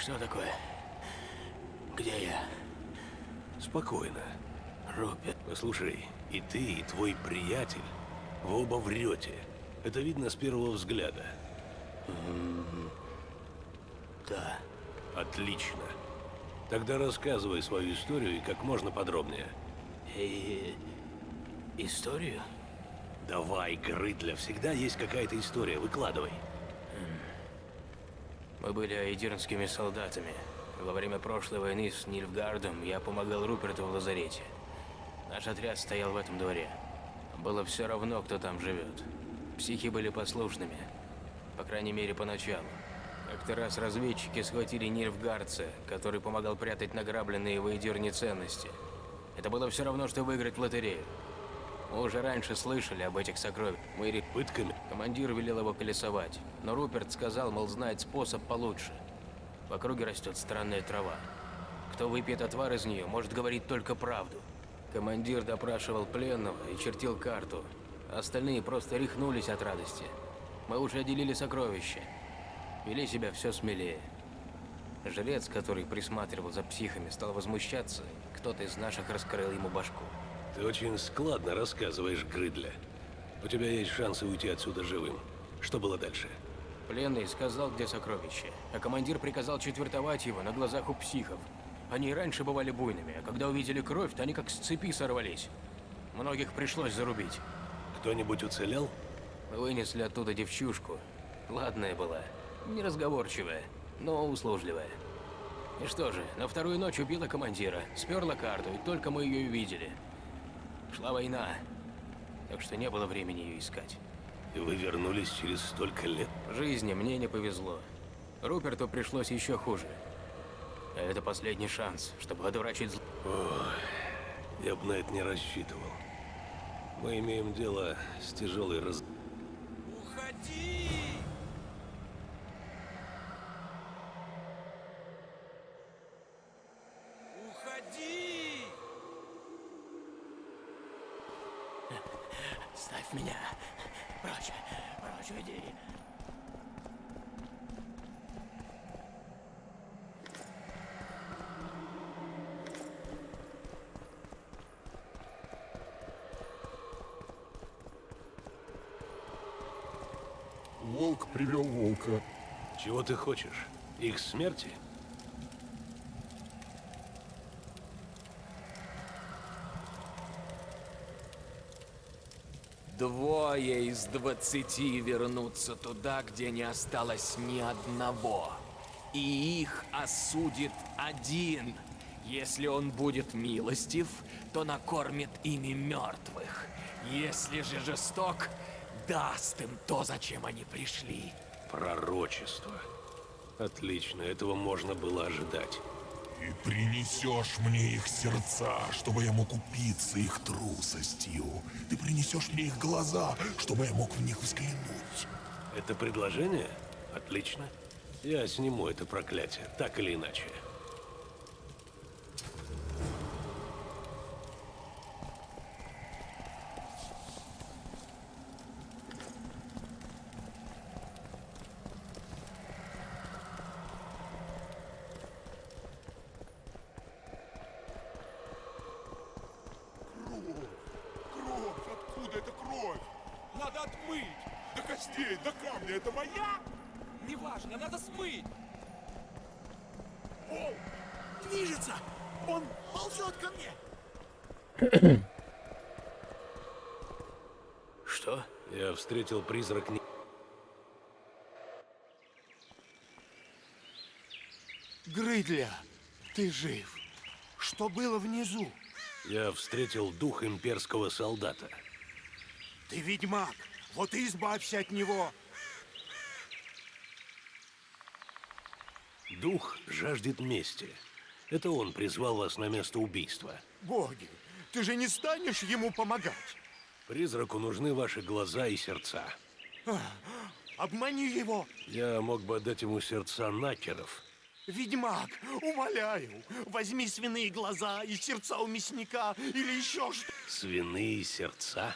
Speaker 19: Что такое? Где я?
Speaker 4: Спокойно.
Speaker 19: Руперт.
Speaker 4: Послушай, и ты, и твой приятель, вы оба врете. Это видно с первого взгляда.
Speaker 19: Да.
Speaker 4: Отлично. Тогда рассказывай свою историю и как можно подробнее.
Speaker 19: Историю?
Speaker 4: Давай, Грыдля, всегда есть какая-то история, выкладывай.
Speaker 5: Мы были аидирнскими солдатами. Во время прошлой войны с Нильфгардом я помогал Руперту в лазарете. Наш отряд стоял в этом дворе. Было все равно, кто там живет. Психи были послушными. По крайней мере, поначалу. Как-то раз разведчики схватили Нильфгардца, который помогал прятать награбленные в Аидирне ценности. Это было все равно, что выиграть в лотерею. Мы уже раньше слышали об этих сокровищах. Мы
Speaker 4: пытками.
Speaker 5: Командир велел его колесовать, но Руперт сказал, мол, знает способ получше. В округе растет странная трава. Кто выпьет отвар из нее, может говорить только правду. Командир допрашивал пленного и чертил карту. Остальные просто рехнулись от радости. Мы уже делили сокровища. Вели себя все смелее. Жрец, который присматривал за психами, стал возмущаться. Кто-то из наших раскрыл ему башку.
Speaker 4: Ты очень складно рассказываешь, Грыдля. У тебя есть шансы уйти отсюда живым. Что было дальше?
Speaker 5: Пленный сказал, где сокровище, а командир приказал четвертовать его на глазах у психов. Они и раньше бывали буйными, а когда увидели кровь, то они как с цепи сорвались. Многих пришлось зарубить.
Speaker 4: Кто-нибудь уцелел?
Speaker 5: Мы вынесли оттуда девчушку. Ладная была, неразговорчивая, но услужливая. И что же, на вторую ночь убила командира, сперла карту, и только мы ее увидели. Шла война, так что не было времени ее искать.
Speaker 4: И вы вернулись через столько лет?
Speaker 5: В жизни мне не повезло. Руперту пришлось еще хуже. А это последний шанс, чтобы одурачить зло.
Speaker 4: Ой, я бы на это не рассчитывал. Мы имеем дело с тяжелой раз...
Speaker 16: Уходи! Уходи!
Speaker 19: Ставь меня. Прочь, прочь, уйди.
Speaker 12: Волк привел волка.
Speaker 4: Чего ты хочешь? Их смерти?
Speaker 5: Двое из 20 вернутся туда, где не осталось ни одного. И их осудит один. Если он будет милостив, то накормит ими мертвых. Если же жесток, даст им то, зачем они пришли.
Speaker 4: Пророчество. Отлично, этого можно было ожидать.
Speaker 12: И принесешь мне их сердца, чтобы я мог упиться их трусостью. Ты принесешь мне их глаза, чтобы я мог в них взглянуть.
Speaker 4: Это предложение? Отлично. Я сниму это проклятие, так или иначе.
Speaker 12: Кровь! Откуда эта кровь? Надо отмыть! До костей, до камня! Это моя?
Speaker 16: Неважно, надо смыть!
Speaker 13: О! Движется! Он ползет ко мне!
Speaker 4: Что? Я встретил призрак не...
Speaker 13: Грыдля, ты жив. Что было внизу?
Speaker 4: Я встретил дух имперского солдата.
Speaker 13: Ты ведьмак. Вот и избавься от него.
Speaker 4: Дух жаждет мести. Это он призвал вас на место убийства.
Speaker 13: Боги, ты же не станешь ему помогать?
Speaker 4: Призраку нужны ваши глаза и сердца.
Speaker 13: Обмани его.
Speaker 4: Я мог бы отдать ему сердца накеров.
Speaker 13: Ведьмак, умоляю, возьми свиные глаза и сердца у мясника или еще что.
Speaker 4: Свиные сердца?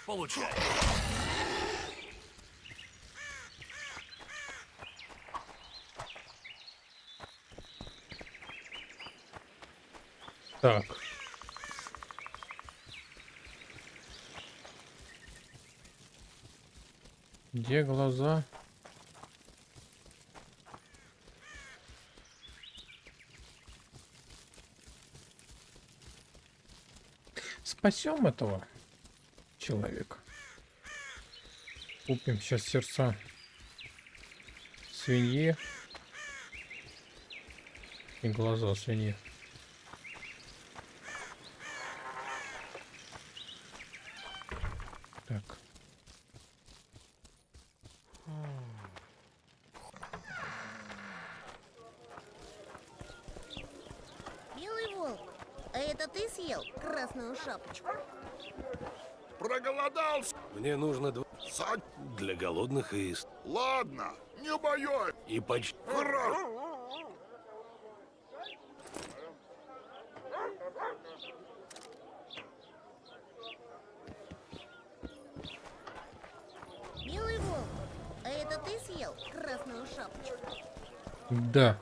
Speaker 6: Получай.
Speaker 1: Так. Где глаза? Спасем этого человека. Купим сейчас сердца свиньи и глаза свиньи. Так.
Speaker 15: Белый волк, а это ты съел красную шапочку?
Speaker 12: Проголодался!
Speaker 4: Мне нужно для голодных и...
Speaker 12: Ладно, не боюсь!
Speaker 4: И почти...
Speaker 15: Белый волк, а это ты съел красную шапочку?
Speaker 1: Да.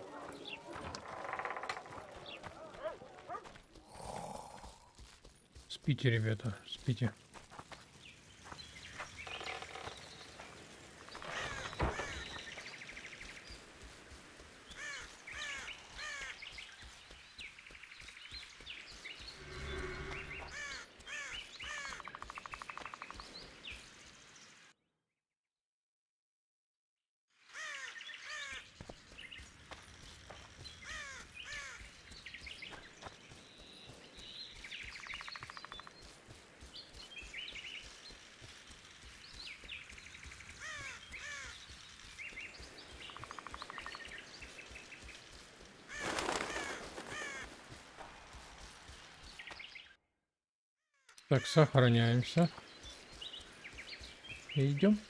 Speaker 1: Спите, ребята, спите. Так, сохраняемся. И идем.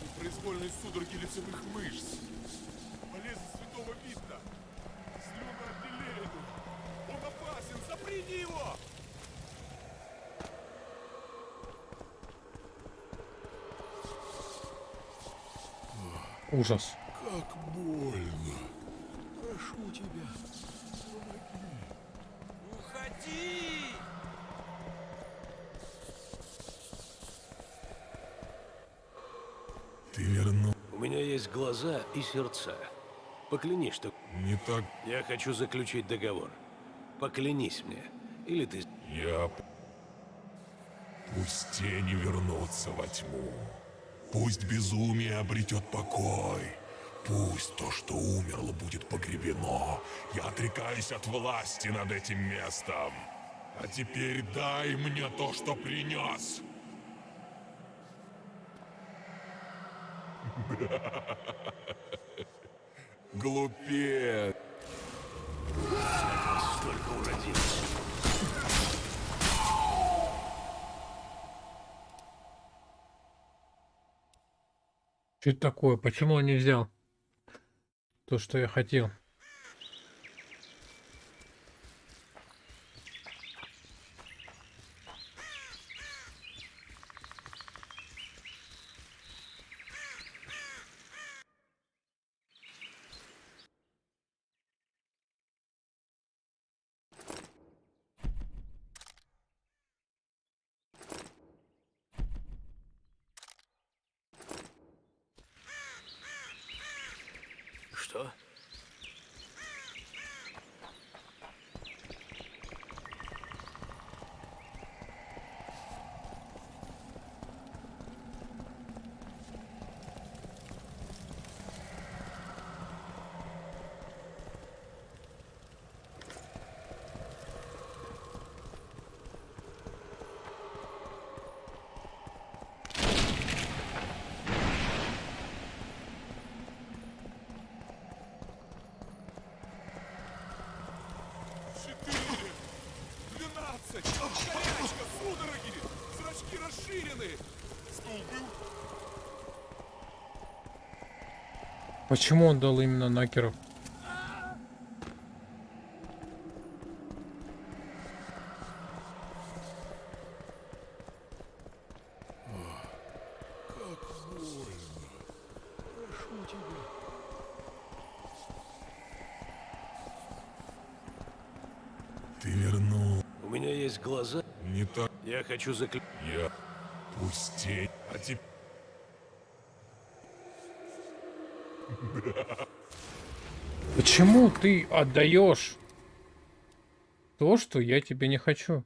Speaker 12: Непроизвольные судороги лицевых мышц. Болезнь
Speaker 1: Ужас.
Speaker 12: Как больно. Прошу тебя, помоги.
Speaker 16: Уходи!
Speaker 12: Ты вернул.
Speaker 4: У меня есть глаза и сердца. Поклянись, что...
Speaker 12: Не так.
Speaker 4: Я хочу заключить договор. Поклянись мне. Или ты...
Speaker 12: Пусть тени вернутся во тьму. Пусть безумие обретет покой. Пусть то, что умерло, будет погребено. Я отрекаюсь от власти над этим местом. А теперь дай мне то, что принес. Глупец.
Speaker 4: Столько уродилось.
Speaker 1: Что это такое? Почему он не взял то, что я хотел?
Speaker 4: Что?
Speaker 12: Горячка, судороги! Зрачки расширены! Стул был?
Speaker 1: Почему он дал именно Накеру?
Speaker 12: Как больно. Прошу тебя. Ты вернул.
Speaker 4: У меня есть глаза.
Speaker 12: Не так.
Speaker 4: Я хочу заключить.
Speaker 12: Я. Пусть тень. А теперь...
Speaker 1: Почему ты отдаешь то, что я тебе не хочу?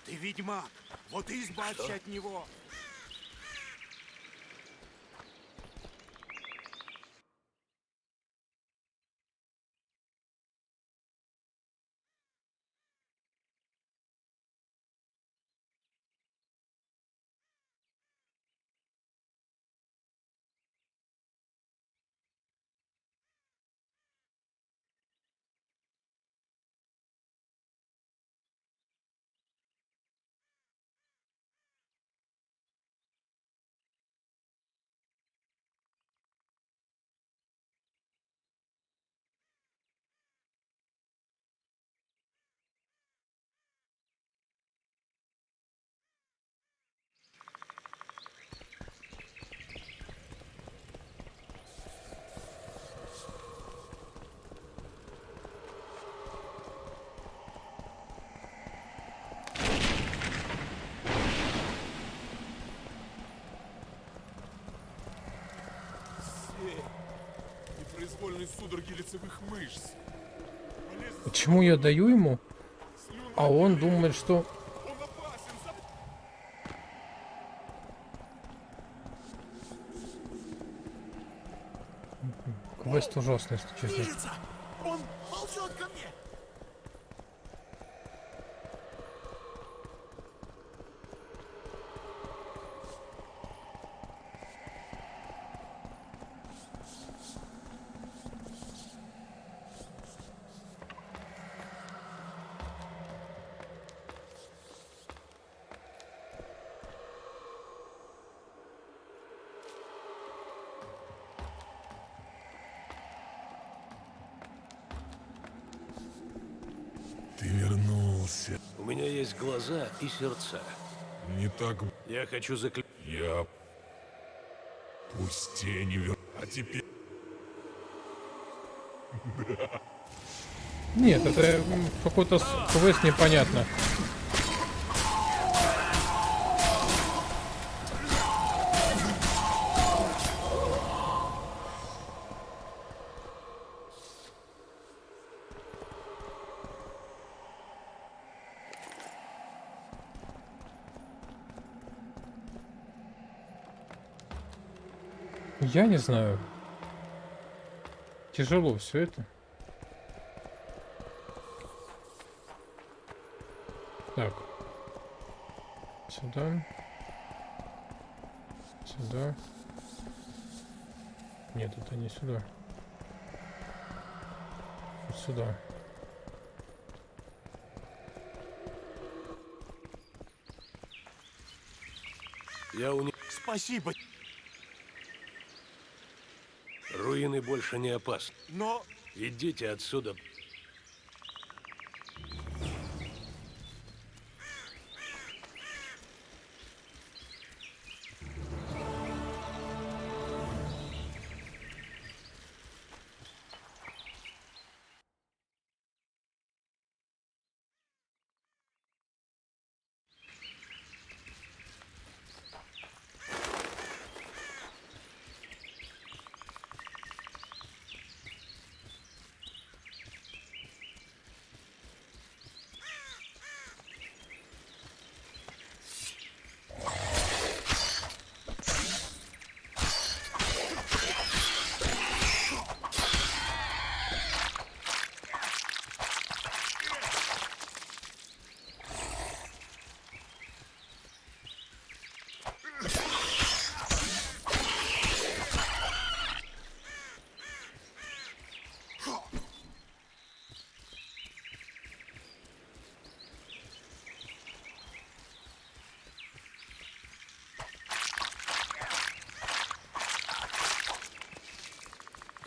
Speaker 13: Ты ведьмак, вот и избавься от него.
Speaker 12: Непроизвольные судороги лицевых мышц.
Speaker 1: Почему я даю ему, а он думает, что... Квест ужасный, если честно.
Speaker 13: Движется! Он ползет ко мне!
Speaker 12: Ты вернулся.
Speaker 4: У меня есть глаза и сердца.
Speaker 12: Не так...
Speaker 4: Я хочу заклеить.
Speaker 12: Я... Пусть тени вер... А теперь...
Speaker 1: Нет, это какой-то квест непонятно. Я не знаю. Тяжело все это. Так. Сюда. Сюда. Нет, это не сюда. Вот сюда.
Speaker 4: Я у них...
Speaker 13: Спасибо,
Speaker 4: Руины больше не опасны.
Speaker 13: но...
Speaker 4: Идите отсюда.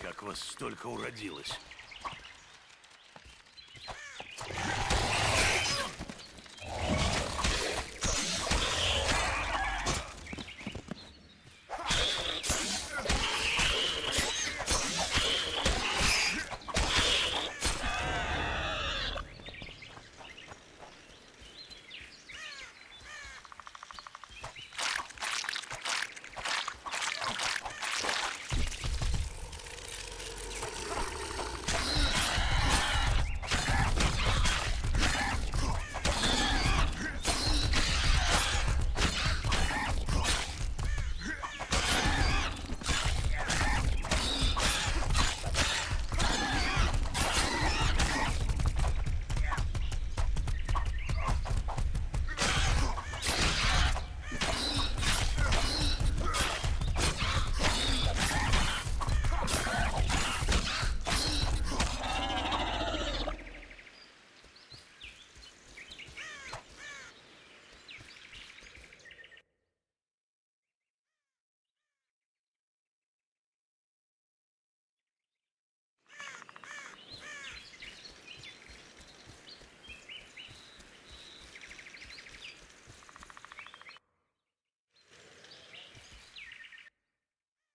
Speaker 4: Как вас столько уродилось?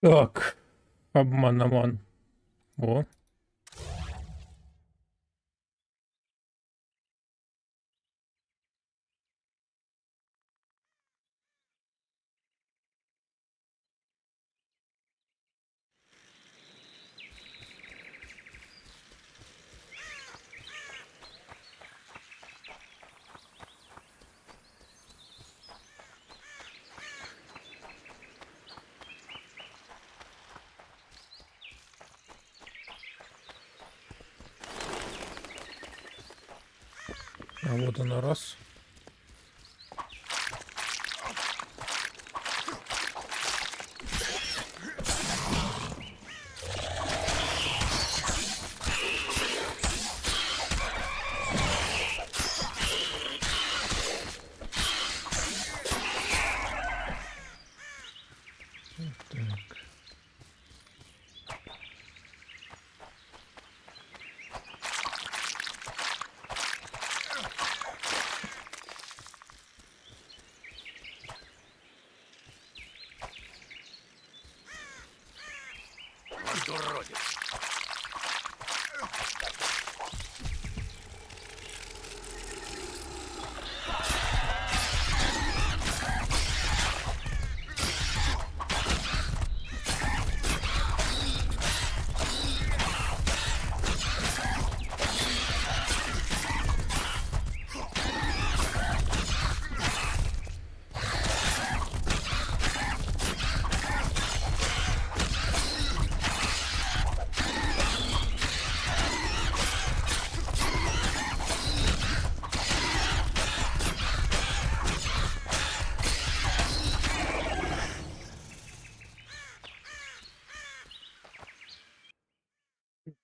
Speaker 1: Так. Обман. О. А вот оно раз.
Speaker 3: Вот уродец.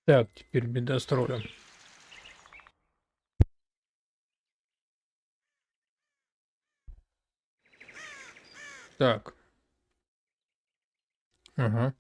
Speaker 1: Так, теперь беда с троллем. Так. Ага.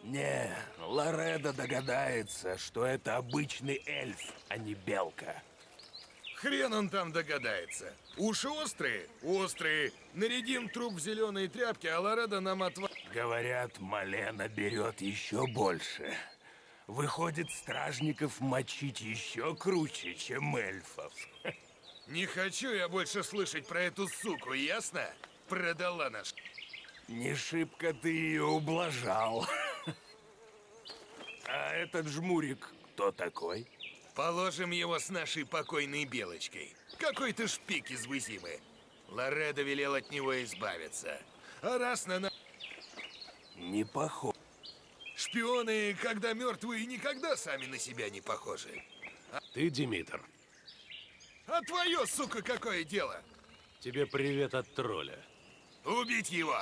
Speaker 6: Не, Лоредо догадается, что это обычный эльф, а не белка.
Speaker 8: Хрен он там догадается. Уши острые? Острые. Нарядим труп в зеленые тряпки, а Лоредо нам отва...
Speaker 6: Говорят, Малена берет еще больше. Выходит, стражников мочить еще круче, чем эльфов.
Speaker 8: Не хочу я больше слышать про эту суку, ясно? Продала наш...
Speaker 6: Не шибко ты ее ублажал. А этот жмурик кто такой?
Speaker 8: Положим его с нашей покойной белочкой. Какой-то шпик из Вызимы. Лоредо велел от него избавиться. А раз на...
Speaker 6: Не похож.
Speaker 8: Шпионы, когда мертвые, никогда сами на себя не похожи.
Speaker 4: Ты Димитр.
Speaker 8: А твое, сука, какое дело?
Speaker 4: Тебе привет от тролля.
Speaker 8: Убить его!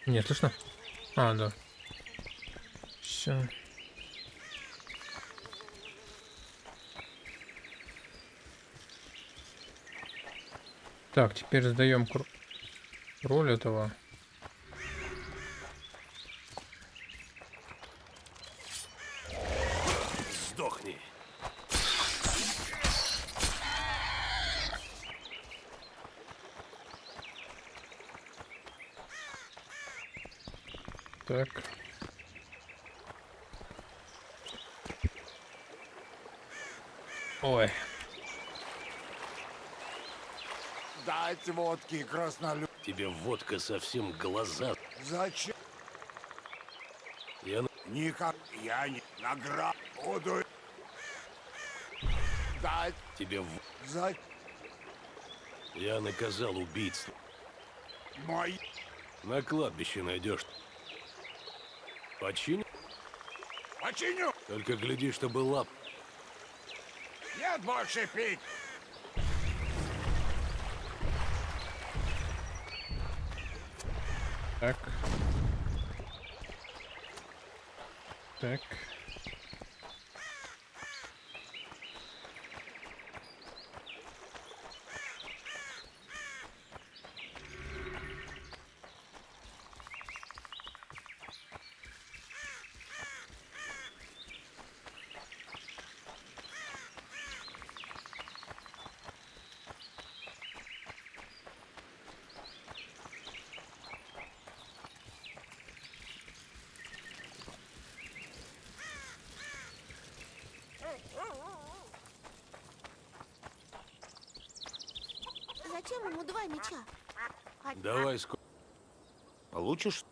Speaker 1: Не, слышно? А, да. Все. Так, теперь сдаем роль этого.
Speaker 4: Сдохни.
Speaker 1: Так. Ой.
Speaker 21: Дайте водки, краснолюд.
Speaker 4: Тебе водка совсем глаза.
Speaker 21: Зачем?
Speaker 4: Я...
Speaker 21: Никак я не наград буду. Дать
Speaker 4: Тебе...
Speaker 21: за
Speaker 4: Я наказал убийц.
Speaker 21: мой...
Speaker 4: На кладбище найдешь. Почини.
Speaker 21: Починю!
Speaker 4: Только гляди, чтобы лап.
Speaker 21: Нет больше пить!
Speaker 1: Так. Так.
Speaker 15: Зачем ему 2 меча?
Speaker 4: Давай сколько.
Speaker 13: Получишь?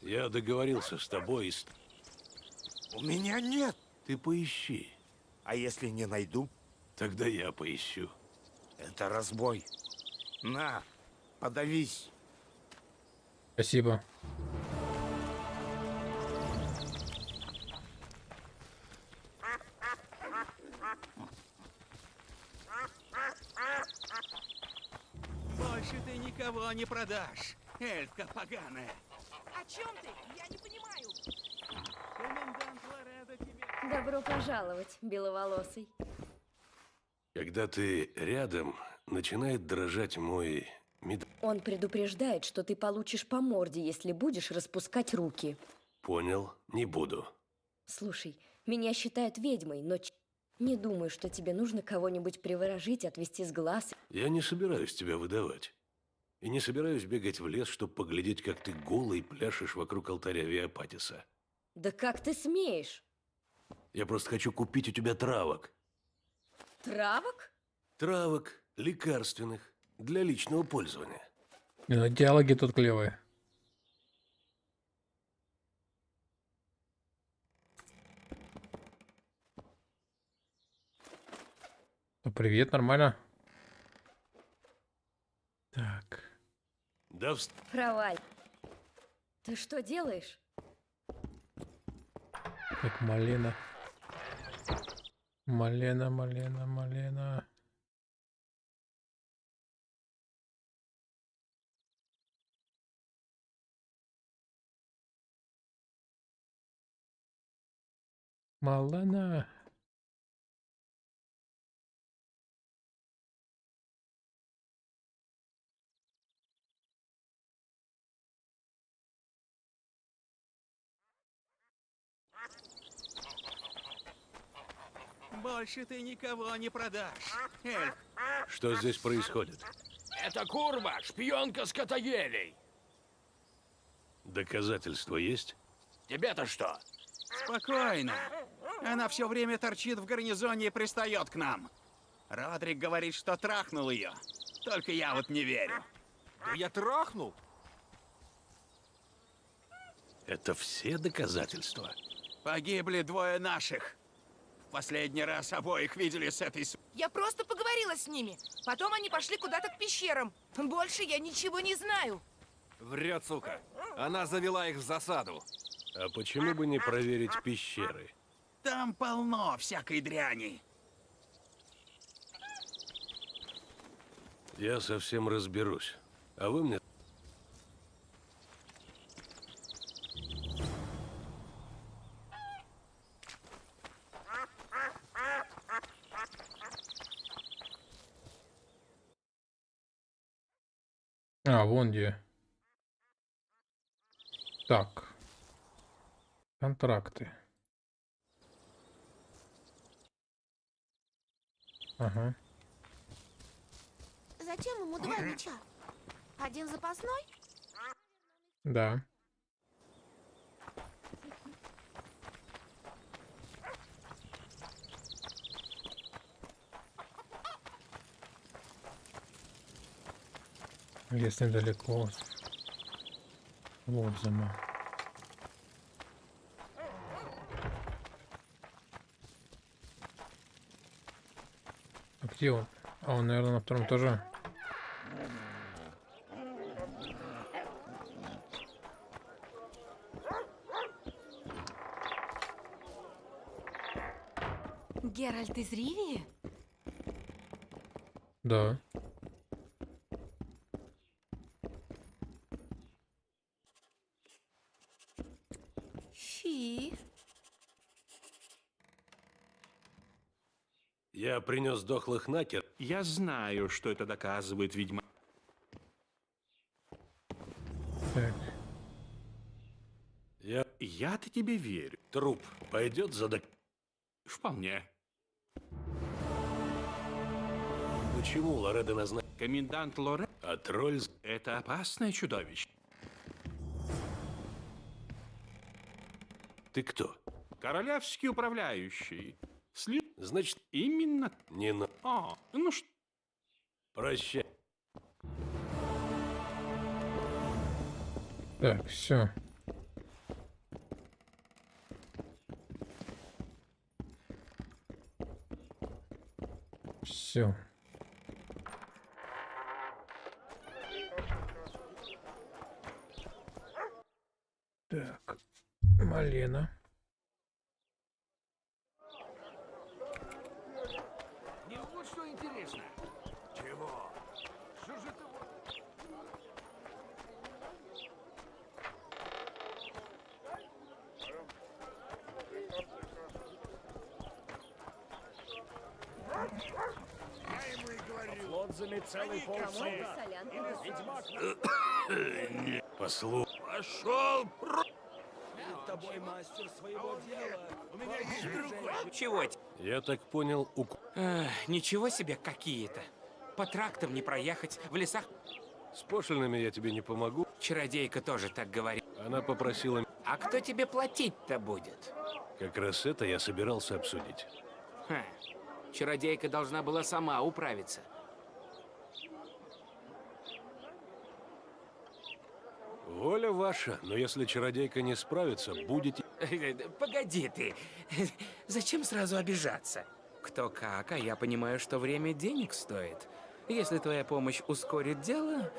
Speaker 4: Я договорился с тобой и
Speaker 13: У меня нет.
Speaker 4: Ты поищи.
Speaker 13: А если не найду?
Speaker 4: Тогда я поищу.
Speaker 13: Это разбой. На, подавись.
Speaker 1: Спасибо.
Speaker 17: Больше ты никого не продашь, эльфка поганая.
Speaker 14: О чем ты? Я не понимаю.
Speaker 17: Комендант Лоредо тебе...
Speaker 2: Добро пожаловать, беловолосый.
Speaker 4: Когда ты рядом, начинает дрожать мой
Speaker 2: Он предупреждает, что ты получишь по морде, если будешь распускать руки.
Speaker 4: Понял, не буду.
Speaker 2: Слушай, меня считают ведьмой, но не думаю, что тебе нужно кого-нибудь приворожить, отвести с глаз.
Speaker 4: Я не собираюсь тебя выдавать. И не собираюсь бегать в лес, чтобы поглядеть, как ты голый пляшешь вокруг алтаря Виапатиса.
Speaker 2: Да как ты смеешь?
Speaker 4: Я просто хочу купить у тебя травок.
Speaker 2: Травок?
Speaker 4: Травок, лекарственных, для личного пользования.
Speaker 1: Диалоги тут клевые. Ну, привет, нормально? Так.
Speaker 4: Да
Speaker 2: Проваль. Ты что делаешь?
Speaker 1: Так, малина. Малина, малина, малина. Малина.
Speaker 17: Больше ты никого не продашь, эльф.
Speaker 4: Что здесь происходит?
Speaker 5: Это Курва, шпионка скотоелей.
Speaker 4: Доказательства есть?
Speaker 5: Тебе-то что?
Speaker 17: Спокойно. Она все время торчит в гарнизоне и пристает к нам. Родрик говорит, что трахнул ее. Только я вот не верю.
Speaker 13: Да я трахнул.
Speaker 4: Это все доказательства?
Speaker 17: Погибли 2 наших. В последний раз обоих видели с этой...
Speaker 14: Я просто поговорила с ними. Потом они пошли куда-то к пещерам. Больше я ничего не знаю.
Speaker 13: Врет, сука. Она завела их в засаду.
Speaker 4: А почему бы не проверить пещеры?
Speaker 17: Там полно всякой дряни.
Speaker 4: Я совсем разберусь. А вы мне...
Speaker 1: А, вон где. Так. Контракты. Ага.
Speaker 15: Зачем ему два меча? Один запасной?
Speaker 1: Да. Лес недалеко. Лобзама. А где он? А он, наверное, на втором этаже.
Speaker 14: Геральт из Ривии?
Speaker 1: Да.
Speaker 14: Фи.
Speaker 4: Я принес дохлых накер.
Speaker 17: Я знаю, что это доказывает, ведьма.
Speaker 1: Так.
Speaker 17: Я-то тебе верю.
Speaker 4: Труп пойдет за док...
Speaker 17: Вполне.
Speaker 4: Почему Лоредо назначил?
Speaker 17: Комендант Лоре...
Speaker 4: А тролль...
Speaker 17: Это опасное чудовище.
Speaker 4: Ты кто?
Speaker 17: Королевский управляющий.
Speaker 4: Значит,
Speaker 17: именно...
Speaker 4: Не на...
Speaker 17: О, ну что...
Speaker 4: Прощай.
Speaker 1: Так, все. Все. Так, малина.
Speaker 3: Мне вот что интересно. Чего? Что же ты...
Speaker 7: Я ему и говорил. Лодзами целый полсолдат. Ведьмак.
Speaker 4: Послушай.
Speaker 3: Пошел
Speaker 7: Перед тобой мастер своего дела. У меня есть другой.
Speaker 18: Чего?
Speaker 4: Я так понял,
Speaker 18: Ничего себе какие-то. По трактам не проехать, в лесах.
Speaker 4: С пошлинами я тебе не помогу.
Speaker 18: Чародейка тоже так говорит.
Speaker 4: Она попросила...
Speaker 18: А кто тебе платить-то будет?
Speaker 4: Как раз это я собирался обсудить.
Speaker 18: Ха. Чародейка должна была сама управиться.
Speaker 4: Воля ваша, но если чародейка не справится, будете...
Speaker 18: Погоди ты. Зачем сразу обижаться? Кто как, а я понимаю, что время денег стоит. Если твоя помощь ускорит дело,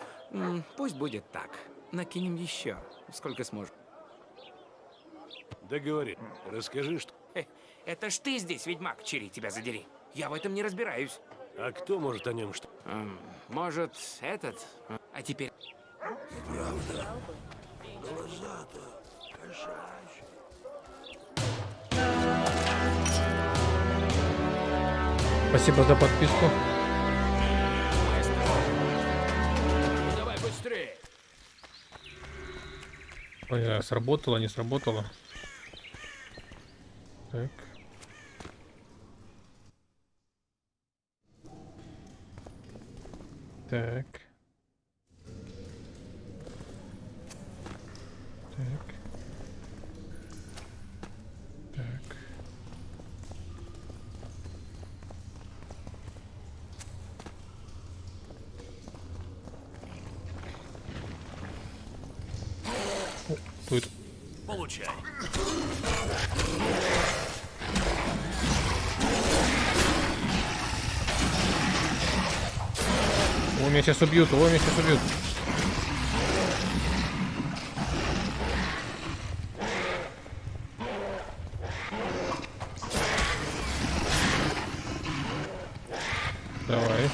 Speaker 18: пусть будет так. Накинем еще, сколько сможем.
Speaker 4: Договори. Расскажи, что...
Speaker 18: Это ж ты здесь, ведьмак, чири тебя задери. Я в этом не разбираюсь.
Speaker 4: А кто может о нем что?
Speaker 18: Может, этот? А теперь...
Speaker 3: Правда. Глаза-то кошачьи.
Speaker 1: Спасибо за подписку.
Speaker 3: Давай быстрее.
Speaker 1: Ой, сработало, не сработало. Так. Так. Так. Так. О, кто это?
Speaker 3: Получай.
Speaker 1: О, меня сейчас убьют, меня сейчас убьют. Давай.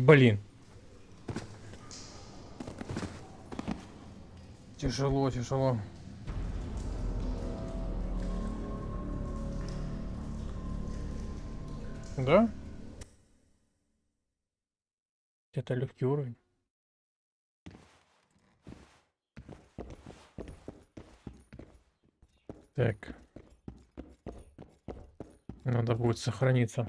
Speaker 1: Блин. Тяжело, тяжело. Да? Это легкий уровень. Так. Надо будет сохраниться.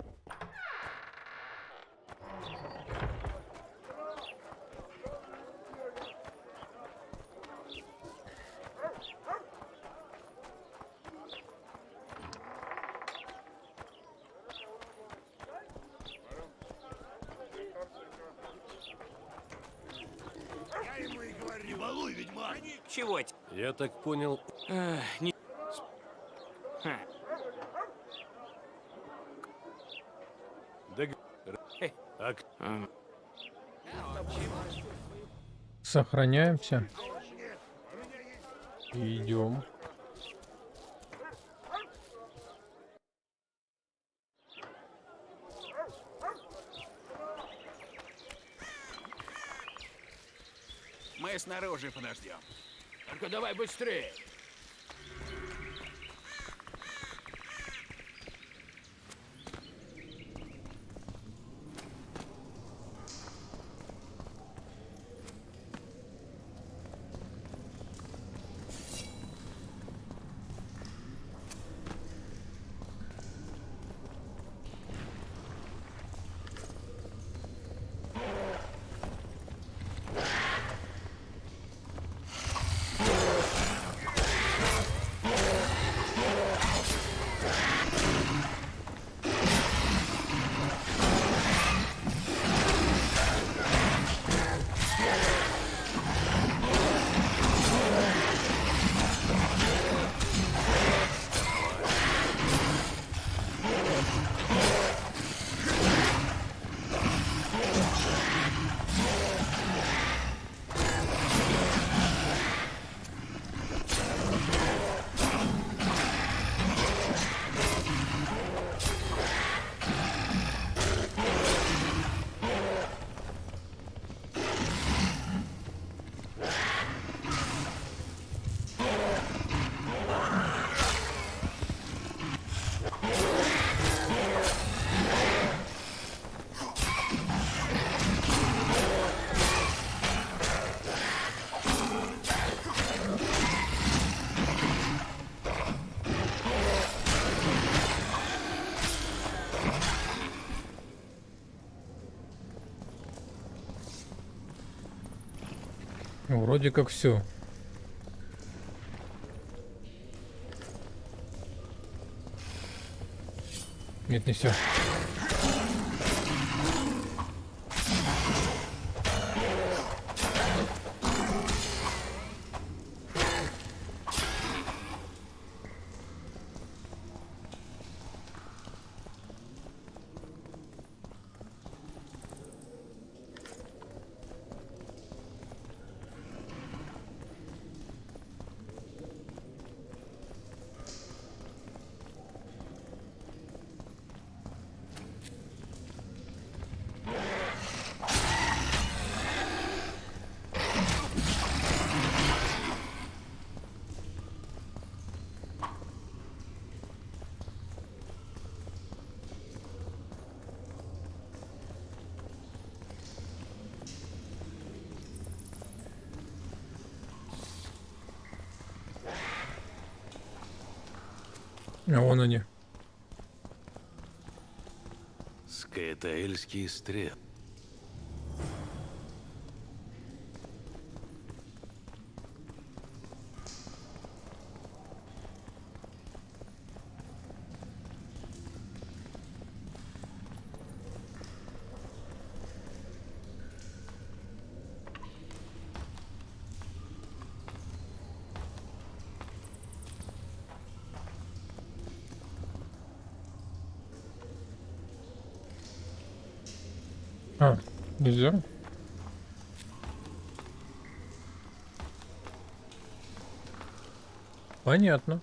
Speaker 3: Я ему и говорю. Не балуй, ведьмак.
Speaker 5: Чего тебе?
Speaker 4: Я так понял...
Speaker 1: Сохраняемся. И идем.
Speaker 17: Мы снаружи подождем.
Speaker 3: Только давай быстрее.
Speaker 1: Вроде как все. Нет, не все. А вон они.
Speaker 4: Скаэтаэльский стрел.
Speaker 1: А, нельзя? Понятно.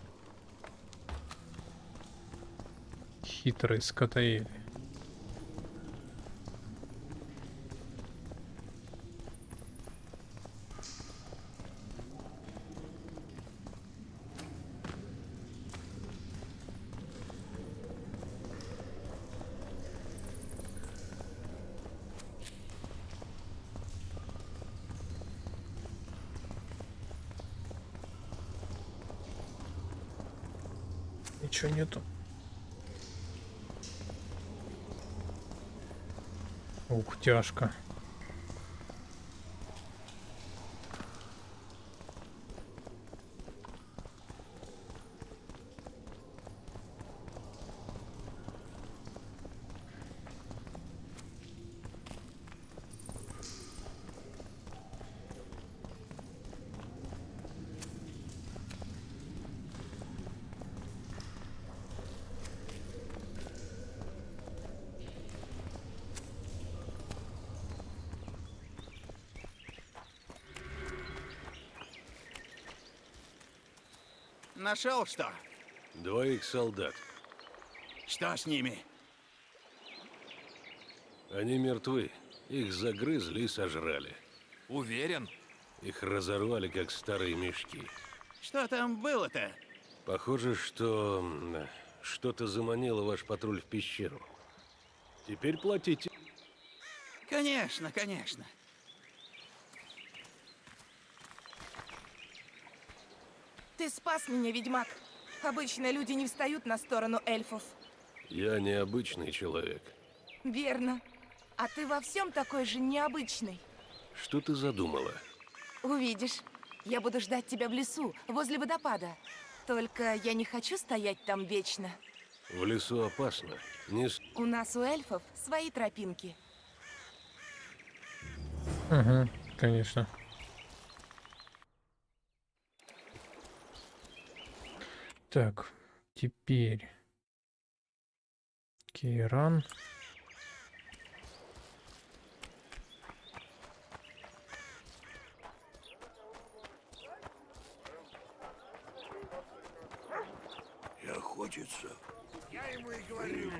Speaker 1: Хитрый Скаэтаэль. ничего нету. Ух, тяжко.
Speaker 17: Нашел что?
Speaker 4: 2 солдат.
Speaker 17: Что с ними?
Speaker 4: Они мертвы. Их загрызли и сожрали.
Speaker 16: Уверен?
Speaker 4: Их разорвали, как старые мешки.
Speaker 17: Что там было-то?
Speaker 4: Похоже, что что-то заманило ваш патруль в пещеру. Теперь платите.
Speaker 17: Конечно, конечно.
Speaker 14: Ты спас меня, ведьмак. Обычно люди не встают на сторону эльфов.
Speaker 4: Я необычный человек.
Speaker 14: Верно. А ты во всем такой же необычный.
Speaker 4: Что ты задумала?
Speaker 14: Увидишь. Я буду ждать тебя в лесу, возле водопада. Только я не хочу стоять там вечно.
Speaker 4: В лесу опасно.
Speaker 14: У нас, у эльфов, свои тропинки.
Speaker 1: Угу, конечно. Так, теперь Кейран.
Speaker 3: И охотится. Я ему и говорю.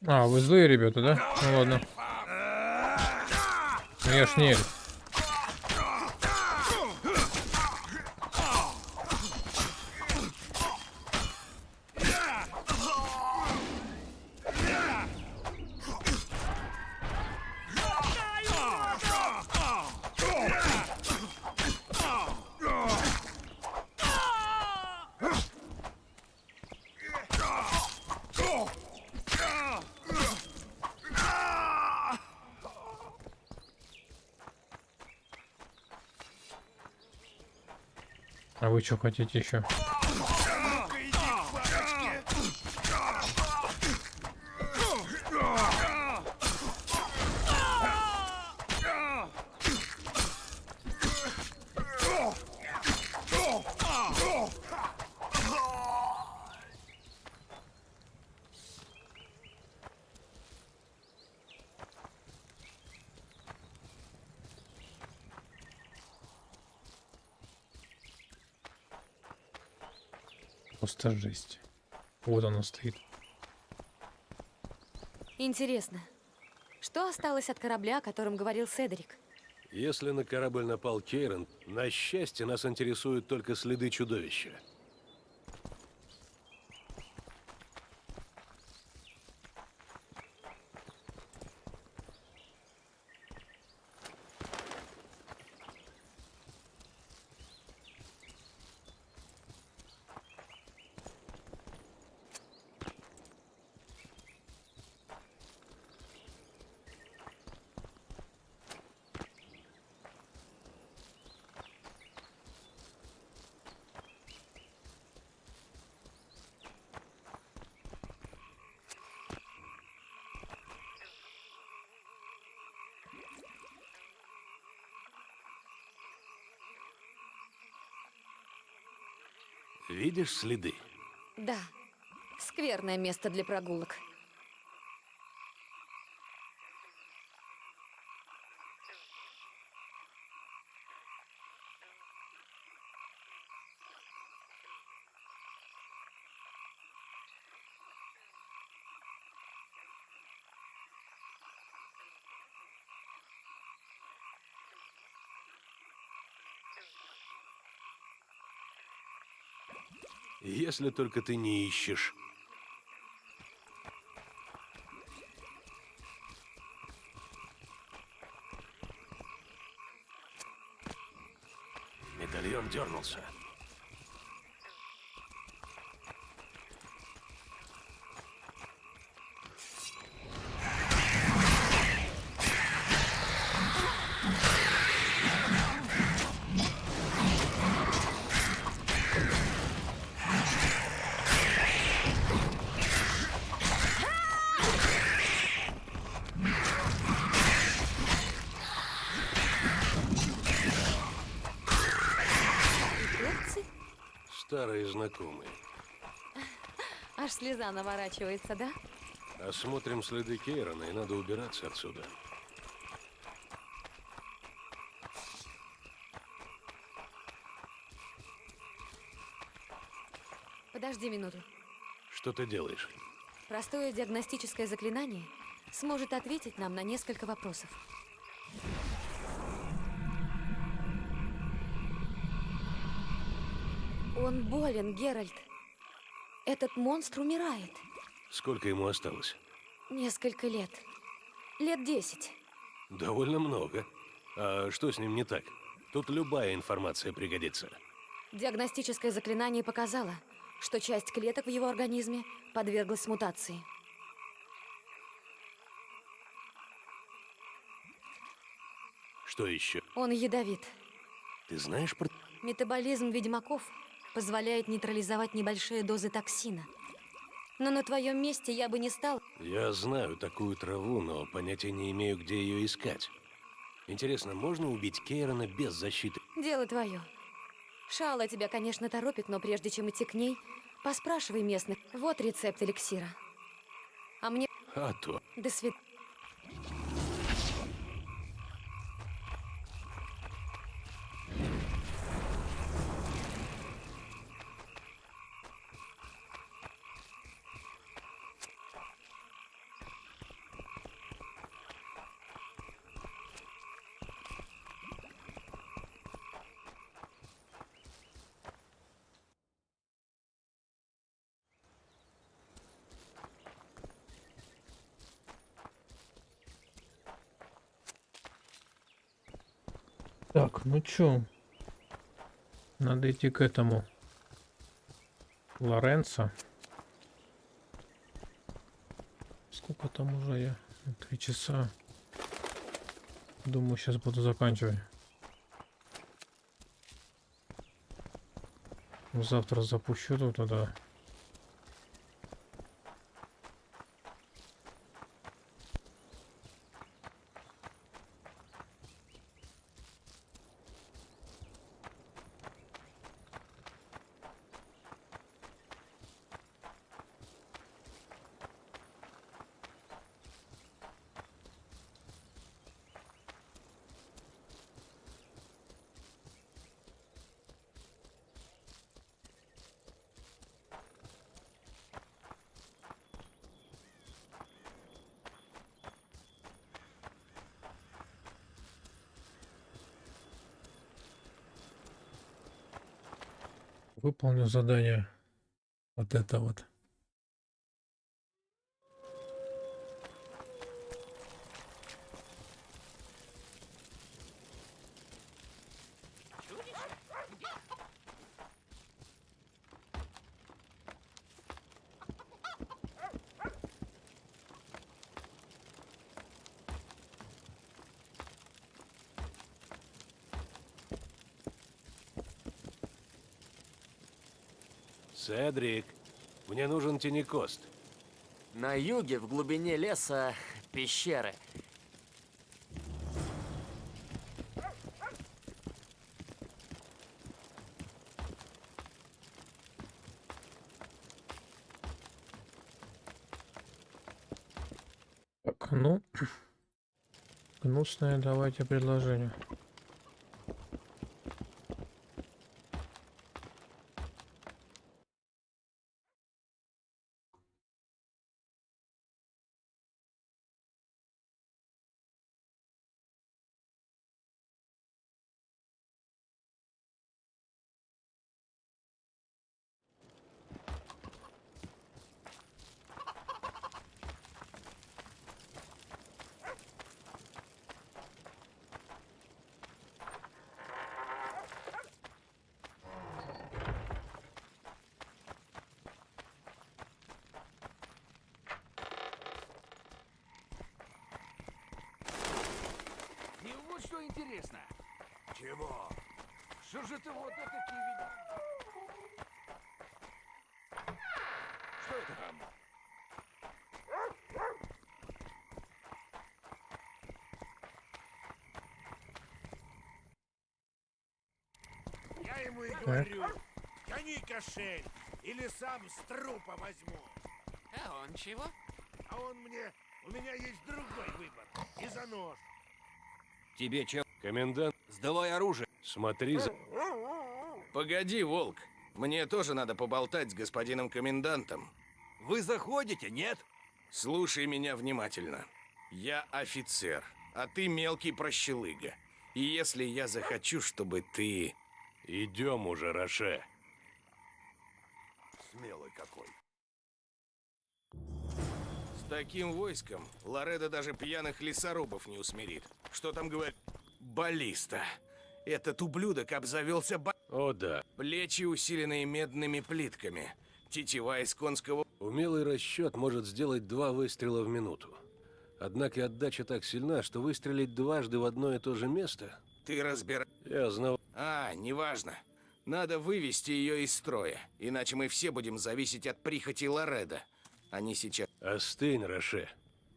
Speaker 1: А, вы злые ребята, да? Ну ладно. Ну я ж не эльф. А вы что хотите еще? Просто жесть. Вот оно стоит.
Speaker 2: Интересно, что осталось от корабля, о котором говорил Седрик?
Speaker 4: Если на корабль напал Кейран, на счастье нас интересуют только следы чудовища. Видишь следы?
Speaker 2: Да, скверное место для прогулок.
Speaker 4: Если только ты не ищешь. Медальон дернулся. Старые знакомые.
Speaker 2: Аж слеза наворачивается, да?
Speaker 4: Осмотрим следы Кейрона, и надо убираться отсюда.
Speaker 2: Подожди минуту.
Speaker 4: Что ты делаешь?
Speaker 2: Простое диагностическое заклинание сможет ответить нам на несколько вопросов. Он болен, Геральт. Этот монстр умирает.
Speaker 4: Сколько ему осталось?
Speaker 2: Несколько лет. Лет 10.
Speaker 4: Довольно много. А что с ним не так? Тут любая информация пригодится.
Speaker 2: Диагностическое заклинание показало, что часть клеток в его организме подверглась мутации.
Speaker 4: Что еще?
Speaker 2: Он ядовит.
Speaker 4: Ты знаешь про...
Speaker 2: Метаболизм ведьмаков позволяет нейтрализовать небольшие дозы токсина. Но на твоем месте я бы не стал...
Speaker 4: Я знаю такую траву, но понятия не имею, где ее искать. Интересно, можно убить Кейрона без защиты?
Speaker 2: Дело твое. Шала тебя, конечно, торопит, но прежде чем идти к ней, поспрашивай местных. Вот рецепт эликсира. А мне...
Speaker 4: А то.
Speaker 2: До свидания.
Speaker 1: Так, ну чё? Надо идти к этому. Лоренцо. Сколько там уже я? 3 часа. Думаю, сейчас буду заканчивать. Завтра запущу туда. Выполню задание. Вот это вот.
Speaker 4: Седрик, мне нужен тенекост.
Speaker 19: На юге, в глубине леса, пещеры.
Speaker 1: Так, ну, гнусное давайте предложение.
Speaker 16: И вот что интересно.
Speaker 3: Чего?
Speaker 16: Что же ты вот это видел? Что это там?
Speaker 3: Я ему и говорю, гони кошель, или сам с трупа возьму.
Speaker 18: А он чего?
Speaker 3: А он мне, у меня есть другой выбор. И за нож.
Speaker 5: Тебе че?
Speaker 4: Комендант,
Speaker 5: Сдавай оружие.
Speaker 4: смотри за...
Speaker 5: Погоди, Волк. Мне тоже надо поболтать с господином комендантом.
Speaker 6: Вы заходите, нет?
Speaker 5: Слушай меня внимательно. Я офицер, а ты мелкий прощелыга. И если я захочу, чтобы ты...
Speaker 4: Идем уже, Роше.
Speaker 6: Смелый какой.
Speaker 5: С таким войском Лоредо даже пьяных лесорубов не усмирит. Что там говорит? Баллиста. Этот ублюдок обзавелся
Speaker 4: О да.
Speaker 5: Плечи, усиленные медными плитками. Тетива из конского...
Speaker 4: Умелый расчет может сделать 2 выстрела в минуту. Однако отдача так сильна, что выстрелить дважды в одно и то же место...
Speaker 5: Ты разбираешь...
Speaker 4: Я знал...
Speaker 5: неважно. Надо вывести ее из строя, иначе мы все будем зависеть от прихоти Лоредо. Они сейчас...
Speaker 4: Остынь, Роше.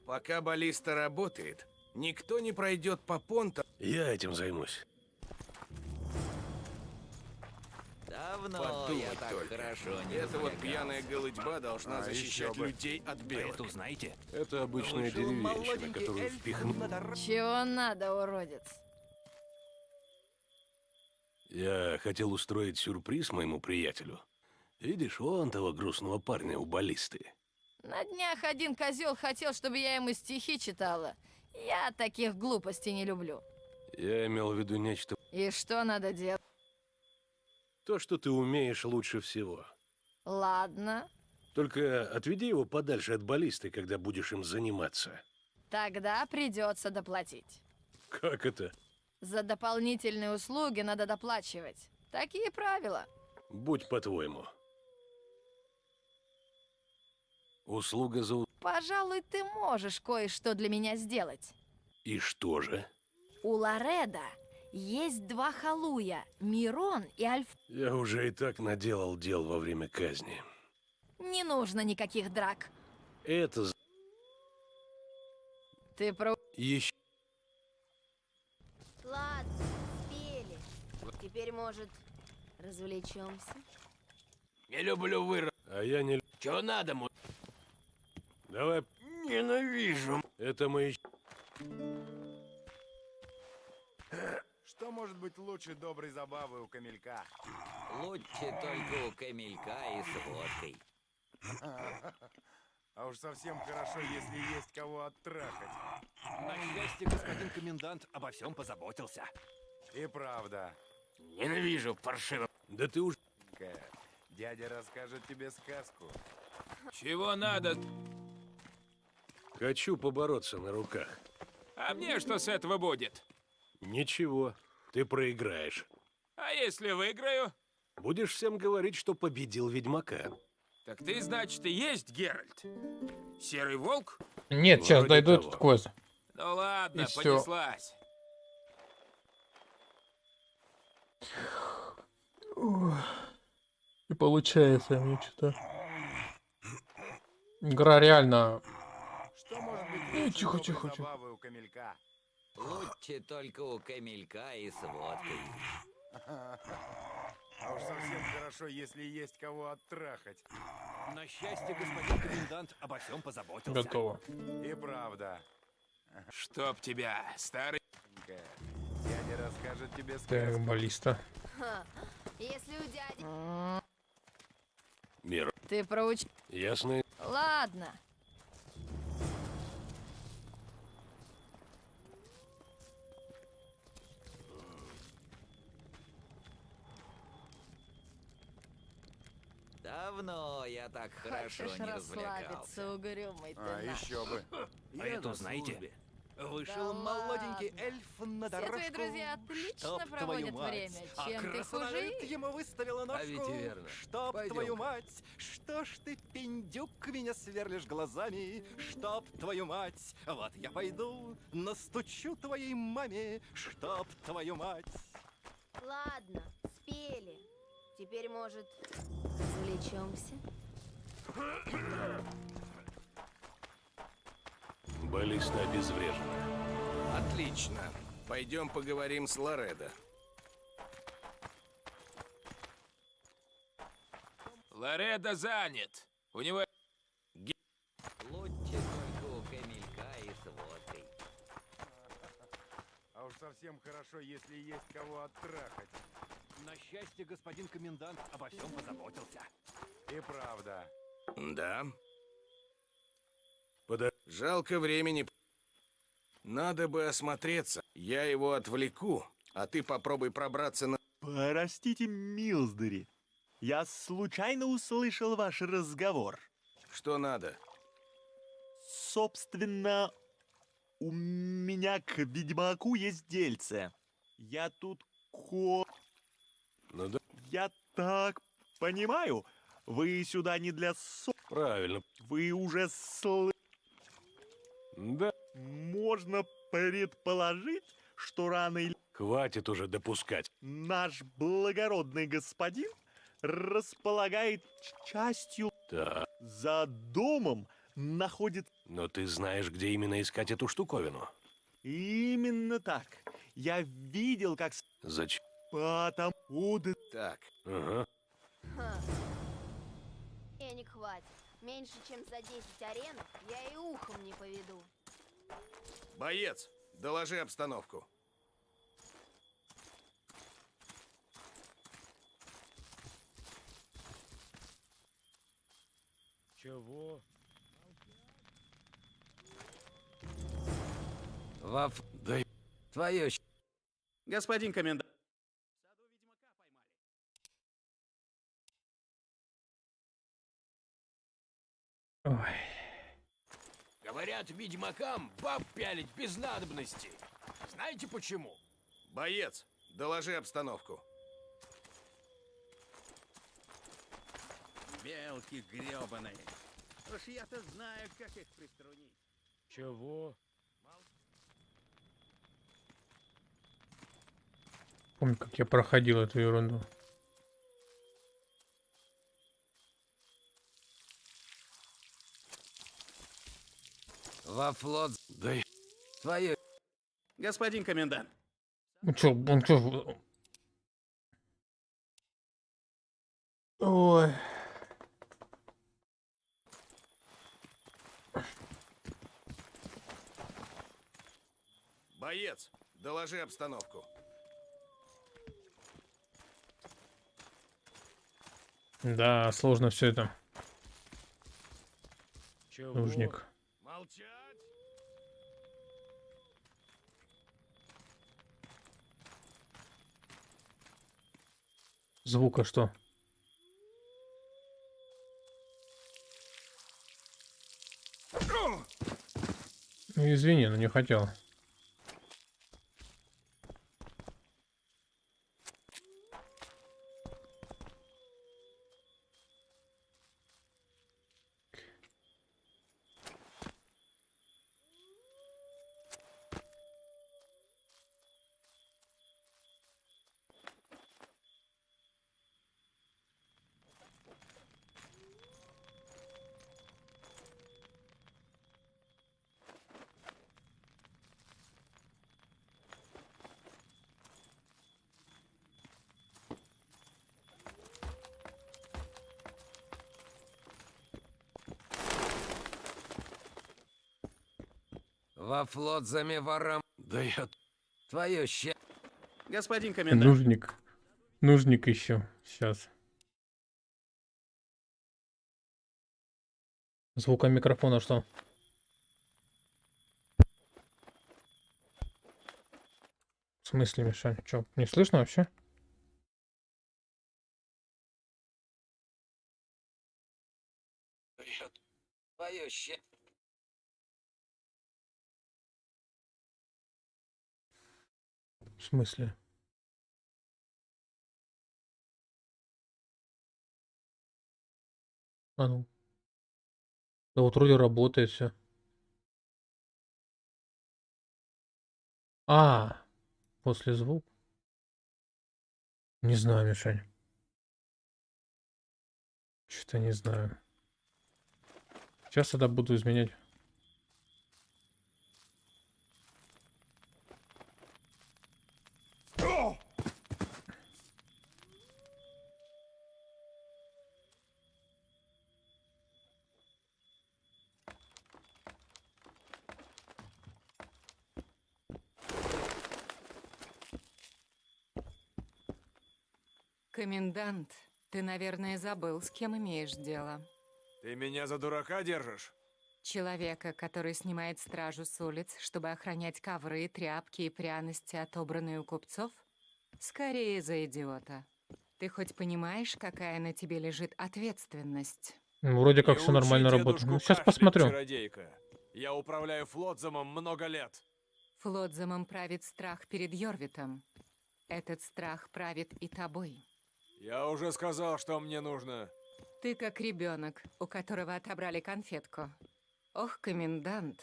Speaker 5: Пока баллиста работает, никто не пройдет по понтам...
Speaker 4: Я этим займусь.
Speaker 5: Давно
Speaker 13: Подумать
Speaker 5: я так
Speaker 13: только.
Speaker 5: хорошо не Эта вот пьяная голытьба должна
Speaker 13: А
Speaker 5: защищать
Speaker 13: еще бы.
Speaker 5: людей от белок.
Speaker 13: Эту знаете?
Speaker 4: Это обычная деревенщина, которую впихнул...
Speaker 2: Чего надо, уродец?
Speaker 4: Я хотел устроить сюрприз моему приятелю. Видишь, вон того грустного парня у баллисты.
Speaker 2: На днях один козел хотел, чтобы я ему стихи читала. Я таких глупостей не люблю.
Speaker 4: Я имел в виду нечто...
Speaker 2: И что надо делать?
Speaker 4: То, что ты умеешь лучше всего.
Speaker 2: Ладно,
Speaker 4: Только отведи его подальше от баллисты, когда будешь им заниматься.
Speaker 2: тогда придется доплатить.
Speaker 4: Как это?
Speaker 2: За дополнительные услуги надо доплачивать. Такие правила.
Speaker 4: Будь по-твоему. Услуга за...
Speaker 2: Пожалуй, ты можешь кое-что для меня сделать.
Speaker 4: И что же?
Speaker 2: У Лоредо есть 2 халуя, Мирон и Альф.
Speaker 4: Я уже и так наделал дел во время казни.
Speaker 2: Не нужно никаких драк.
Speaker 4: Это...
Speaker 2: Ты про...
Speaker 4: Еще...
Speaker 15: Ладно, спели. Теперь, может, развлечемся?
Speaker 5: Не люблю вырос.
Speaker 4: А я не...
Speaker 5: Чего надо, мой?
Speaker 4: Давай...
Speaker 5: Ненавижу.
Speaker 4: Это мои...
Speaker 9: Что может быть лучше доброй забавы у камелька?
Speaker 10: Лучше только у камелька и с водкой.
Speaker 9: А уж совсем хорошо, если есть кого оттрахать.
Speaker 13: На счастье, господин комендант обо всем позаботился.
Speaker 9: И правда.
Speaker 5: Ненавижу паршиво.
Speaker 4: Да ты уж...
Speaker 9: Дядя расскажет тебе сказку.
Speaker 16: Чего надо?
Speaker 4: Хочу побороться на руках.
Speaker 16: А мне что с этого будет?
Speaker 4: Ничего, ты проиграешь.
Speaker 16: А если выиграю?
Speaker 4: Будешь всем говорить, что победил ведьмака.
Speaker 16: Так ты, значит, и есть Геральт? Серый волк?
Speaker 1: Нет, сейчас
Speaker 4: Вроде
Speaker 1: дойду
Speaker 4: того.
Speaker 1: этот квест.
Speaker 16: Ну ладно,
Speaker 1: И всё.
Speaker 16: понеслась.
Speaker 1: И получается мне что-то. Игра реально...
Speaker 9: Что может быть
Speaker 1: Эй,
Speaker 9: лучше
Speaker 1: тихо,
Speaker 9: доброй
Speaker 1: тихо, тихо.
Speaker 9: забавы у камелька?
Speaker 10: Лучше только у камелька и с водкой.
Speaker 9: А уж совсем хорошо, если есть кого оттрахать.
Speaker 13: На счастье, господин комендант обо всем позаботился.
Speaker 1: Готово.
Speaker 9: И правда.
Speaker 16: Чтоб тебя, старый...
Speaker 11: Я не расскажет тебе
Speaker 1: Так, баллиста.
Speaker 15: Ха, если у дяди...
Speaker 4: Мир.
Speaker 15: Ты проуч...
Speaker 4: Ясно?
Speaker 15: Ладно.
Speaker 10: Давно я так хорошо
Speaker 15: Хочешь
Speaker 10: не развлекался.
Speaker 15: расслабиться, угрюмый ты наш.
Speaker 11: еще бы.
Speaker 10: А это знаете?
Speaker 9: Вышел
Speaker 15: Да
Speaker 9: молоденький
Speaker 15: ладно.
Speaker 9: эльф на
Speaker 15: Все
Speaker 9: дорожку.
Speaker 15: твои друзья отлично
Speaker 9: Чтоб
Speaker 15: проводят
Speaker 9: твою мать.
Speaker 15: время.
Speaker 9: А
Speaker 15: Чем ты
Speaker 9: краснорыль
Speaker 15: хуже?
Speaker 9: ему выставила ножку.
Speaker 10: А ведь и верно.
Speaker 9: Чтоб
Speaker 10: Пойдем-ка.
Speaker 9: твою мать. Что ж ты, пиндюк, меня сверлишь глазами? Чтоб твою мать. Вот я пойду, настучу твоей маме. Чтоб твою мать.
Speaker 15: Ладно, спели. Теперь, может, развлечемся?
Speaker 4: Баллиста обезврежена.
Speaker 8: Отлично. Пойдем поговорим с Лоредо.
Speaker 16: Лоредо занят. У него...
Speaker 10: Лучше только у Камилька и с водкой.
Speaker 11: А уж совсем хорошо, если есть кого оттрахать.
Speaker 9: На счастье, господин комендант обо всем позаботился.
Speaker 11: И правда.
Speaker 8: Да?
Speaker 4: Подожди.
Speaker 8: Жалко времени. Надо бы осмотреться. Я его отвлеку, а ты попробуй пробраться на...
Speaker 22: Простите, милздари. Я случайно услышал ваш разговор.
Speaker 8: Что надо?
Speaker 22: Собственно, у меня к ведьмаку есть дельце. Я тут
Speaker 4: Ну да.
Speaker 22: Я так понимаю, вы сюда не для
Speaker 4: Правильно.
Speaker 22: Вы уже
Speaker 4: Да.
Speaker 22: Можно предположить, что рано или...
Speaker 4: Хватит уже допускать.
Speaker 22: Наш благородный господин располагает частью...
Speaker 4: Так.
Speaker 22: За домом находит...
Speaker 4: Но ты знаешь, где именно искать эту штуковину?
Speaker 22: Именно так. Я видел, как...
Speaker 4: Зачем?
Speaker 22: Потому...
Speaker 8: Так.
Speaker 4: Ага.
Speaker 15: Эник, хватит. Меньше, чем за 10 аренов я и ухом не поведу.
Speaker 8: Боец, доложи обстановку.
Speaker 7: Чего?
Speaker 5: Ваф...
Speaker 4: Дай.
Speaker 5: Твое...
Speaker 17: Господин комендант.
Speaker 1: Ой.
Speaker 3: Говорят, ведьмакам баб пялить без надобности. Знаете почему?
Speaker 8: Боец, доложи обстановку.
Speaker 17: Белки гребаные. Уж я-то знаю, как их приструнить.
Speaker 7: Чего?
Speaker 1: Помню, как я проходил эту ерунду.
Speaker 5: Во флот...
Speaker 4: Дай.
Speaker 5: Твое...
Speaker 17: Господин комендант.
Speaker 1: Ну чё, он чё... Ой.
Speaker 8: Боец, доложи обстановку.
Speaker 1: Да, сложно все это.
Speaker 7: Чего?
Speaker 1: Нужник.
Speaker 8: Молчать!
Speaker 1: Звука что? Ну, извини, но не хотел.
Speaker 12: Во флот ворам.
Speaker 4: Да я...
Speaker 12: Твое счастье.
Speaker 17: Господин комендант.
Speaker 1: Нужник. Нужник еще. Сейчас. Звука микрофона что? В смысле, Мишань? Че, не слышно вообще?
Speaker 12: Твое счастье.
Speaker 1: В смысле? А ну. Да вот вроде работает все. После звука. Не знаю, Мишань. Что-то не знаю. Сейчас тогда буду изменять.
Speaker 20: Комендант, ты, наверное, забыл, с кем имеешь дело.
Speaker 11: Ты меня за дурака держишь?
Speaker 20: Человека, который снимает стражу с улиц, чтобы охранять ковры, тряпки и пряности, отобранные у купцов? Скорее за идиота. Ты хоть понимаешь, какая на тебе лежит ответственность?
Speaker 1: Ну, вроде как все нормально работает. Ну, сейчас посмотрю.
Speaker 11: Чародейка. Я управляю Флотзамом много лет.
Speaker 20: Флотзамом правит страх перед Йорвитом. Этот страх правит и тобой.
Speaker 11: Я уже сказал, что мне нужно.
Speaker 20: Ты как ребенок, у которого отобрали конфетку. Ох, комендант,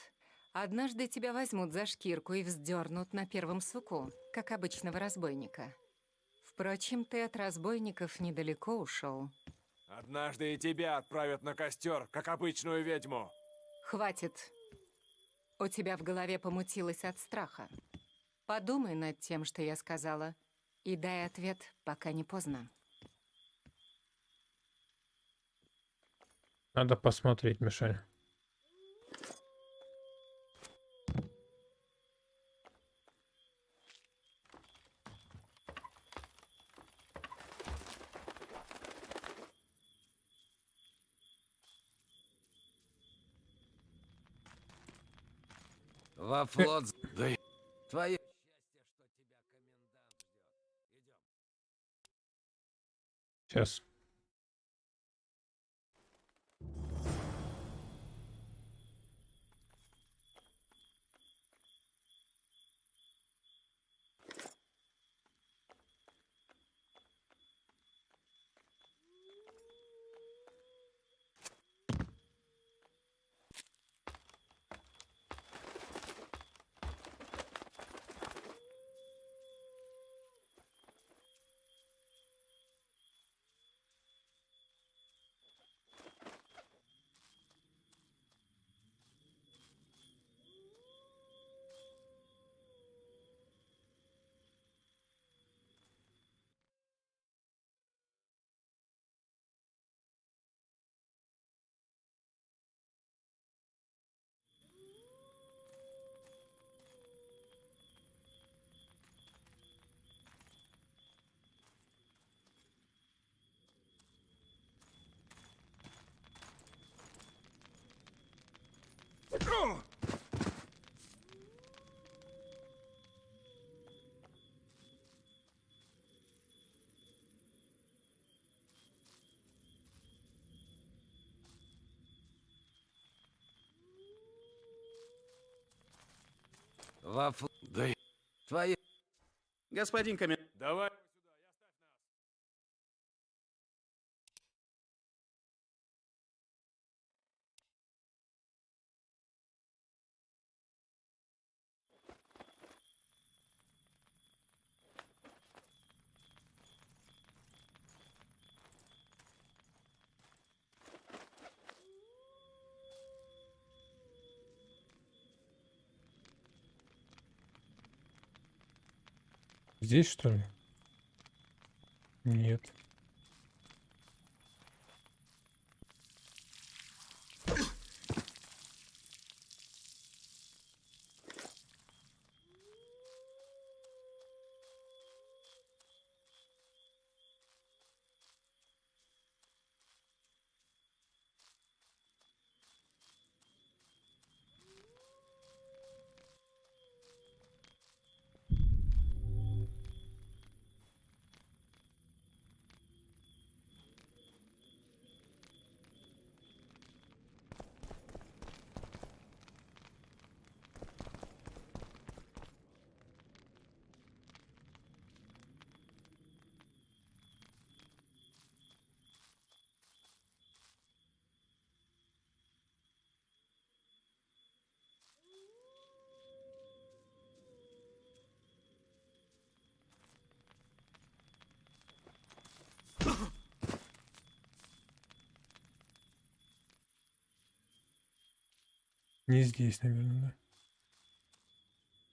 Speaker 20: однажды тебя возьмут за шкирку и вздернут на первом суку, как обычного разбойника. Впрочем, ты от разбойников недалеко ушел.
Speaker 11: Однажды и тебя отправят на костер, как обычную ведьму.
Speaker 20: Хватит. У тебя в голове помутилось от страха. Подумай над тем, что я сказала, и дай ответ, пока не поздно.
Speaker 1: Надо посмотреть, Мишань.
Speaker 12: Во флот.
Speaker 4: Да я...
Speaker 12: Твое
Speaker 1: Сейчас.
Speaker 12: Во флот.
Speaker 4: Да я...
Speaker 12: Твое.
Speaker 17: Господин комендант.
Speaker 11: Давай.
Speaker 1: Здесь, что ли? Нет. Не здесь, наверное, да?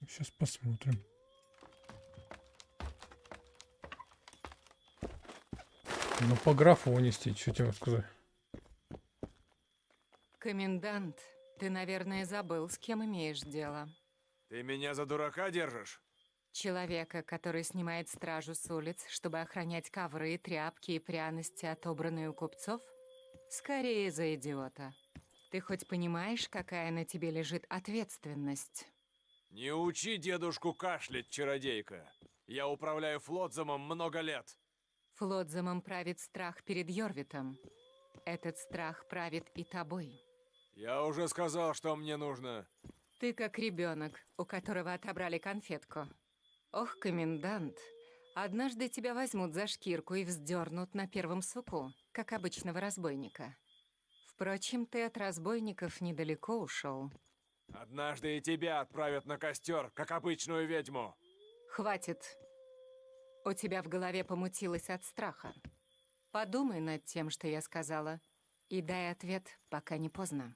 Speaker 1: Сейчас посмотрим. Ну, по графу нести, что тебе сказать.
Speaker 20: Комендант, ты, наверное, забыл, с кем имеешь дело.
Speaker 11: Ты меня за дурака держишь?
Speaker 20: Человека, который снимает стражу с улиц, чтобы охранять ковры, тряпки и пряности, отобранные у купцов? Скорее за идиота. Ты хоть понимаешь, какая на тебе лежит ответственность?
Speaker 11: Не учи дедушку кашлять, чародейка. Я управляю Флотзамом много лет.
Speaker 20: Флотзамом правит страх перед Йорвитом. Этот страх правит и тобой.
Speaker 11: Я уже сказал, что мне нужно.
Speaker 20: Ты как ребенок, у которого отобрали конфетку. Ох, комендант, однажды тебя возьмут за шкирку и вздернут на первом суку, как обычного разбойника. Впрочем, ты от разбойников недалеко ушел.
Speaker 11: Однажды и тебя отправят на костер, как обычную ведьму.
Speaker 20: Хватит. У тебя в голове помутилось от страха. Подумай над тем, что я сказала, и дай ответ, пока не поздно.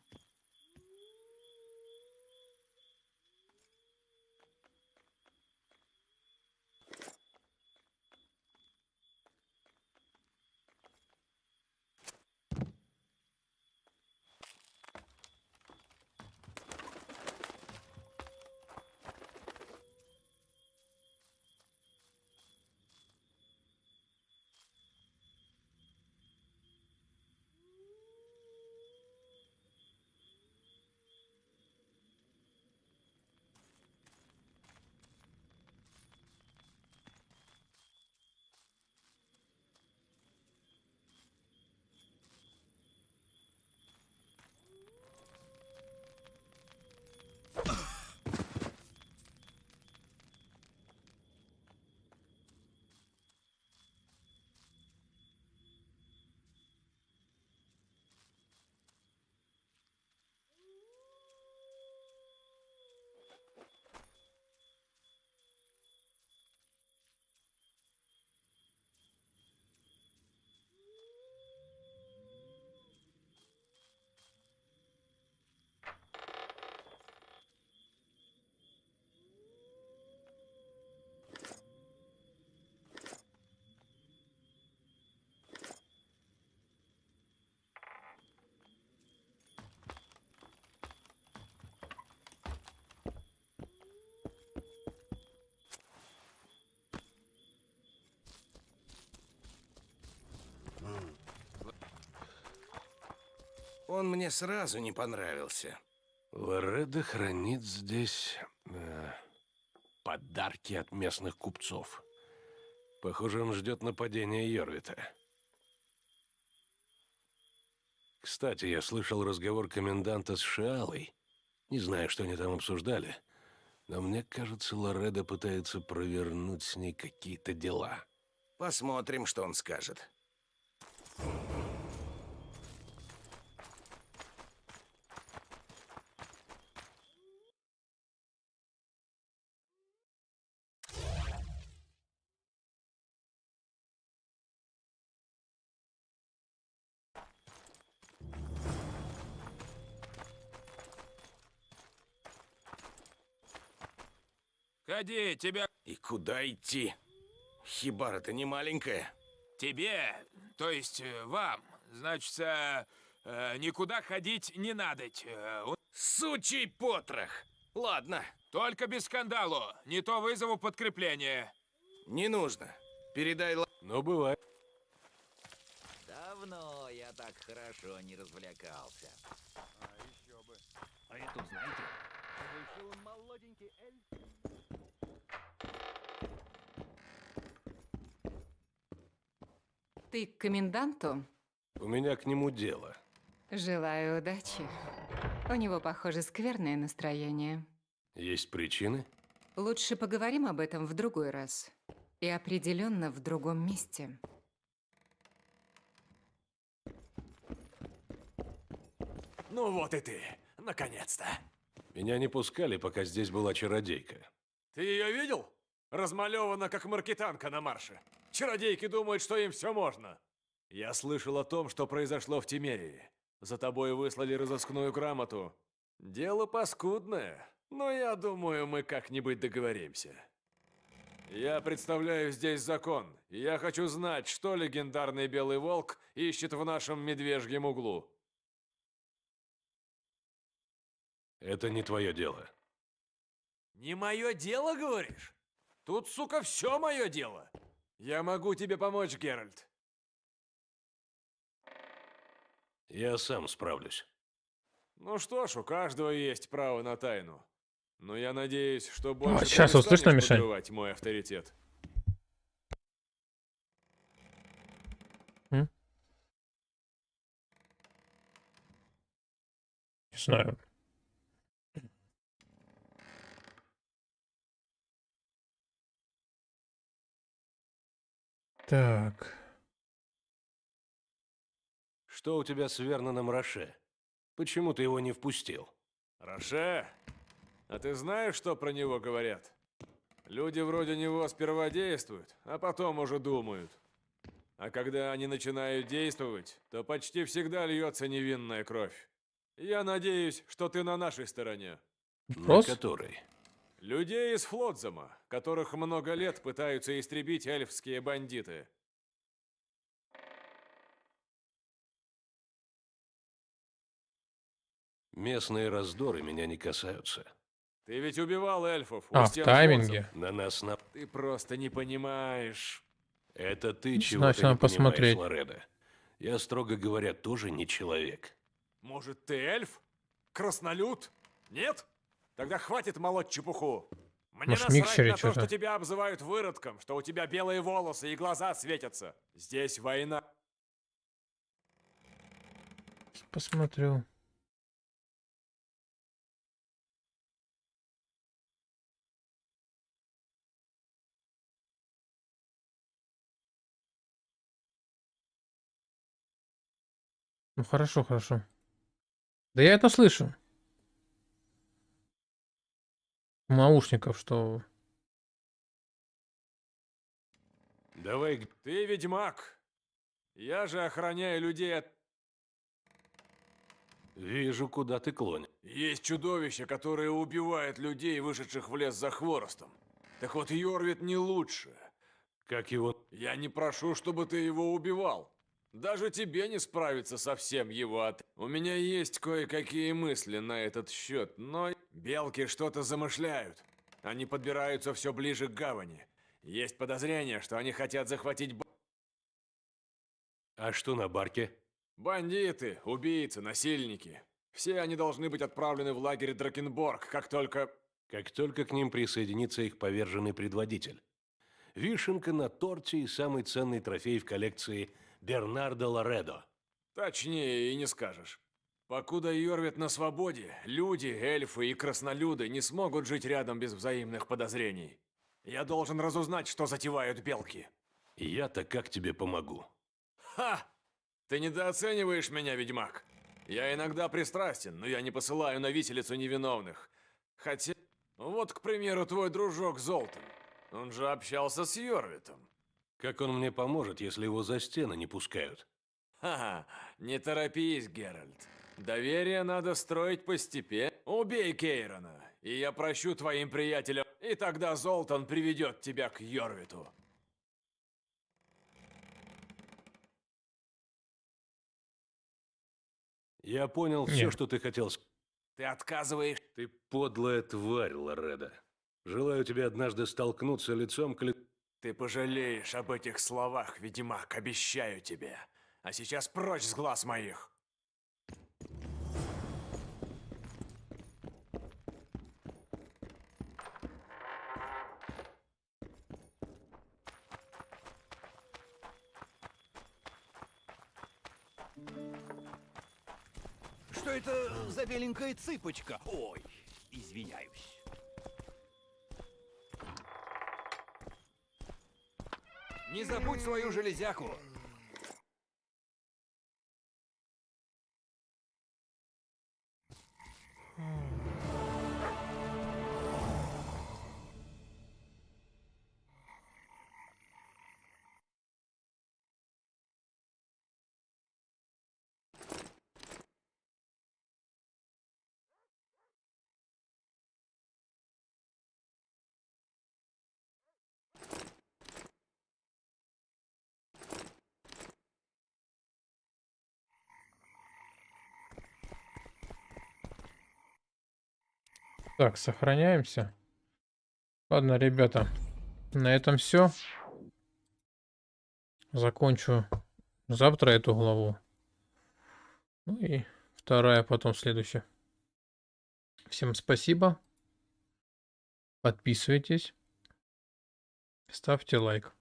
Speaker 4: Он мне сразу не понравился. Лоредо хранит здесь подарки от местных купцов. Похоже, он ждет нападения Йорвита. Кстати, я слышал разговор коменданта с Шиалой. Не знаю, что они там обсуждали, но мне кажется, Лоредо пытается провернуть с ней какие-то дела.
Speaker 6: Посмотрим, что он скажет.
Speaker 16: Ходи, тебя...
Speaker 6: И куда идти? Хибара-то не маленькая.
Speaker 16: Тебе, то есть вам, значит, никуда ходить не надо.
Speaker 6: Сучий потрох! Ладно.
Speaker 16: Только без скандалу, не то вызову подкрепление.
Speaker 6: Не нужно. Передай...
Speaker 4: Ну, бывает.
Speaker 10: Давно я так хорошо не развлекался.
Speaker 7: А еще бы. А я тут, знаете, вышел молоденький эльф.
Speaker 20: Ты к коменданту?
Speaker 4: У меня к нему дело.
Speaker 20: Желаю удачи. У него, похоже, скверное настроение.
Speaker 4: Есть причины?
Speaker 20: Лучше поговорим об этом в другой раз. И определенно в другом месте.
Speaker 11: Ну вот и ты, наконец-то.
Speaker 4: Меня не пускали, пока здесь была чародейка.
Speaker 11: Ты ее видел? Размалевана, как маркетанка на марше. Чародейки думают, что им все можно. Я слышал о том, что произошло в Тимерии. За тобой выслали разыскную грамоту. Дело паскудное, но я думаю, мы как-нибудь договоримся. Я представляю здесь закон, и я хочу знать, что легендарный Белый Волк ищет в нашем медвежьем углу.
Speaker 4: Это не твое дело.
Speaker 11: Не мое дело, говоришь? Тут, сука, все мое дело. Я могу тебе помочь, Геральт.
Speaker 4: Я сам справлюсь.
Speaker 11: Ну что ж, у каждого есть право на тайну. Но я надеюсь, что больше ты
Speaker 1: сейчас
Speaker 11: не
Speaker 1: услышно,
Speaker 11: станешь
Speaker 1: Мишань?
Speaker 11: подрывать мой авторитет.
Speaker 1: Не знаю. Так.
Speaker 4: Что у тебя с Верноном Роше? Почему ты его не впустил?
Speaker 11: Роше, а ты знаешь, что про него говорят? Люди вроде него сперва действуют, а потом уже думают. А когда они начинают действовать, то почти всегда льется невинная кровь. Я надеюсь, что ты на нашей стороне.
Speaker 4: На которой?
Speaker 11: Людей из Флотзама, которых много лет пытаются истребить эльфские бандиты.
Speaker 4: Местные раздоры меня не касаются.
Speaker 11: Ты ведь убивал эльфов у
Speaker 1: А, в
Speaker 11: стен
Speaker 1: тайминге.
Speaker 11: Флотзама.
Speaker 4: На нас на...
Speaker 11: Ты просто не понимаешь.
Speaker 4: Это ты чего-то
Speaker 1: Значит,
Speaker 4: не
Speaker 1: надо
Speaker 4: понимаешь,
Speaker 1: посмотреть.
Speaker 4: Лоредо. Я, строго говоря, тоже не человек.
Speaker 11: Может, ты эльф? Краснолюд? Нет? Тогда хватит молоть чепуху. Мне
Speaker 1: Может,
Speaker 11: насрать
Speaker 1: миксере
Speaker 11: на то,
Speaker 1: что-то.
Speaker 11: что тебя обзывают выродком, что у тебя белые волосы и глаза светятся. Здесь война.
Speaker 1: Посмотрю. Ну хорошо, хорошо. Да я это слышу. У наушников, что...
Speaker 4: Давай...
Speaker 11: Ты ведьмак. Я же охраняю людей от...
Speaker 4: Вижу, куда ты клонишь.
Speaker 11: Есть чудовища, которые убивают людей, вышедших в лес за хворостом. Так вот, Йорвит не лучше.
Speaker 4: Как его...
Speaker 11: Я не прошу, чтобы ты его убивал. Даже тебе не справиться со всем его от... У меня есть кое-какие мысли на этот счет, но... Белки что-то замышляют. Они подбираются все ближе к гавани. Есть подозрение, что они хотят захватить...
Speaker 4: А что на барке?
Speaker 11: Бандиты, убийцы, насильники. Все они должны быть отправлены в лагерь Дракенборг, как только...
Speaker 4: Как только к ним присоединится их поверженный предводитель. Вишенка на торте и самый ценный трофей в коллекции Бернардо Лоредо.
Speaker 11: Точнее и не скажешь. Покуда Йорвит на свободе, люди, эльфы и краснолюды не смогут жить рядом без взаимных подозрений. Я должен разузнать, что затевают белки.
Speaker 4: Я-то как тебе помогу?
Speaker 11: Ха! Ты недооцениваешь меня, ведьмак. Я иногда пристрастен, но я не посылаю на виселицу невиновных. Хотя... Вот, к примеру, твой дружок Золтан. Он же общался с Йорвитом.
Speaker 4: Как он мне поможет, если его за стены не пускают?
Speaker 11: Ха-ха, не торопись, Геральт. Доверие надо строить постепенно. Убей Кейрона, и я прощу твоим приятелям, и тогда Золтан приведет тебя к Йорвиту.
Speaker 4: Я понял
Speaker 1: Нет.
Speaker 4: все, что ты хотел сказать.
Speaker 11: Ты отказываешь?
Speaker 4: Ты подлая тварь, Лоредо. Желаю тебе однажды столкнуться лицом к лицу.
Speaker 11: Ты пожалеешь об этих словах, ведьмак, обещаю тебе. А сейчас прочь с глаз моих.
Speaker 14: Что это за беленькая цыпочка? Ой, извиняюсь.
Speaker 9: Не забудь свою железяку.
Speaker 1: Так, сохраняемся. Ладно, ребята, на этом все. Закончу завтра эту главу. Ну и вторая потом следующая. Всем спасибо. Подписывайтесь. Ставьте лайк.